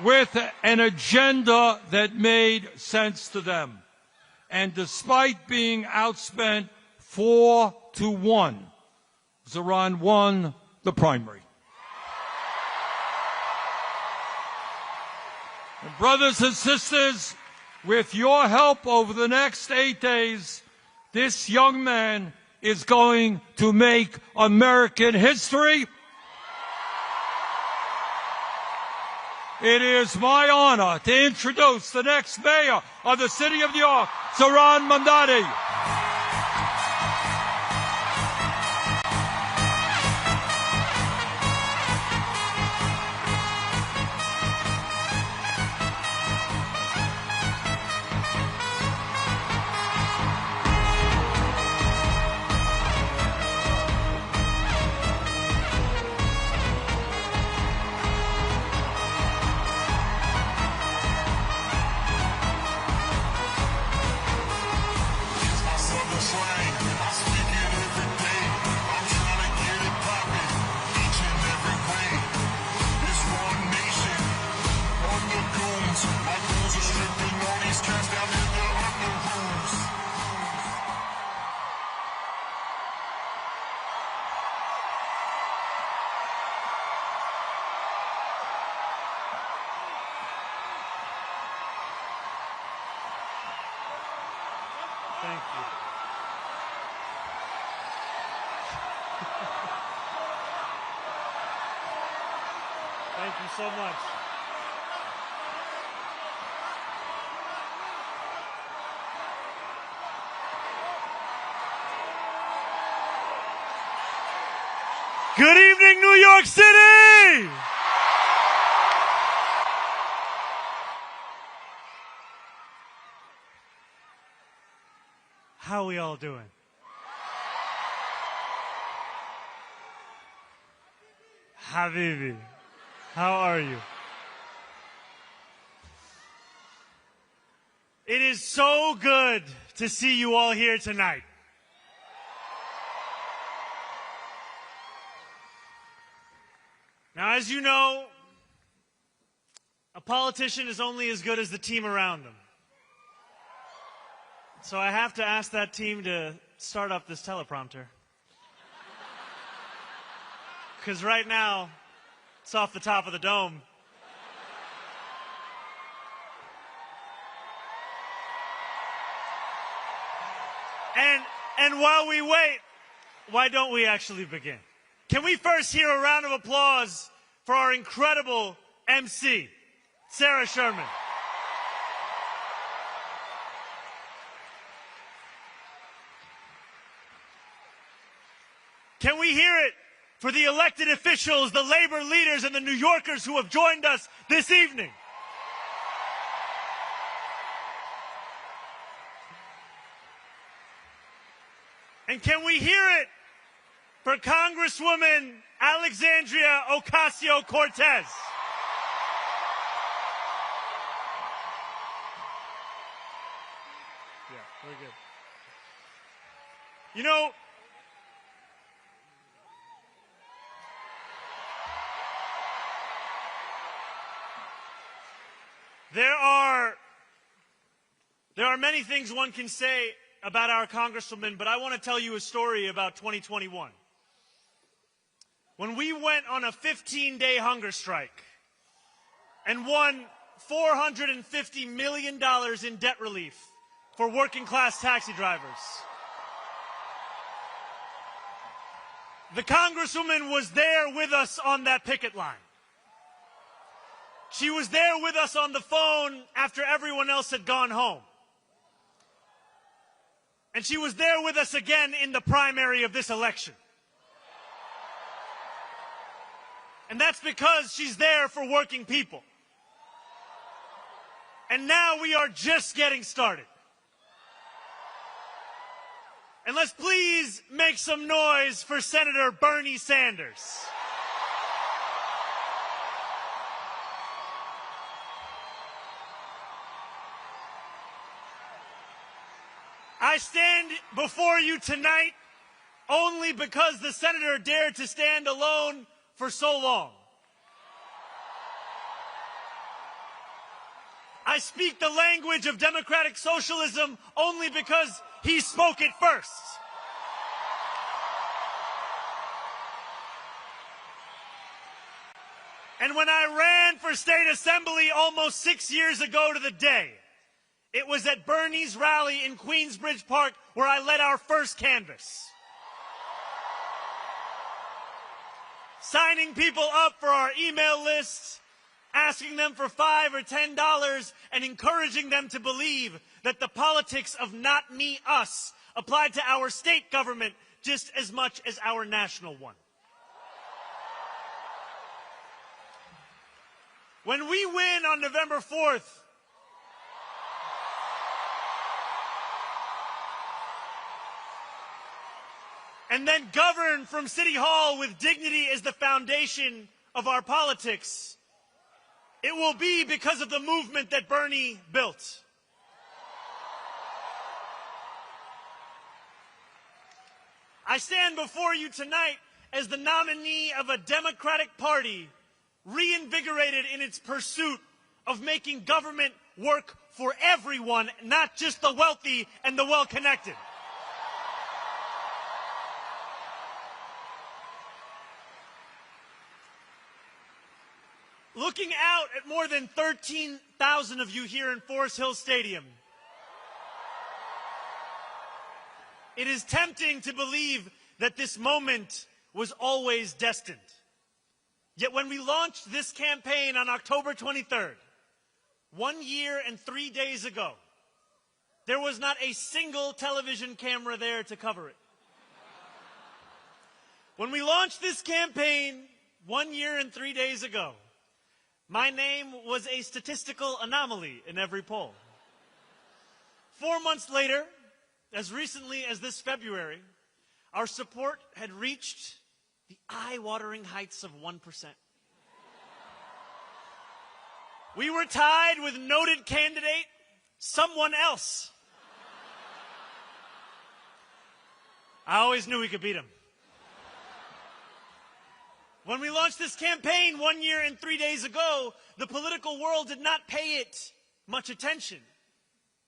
with an agenda that made sense to them. And despite being outspent 4-1, Zoran won the primary. And brothers and sisters, with your help over the next 8 days, this young man is going to make American history. It is my honor to introduce the next mayor of the city of New York, Zoran Mandani. slang. I speak it every day. I'm trying to get it poppin' each and every way. It's one nation on the goons. My goons are stripping all these cats down in the upper rooms. Thank you. Thank you so much. Good evening, New York City! How we all doing? Habibi, how are you? It is so good to see you all here tonight. Now, as you know, a politician is only as good as the team around them. So I have to ask that team to start up this teleprompter. Because right now, it's off the top of the dome. And while we wait, why don't we actually begin? Can we first hear a round of applause for our incredible MC, Sarah Sherman? Can we hear it for the elected officials, the labor leaders, and the New Yorkers who have joined us this evening? And can we hear it for Congresswoman Alexandria Ocasio-Cortez? Yeah, we're good. You know, there are many things one can say about our Congresswoman, but I want to tell you a story about 2021. When we went on a 15-day hunger strike and won $450 million in debt relief for working-class taxi drivers, the Congresswoman was there with us on that picket line. She was there with us on the phone after everyone else had gone home. And she was there with us again in the primary of this election. And that's because she's there for working people. And now we are just getting started. And let's please make some noise for Senator Bernie Sanders. I stand before you tonight only because the senator dared to stand alone for so long. I speak the language of democratic socialism only because he spoke it first. And when I ran for state assembly almost 6 years ago to the day, it was at Bernie's rally in Queensbridge Park where I led our first canvass. Signing people up for our email lists, asking them for $5 or $10, and encouraging them to believe that the politics of not me, us applied to our state government just as much as our national one. When we win on November 4th, and then govern from City Hall with dignity as the foundation of our politics, it will be because of the movement that Bernie built. I stand before you tonight as the nominee of a Democratic Party reinvigorated in its pursuit of making government work for everyone, not just the wealthy and the well-connected. Looking out at more than 13,000 of you here in Forest Hill Stadium, it is tempting to believe that this moment was always destined. Yet when we launched this campaign on October 23rd, 1 year and 3 days ago, there was not a single television camera there to cover it. When we launched this campaign 1 year and 3 days ago, my name was a statistical anomaly in every poll. 4 months later, as recently as this February, our support had reached the eye-watering heights of 1%. We were tied with noted candidate, someone else. I always knew we could beat him. When we launched this campaign 1 year and 3 days ago, the political world did not pay it much attention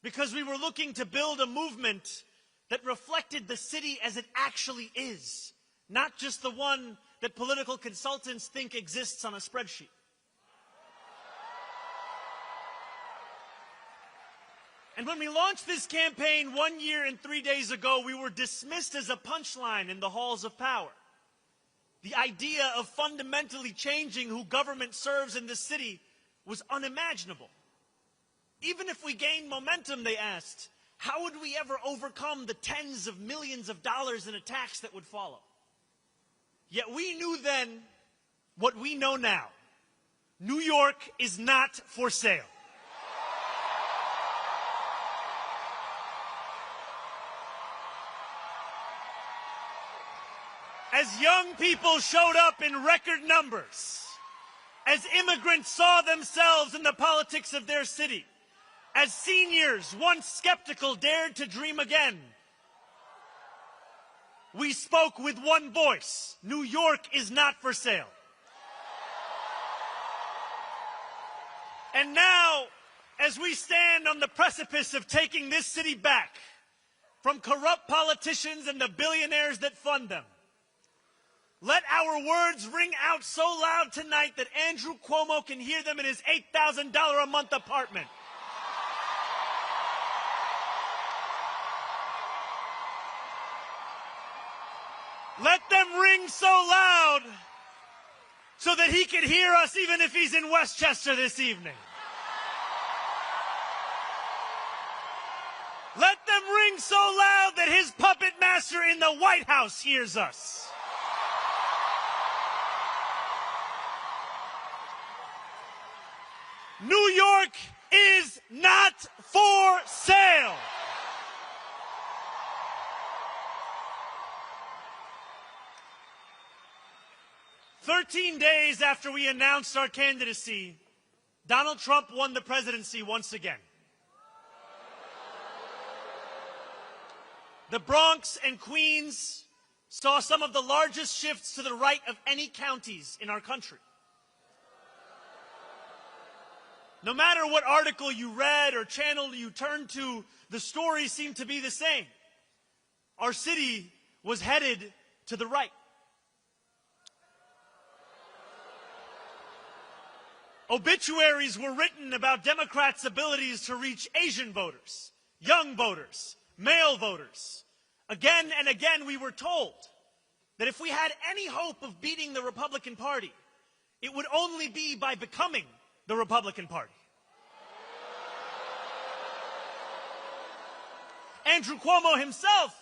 because we were looking to build a movement that reflected the city as it actually is, not just the one that political consultants think exists on a spreadsheet. And when we launched this campaign 1 year and 3 days ago, we were dismissed as a punchline in the halls of power. The idea of fundamentally changing who government serves in this city was unimaginable. Even if we gained momentum, they asked, how would we ever overcome the tens of millions of dollars in attacks that would follow? Yet we knew then what we know now. New York is not for sale. As young people showed up in record numbers, as immigrants saw themselves in the politics of their city, as seniors, once skeptical, dared to dream again, we spoke with one voice. New York is not for sale. And now, as we stand on the precipice of taking this city back from corrupt politicians and the billionaires that fund them, let our words ring out so loud tonight that Andrew Cuomo can hear them in his $8,000 a month apartment. Let them ring so loud so that he can hear us even if he's in Westchester this evening. Let them ring so loud that his puppet master in the White House hears us. New York is not for sale. "13 days after we announced our candidacy, Donald Trump won the presidency once again. The Bronx and Queens saw some of the largest shifts to the right of any counties in our country. No matter what article you read or channel you turned to, the stories seemed to be the same. Our city was headed to the right. Obituaries were written about Democrats' abilities to reach Asian voters, young voters, male voters. Again and again, we were told that if we had any hope of beating the Republican Party, it would only be by becoming the Republican Party. Andrew Cuomo himself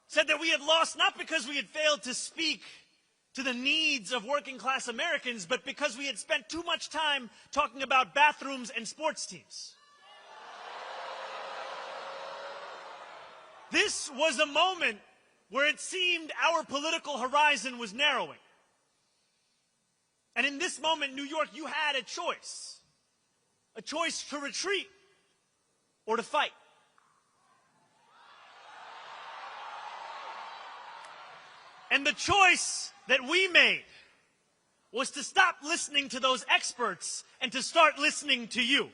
said that we had lost not because we had failed to speak to the needs of working class Americans, but because we had spent too much time talking about bathrooms and sports teams. This was a moment where it seemed our political horizon was narrowing. And in this moment, New York, you had a choice to retreat or to fight. And the choice that we made was to stop listening to those experts and to start listening to you.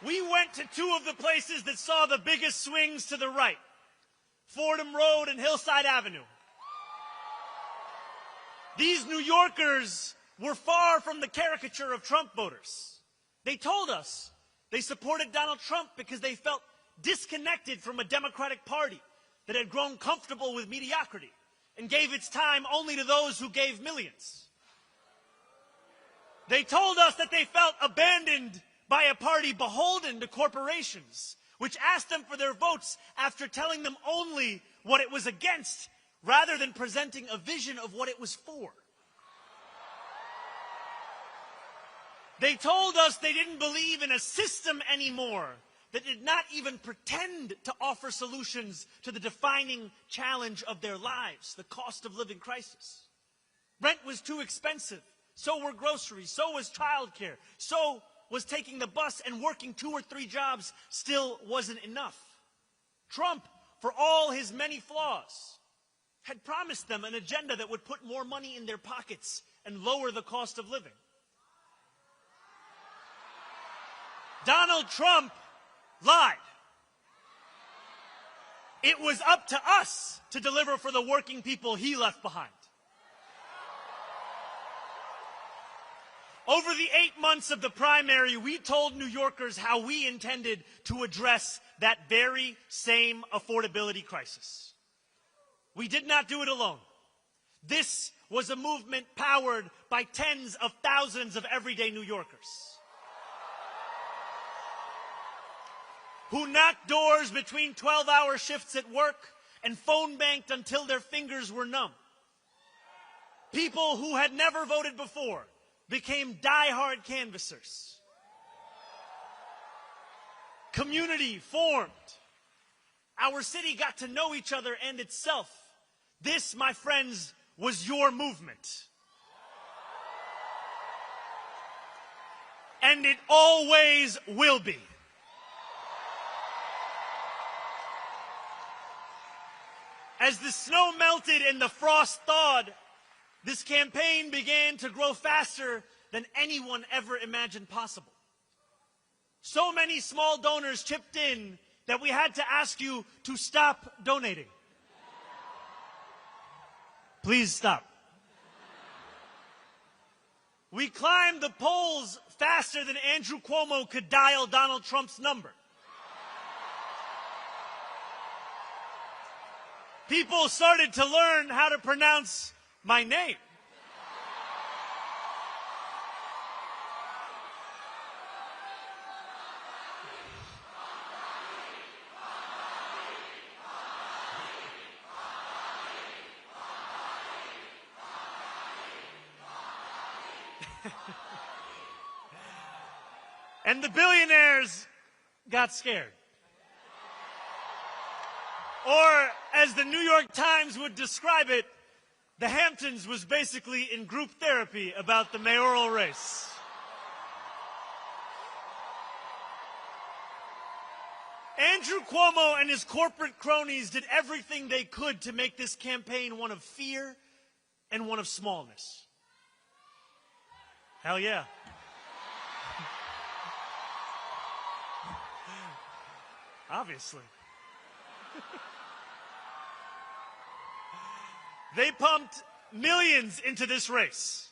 We went to two of the places that saw the biggest swings to the right, Fordham Road and Hillside Avenue. These New Yorkers were far from the caricature of Trump voters. They told us they supported Donald Trump because they felt disconnected from a Democratic Party that had grown comfortable with mediocrity and gave its time only to those who gave millions. They told us that they felt abandoned by a party beholden to corporations, which asked them for their votes after telling them only what it was against, rather than presenting a vision of what it was for. They told us they didn't believe in a system anymore that did not even pretend to offer solutions to the defining challenge of their lives, the cost of living crisis. Rent was too expensive. So were groceries. So was childcare. So was taking the bus, and working 2 or 3 jobs still wasn't enough. Trump, for all his many flaws, had promised them an agenda that would put more money in their pockets and lower the cost of living. Donald Trump lied. It was up to us to deliver for the working people he left behind. Over the 8 months of the primary, we told New Yorkers how we intended to address that very same affordability crisis. We did not do it alone. This was a movement powered by tens of thousands of everyday New Yorkers who knocked doors between 12-hour shifts at work and phone banked until their fingers were numb. People who had never voted before became die-hard canvassers. Community formed. Our city got to know each other and itself. This, my friends, was your movement. And it always will be. As the snow melted and the frost thawed, this campaign began to grow faster than anyone ever imagined possible. So many small donors chipped in that we had to ask you to stop donating. Please stop. We climbed the polls faster than Andrew Cuomo could dial Donald Trump's number. People started to learn how to pronounce my name. And the billionaires got scared. Or, as the New York Times would describe it, the Hamptons was basically in group therapy about the mayoral race. Andrew Cuomo and his corporate cronies did everything they could to make this campaign one of fear and one of smallness. Hell yeah. Obviously. They pumped millions into this race,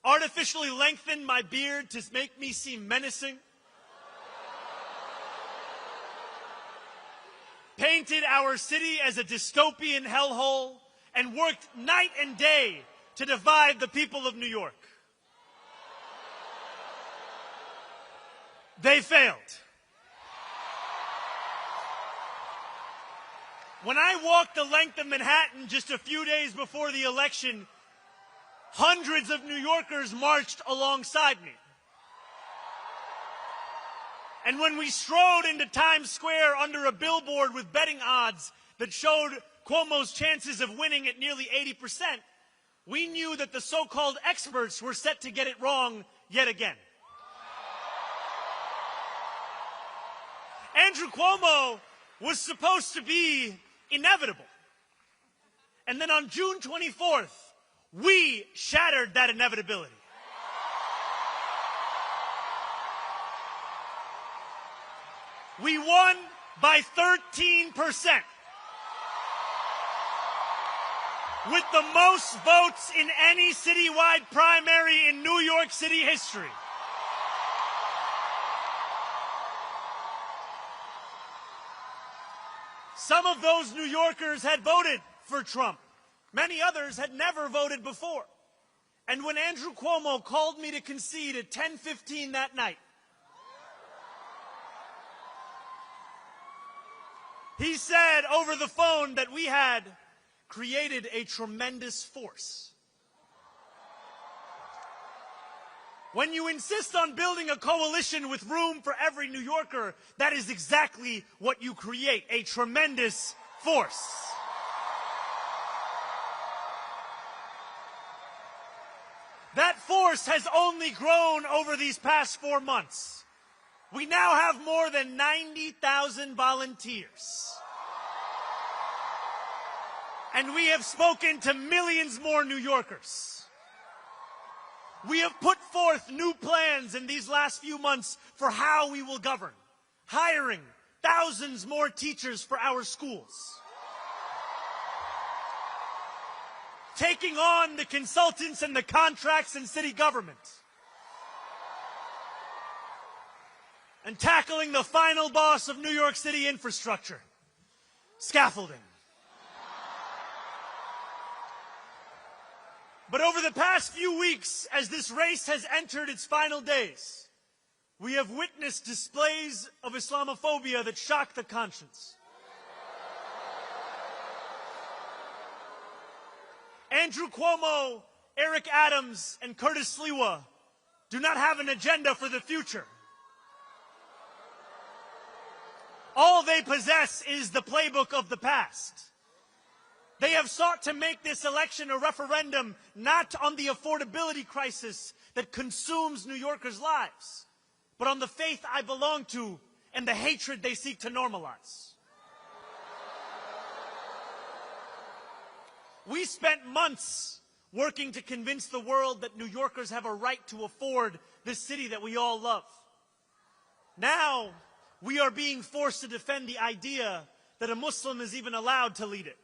artificially lengthened my beard to make me seem menacing, painted our city as a dystopian hellhole, and worked night and day to divide the people of New York. They failed. When I walked the length of Manhattan just a few days before the election, hundreds of New Yorkers marched alongside me. And when we strode into Times Square under a billboard with betting odds that showed Cuomo's chances of winning at nearly 80%, we knew that the so-called experts were set to get it wrong yet again. Andrew Cuomo was supposed to be inevitable. And then on June 24th, we shattered that inevitability. We won by 13%. With the most votes in any citywide primary in New York City history. Some of those New Yorkers had voted for Trump. Many others had never voted before. And when Andrew Cuomo called me to concede at 10:15 that night, he said over the phone that we had created a tremendous force. When you insist on building a coalition with room for every New Yorker, that is exactly what you create, a tremendous force. That force has only grown over these past 4 months. We now have more than 90,000 volunteers. And we have spoken to millions more New Yorkers. We have put forth new plans in these last few months for how we will govern, hiring thousands more teachers for our schools, taking on the consultants and the contracts in city government, and tackling the final boss of New York City infrastructure, scaffolding. But over the past few weeks, as this race has entered its final days, we have witnessed displays of Islamophobia that shock the conscience. Andrew Cuomo, Eric Adams, and Curtis Sliwa do not have an agenda for the future. All they possess is the playbook of the past. They have sought to make this election a referendum not on the affordability crisis that consumes New Yorkers' lives, but on the faith I belong to and the hatred they seek to normalize. We spent months working to convince the world that New Yorkers have a right to afford this city that we all love. Now, we are being forced to defend the idea that a Muslim is even allowed to lead it.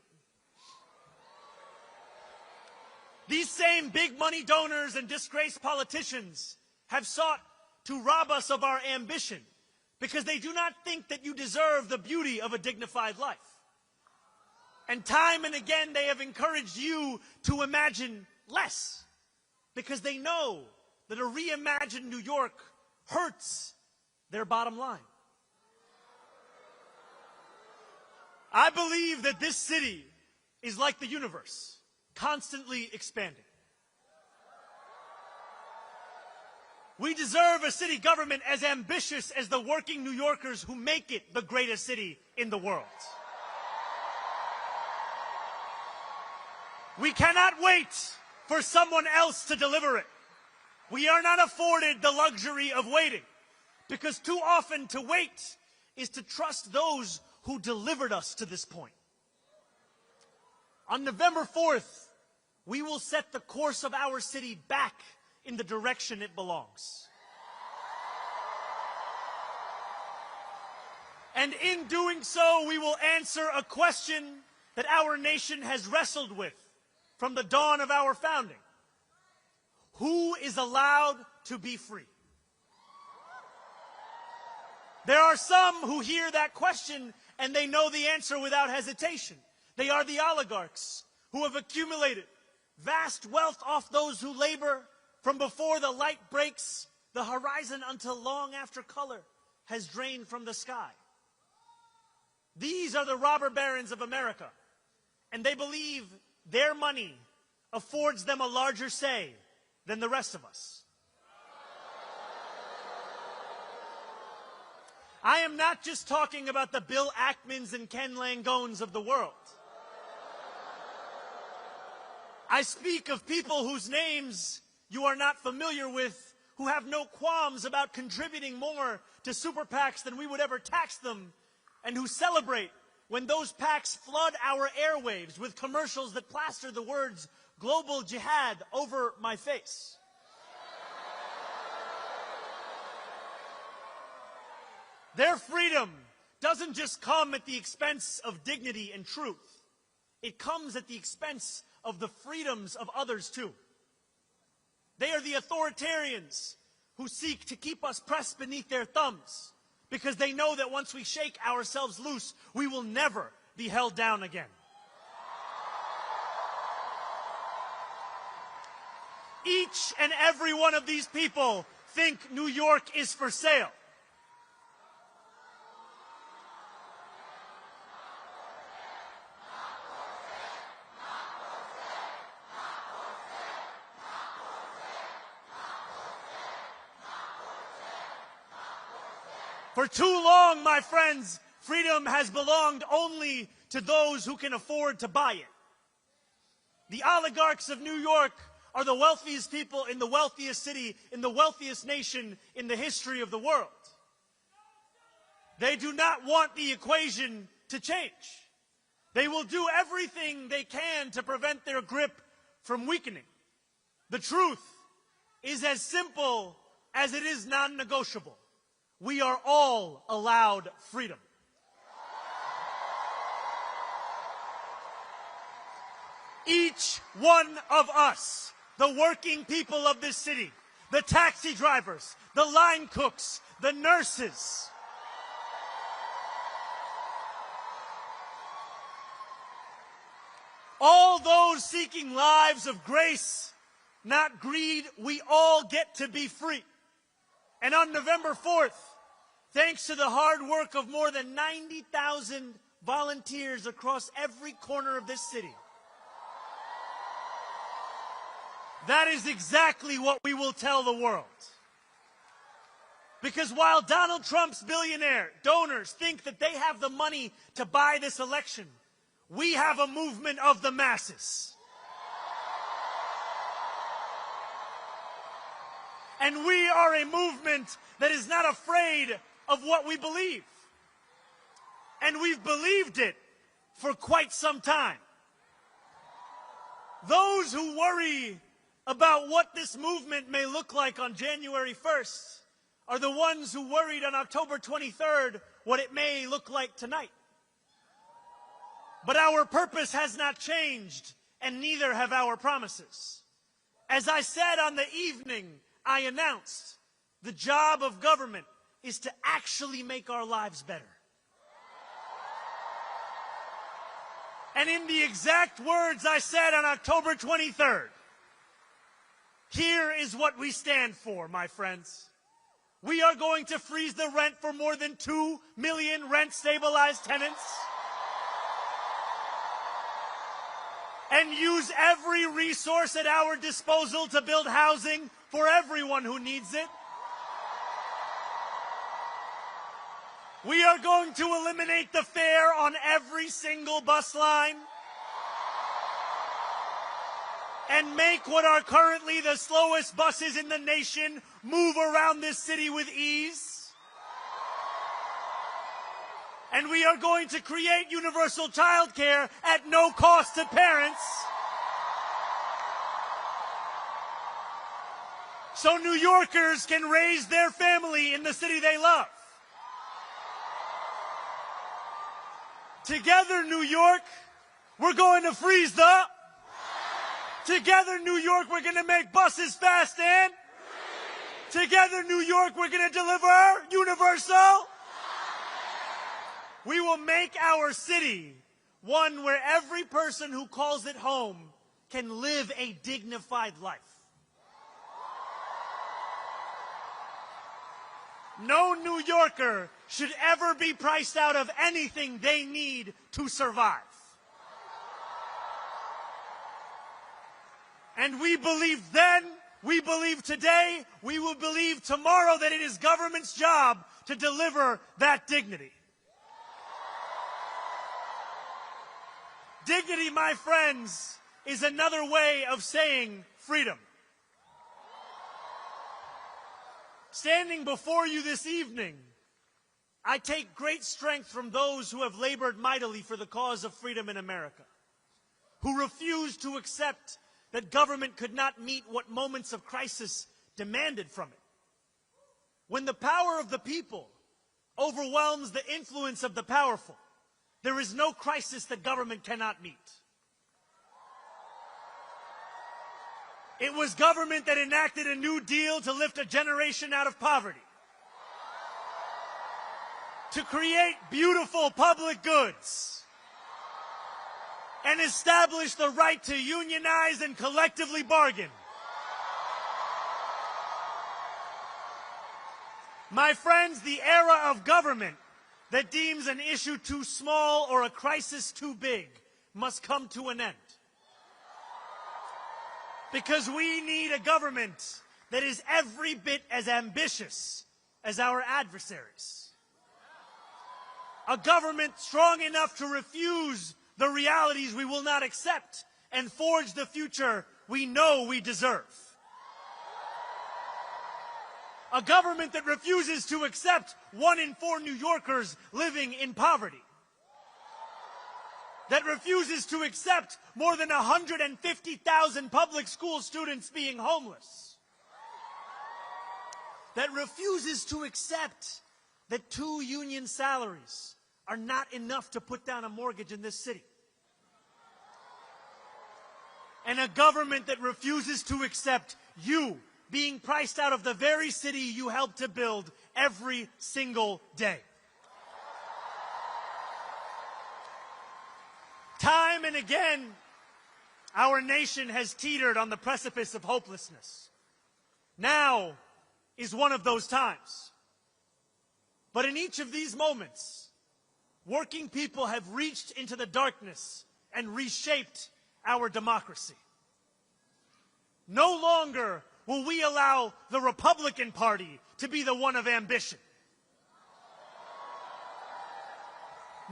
These same big money donors and disgraced politicians have sought to rob us of our ambition because they do not think that you deserve the beauty of a dignified life. And time and again they have encouraged you to imagine less because they know that a reimagined New York hurts their bottom line. I believe that this city is like the universe, constantly expanding. We deserve a city government as ambitious as the working New Yorkers who make it the greatest city in the world. We cannot wait for someone else to deliver it. We are not afforded the luxury of waiting, because too often to wait is to trust those who delivered us to this point. On November 4th, we will set the course of our city back in the direction it belongs. And in doing so, we will answer a question that our nation has wrestled with from the dawn of our founding. Who is allowed to be free? There are some who hear that question and they know the answer without hesitation. They are the oligarchs who have accumulated vast wealth off those who labor from before the light breaks the horizon until long after color has drained from the sky. These are the robber barons of America, and they believe their money affords them a larger say than the rest of us. I am not just talking about the Bill Ackmans and Ken Langones of the world. I speak of people whose names you are not familiar with, who have no qualms about contributing more to super PACs than we would ever tax them, and who celebrate when those PACs flood our airwaves with commercials that plaster the words global jihad over my face. Their freedom doesn't just come at the expense of dignity and truth. It comes at the expense of the freedoms of others too. They are the authoritarians who seek to keep us pressed beneath their thumbs because they know that once we shake ourselves loose, we will never be held down again. Each and every one of these people think New York is for sale. For too long, my friends, freedom has belonged only to those who can afford to buy it. The oligarchs of New York are the wealthiest people in the wealthiest city, in the wealthiest nation in the history of the world. They do not want the equation to change. They will do everything they can to prevent their grip from weakening. The truth is as simple as it is non-negotiable. We are all allowed freedom. Each one of us, the working people of this city, the taxi drivers, the line cooks, the nurses, all those seeking lives of grace, not greed, we all get to be free. And on November 4th, thanks to the hard work of more than 90,000 volunteers across every corner of this city, that is exactly what we will tell the world. Because while Donald Trump's billionaire donors think that they have the money to buy this election, we have a movement of the masses. And we are a movement that is not afraid of what we believe. And we've believed it for quite some time. Those who worry about what this movement may look like on January 1st are the ones who worried on October 23rd what it may look like tonight. But our purpose has not changed, and neither have our promises. As I said on the evening I announced, the job of government is to actually make our lives better. And in the exact words I said on October 23rd, here is what we stand for, my friends. We are going to freeze the rent for more than 2 million rent-stabilized tenants and use every resource at our disposal to build housing for everyone who needs it. We are going to eliminate the fare on every single bus line and make what are currently the slowest buses in the nation move around this city with ease. And we are going to create universal child care at no cost to parents, so New Yorkers can raise their family in the city they love. Together, New York, we're going to freeze the... Together, New York, we're going to make buses fast and... Together, New York, we're going to deliver universal... We will make our city one where every person who calls it home can live a dignified life. No New Yorker should ever be priced out of anything they need to survive. And we believe then, we believe today, we will believe tomorrow that it is government's job to deliver that dignity. Dignity, my friends, is another way of saying freedom. Standing before you this evening, I take great strength from those who have labored mightily for the cause of freedom in America, who refused to accept that government could not meet what moments of crisis demanded from it. When the power of the people overwhelms the influence of the powerful, there is no crisis that government cannot meet. It was government that enacted a New Deal to lift a generation out of poverty, to create beautiful public goods, and establish the right to unionize and collectively bargain. My friends, the era of government that deems an issue too small or a crisis too big must come to an end. Because we need a government that is every bit as ambitious as our adversaries. A government strong enough to refuse the realities we will not accept and forge the future we know we deserve. A government that refuses to accept 1 in 4 New Yorkers living in poverty. That refuses to accept more than 150,000 public school students being homeless. That refuses to accept that 2 union salaries are not enough to put down a mortgage in this city. And a government that refuses to accept you being priced out of the very city you helped to build every single day. Time and again, our nation has teetered on the precipice of hopelessness. Now is one of those times. But in each of these moments, working people have reached into the darkness and reshaped our democracy. No longer will we allow the Republican Party to be the one of ambition.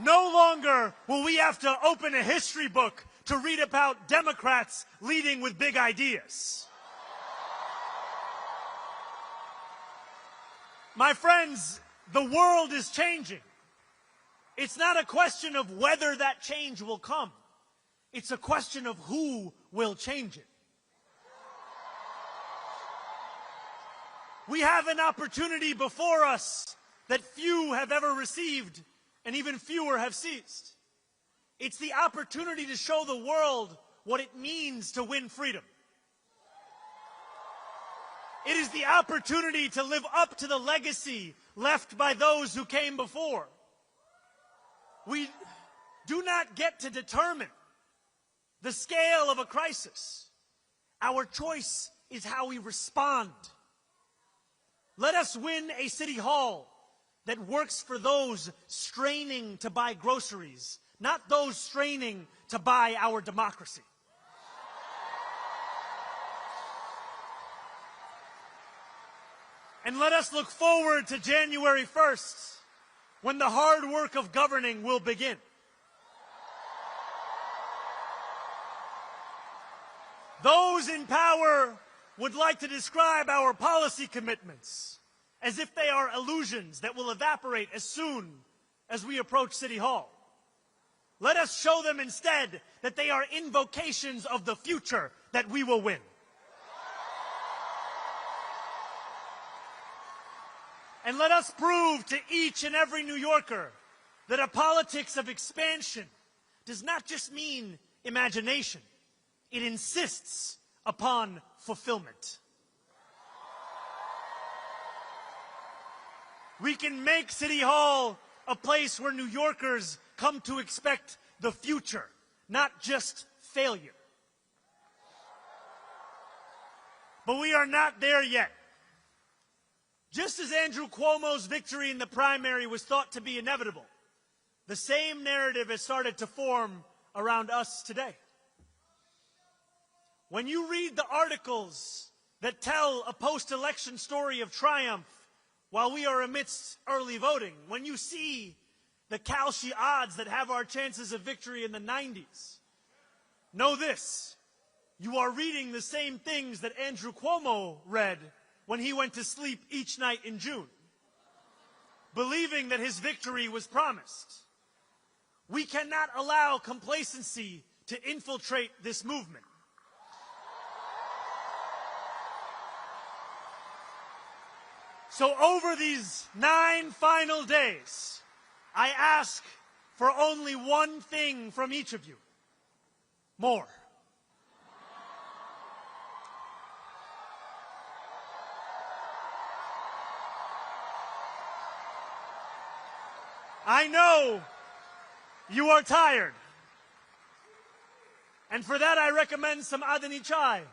No longer will we have to open a history book to read about Democrats leading with big ideas. My friends, the world is changing. It's not a question of whether that change will come. It's a question of who will change it. We have an opportunity before us that few have ever received and even fewer have seized. It's the opportunity to show the world what it means to win freedom. It is the opportunity to live up to the legacy left by those who came before. We do not get to determine the scale of a crisis. Our choice is how we respond. Let us win a city hall that works for those straining to buy groceries, not those straining to buy our democracy. And let us look forward to January 1st, when the hard work of governing will begin. Those in power would like to describe our policy commitments as if they are illusions that will evaporate as soon as we approach City Hall. Let us show them instead that they are invocations of the future that we will win. And let us prove to each and every New Yorker that a politics of expansion does not just mean imagination. It insists upon fulfillment. We can make City Hall a place where New Yorkers come to expect the future, not just failure. But we are not there yet. Just as Andrew Cuomo's victory in the primary was thought to be inevitable, the same narrative has started to form around us today. When you read the articles that tell a post-election story of triumph while we are amidst early voting, when you see the Kalshi odds that have our chances of victory in the 90s, know this: you are reading the same things that Andrew Cuomo read when he went to sleep each night in June. believing that his victory was promised. We cannot allow complacency to infiltrate this movement. So over these 9 final days, I ask for only one thing from each of you: more. I know you are tired, and for that I recommend some Adani chai.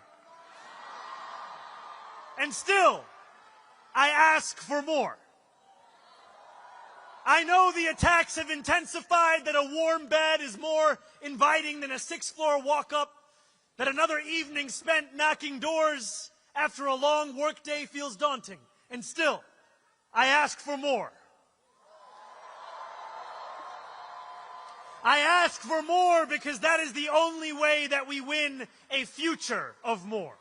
And still, I ask for more. I know the attacks have intensified, that a warm bed is more inviting than a 6th-floor walk-up, that another evening spent knocking doors after a long workday feels daunting. And still, I ask for more. I ask for more because that is the only way that we win a future of more.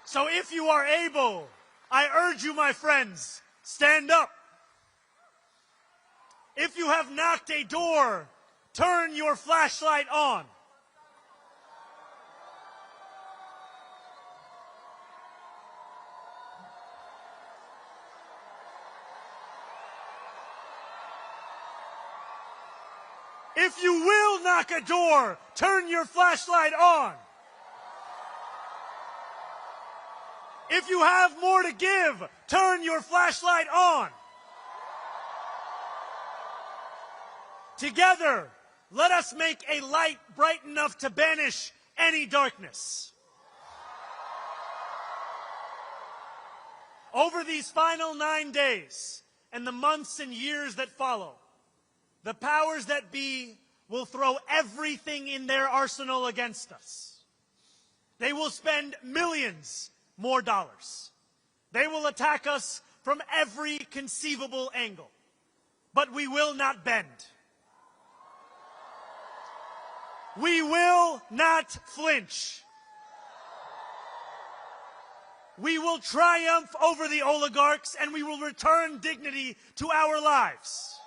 So if you are able, I urge you, my friends, stand up. If you have knocked a door, turn your flashlight on. If you will knock a door, turn your flashlight on. If you have more to give, turn your flashlight on. Together, let us make a light bright enough to banish any darkness. Over these final 9 days and the months and years that follow, the powers that be will throw everything in their arsenal against us. They will spend millions more dollars. They will attack us from every conceivable angle. But we will not bend. We will not flinch. We will triumph over the oligarchs, and we will return dignity to our lives.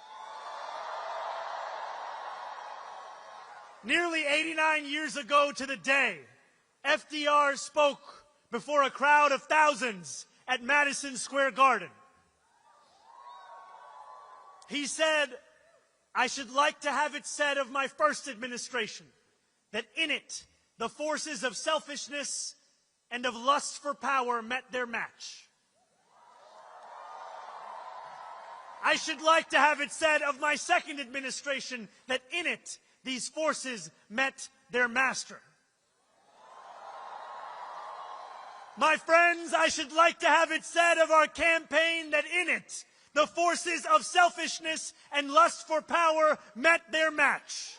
Nearly 89 years ago to the day, FDR spoke before a crowd of thousands at Madison Square Garden. He said, "I should like to have it said of my first administration that in it the forces of selfishness and of lust for power met their match. I should like to have it said of my second administration that in it these forces met their master. My friends, I should like to have it said of our campaign that in it, the forces of selfishness and lust for power met their match.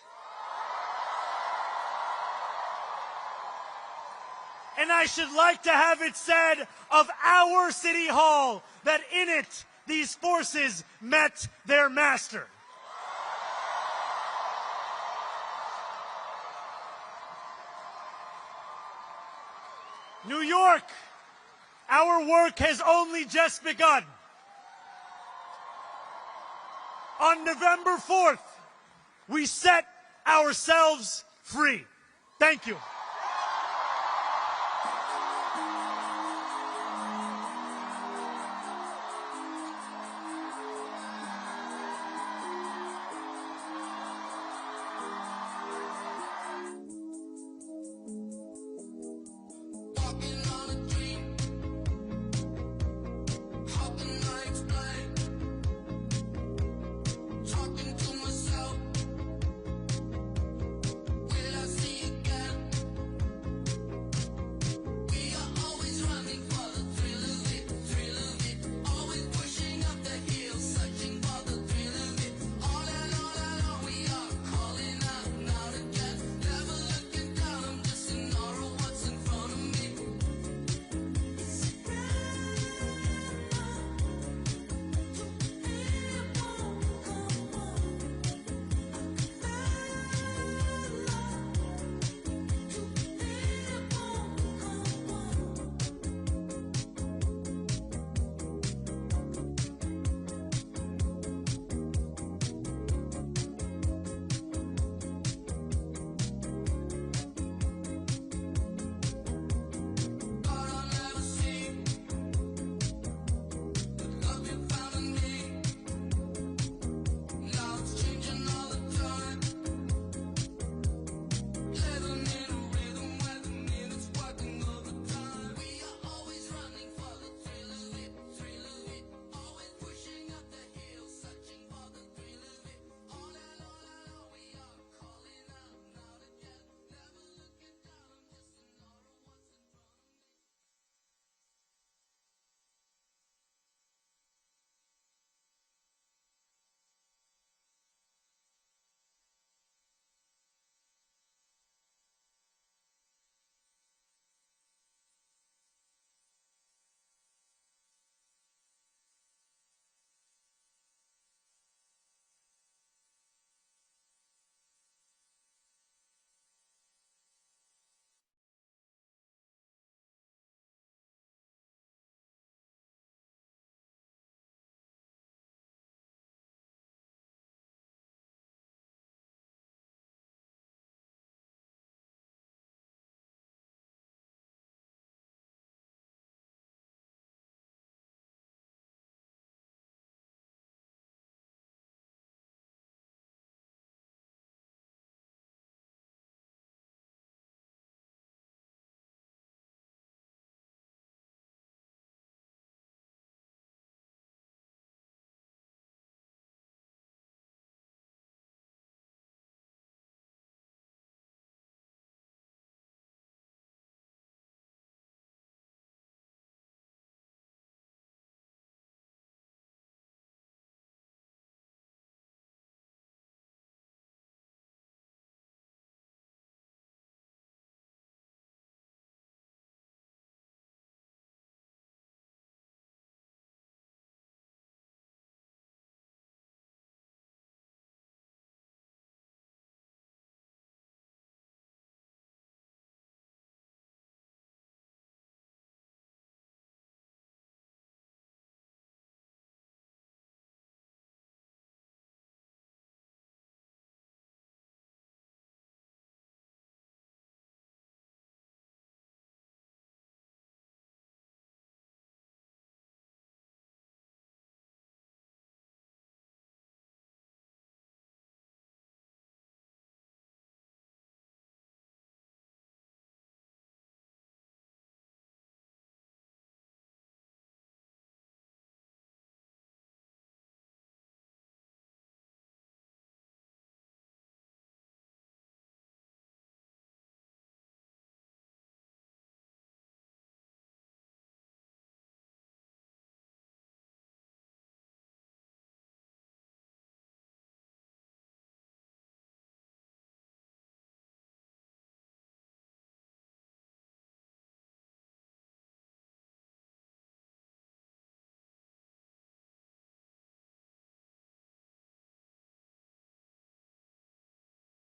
And I should like to have it said of our City Hall that in it, these forces met their master. New York, our work has only just begun. On November 4th, we set ourselves free. Thank you.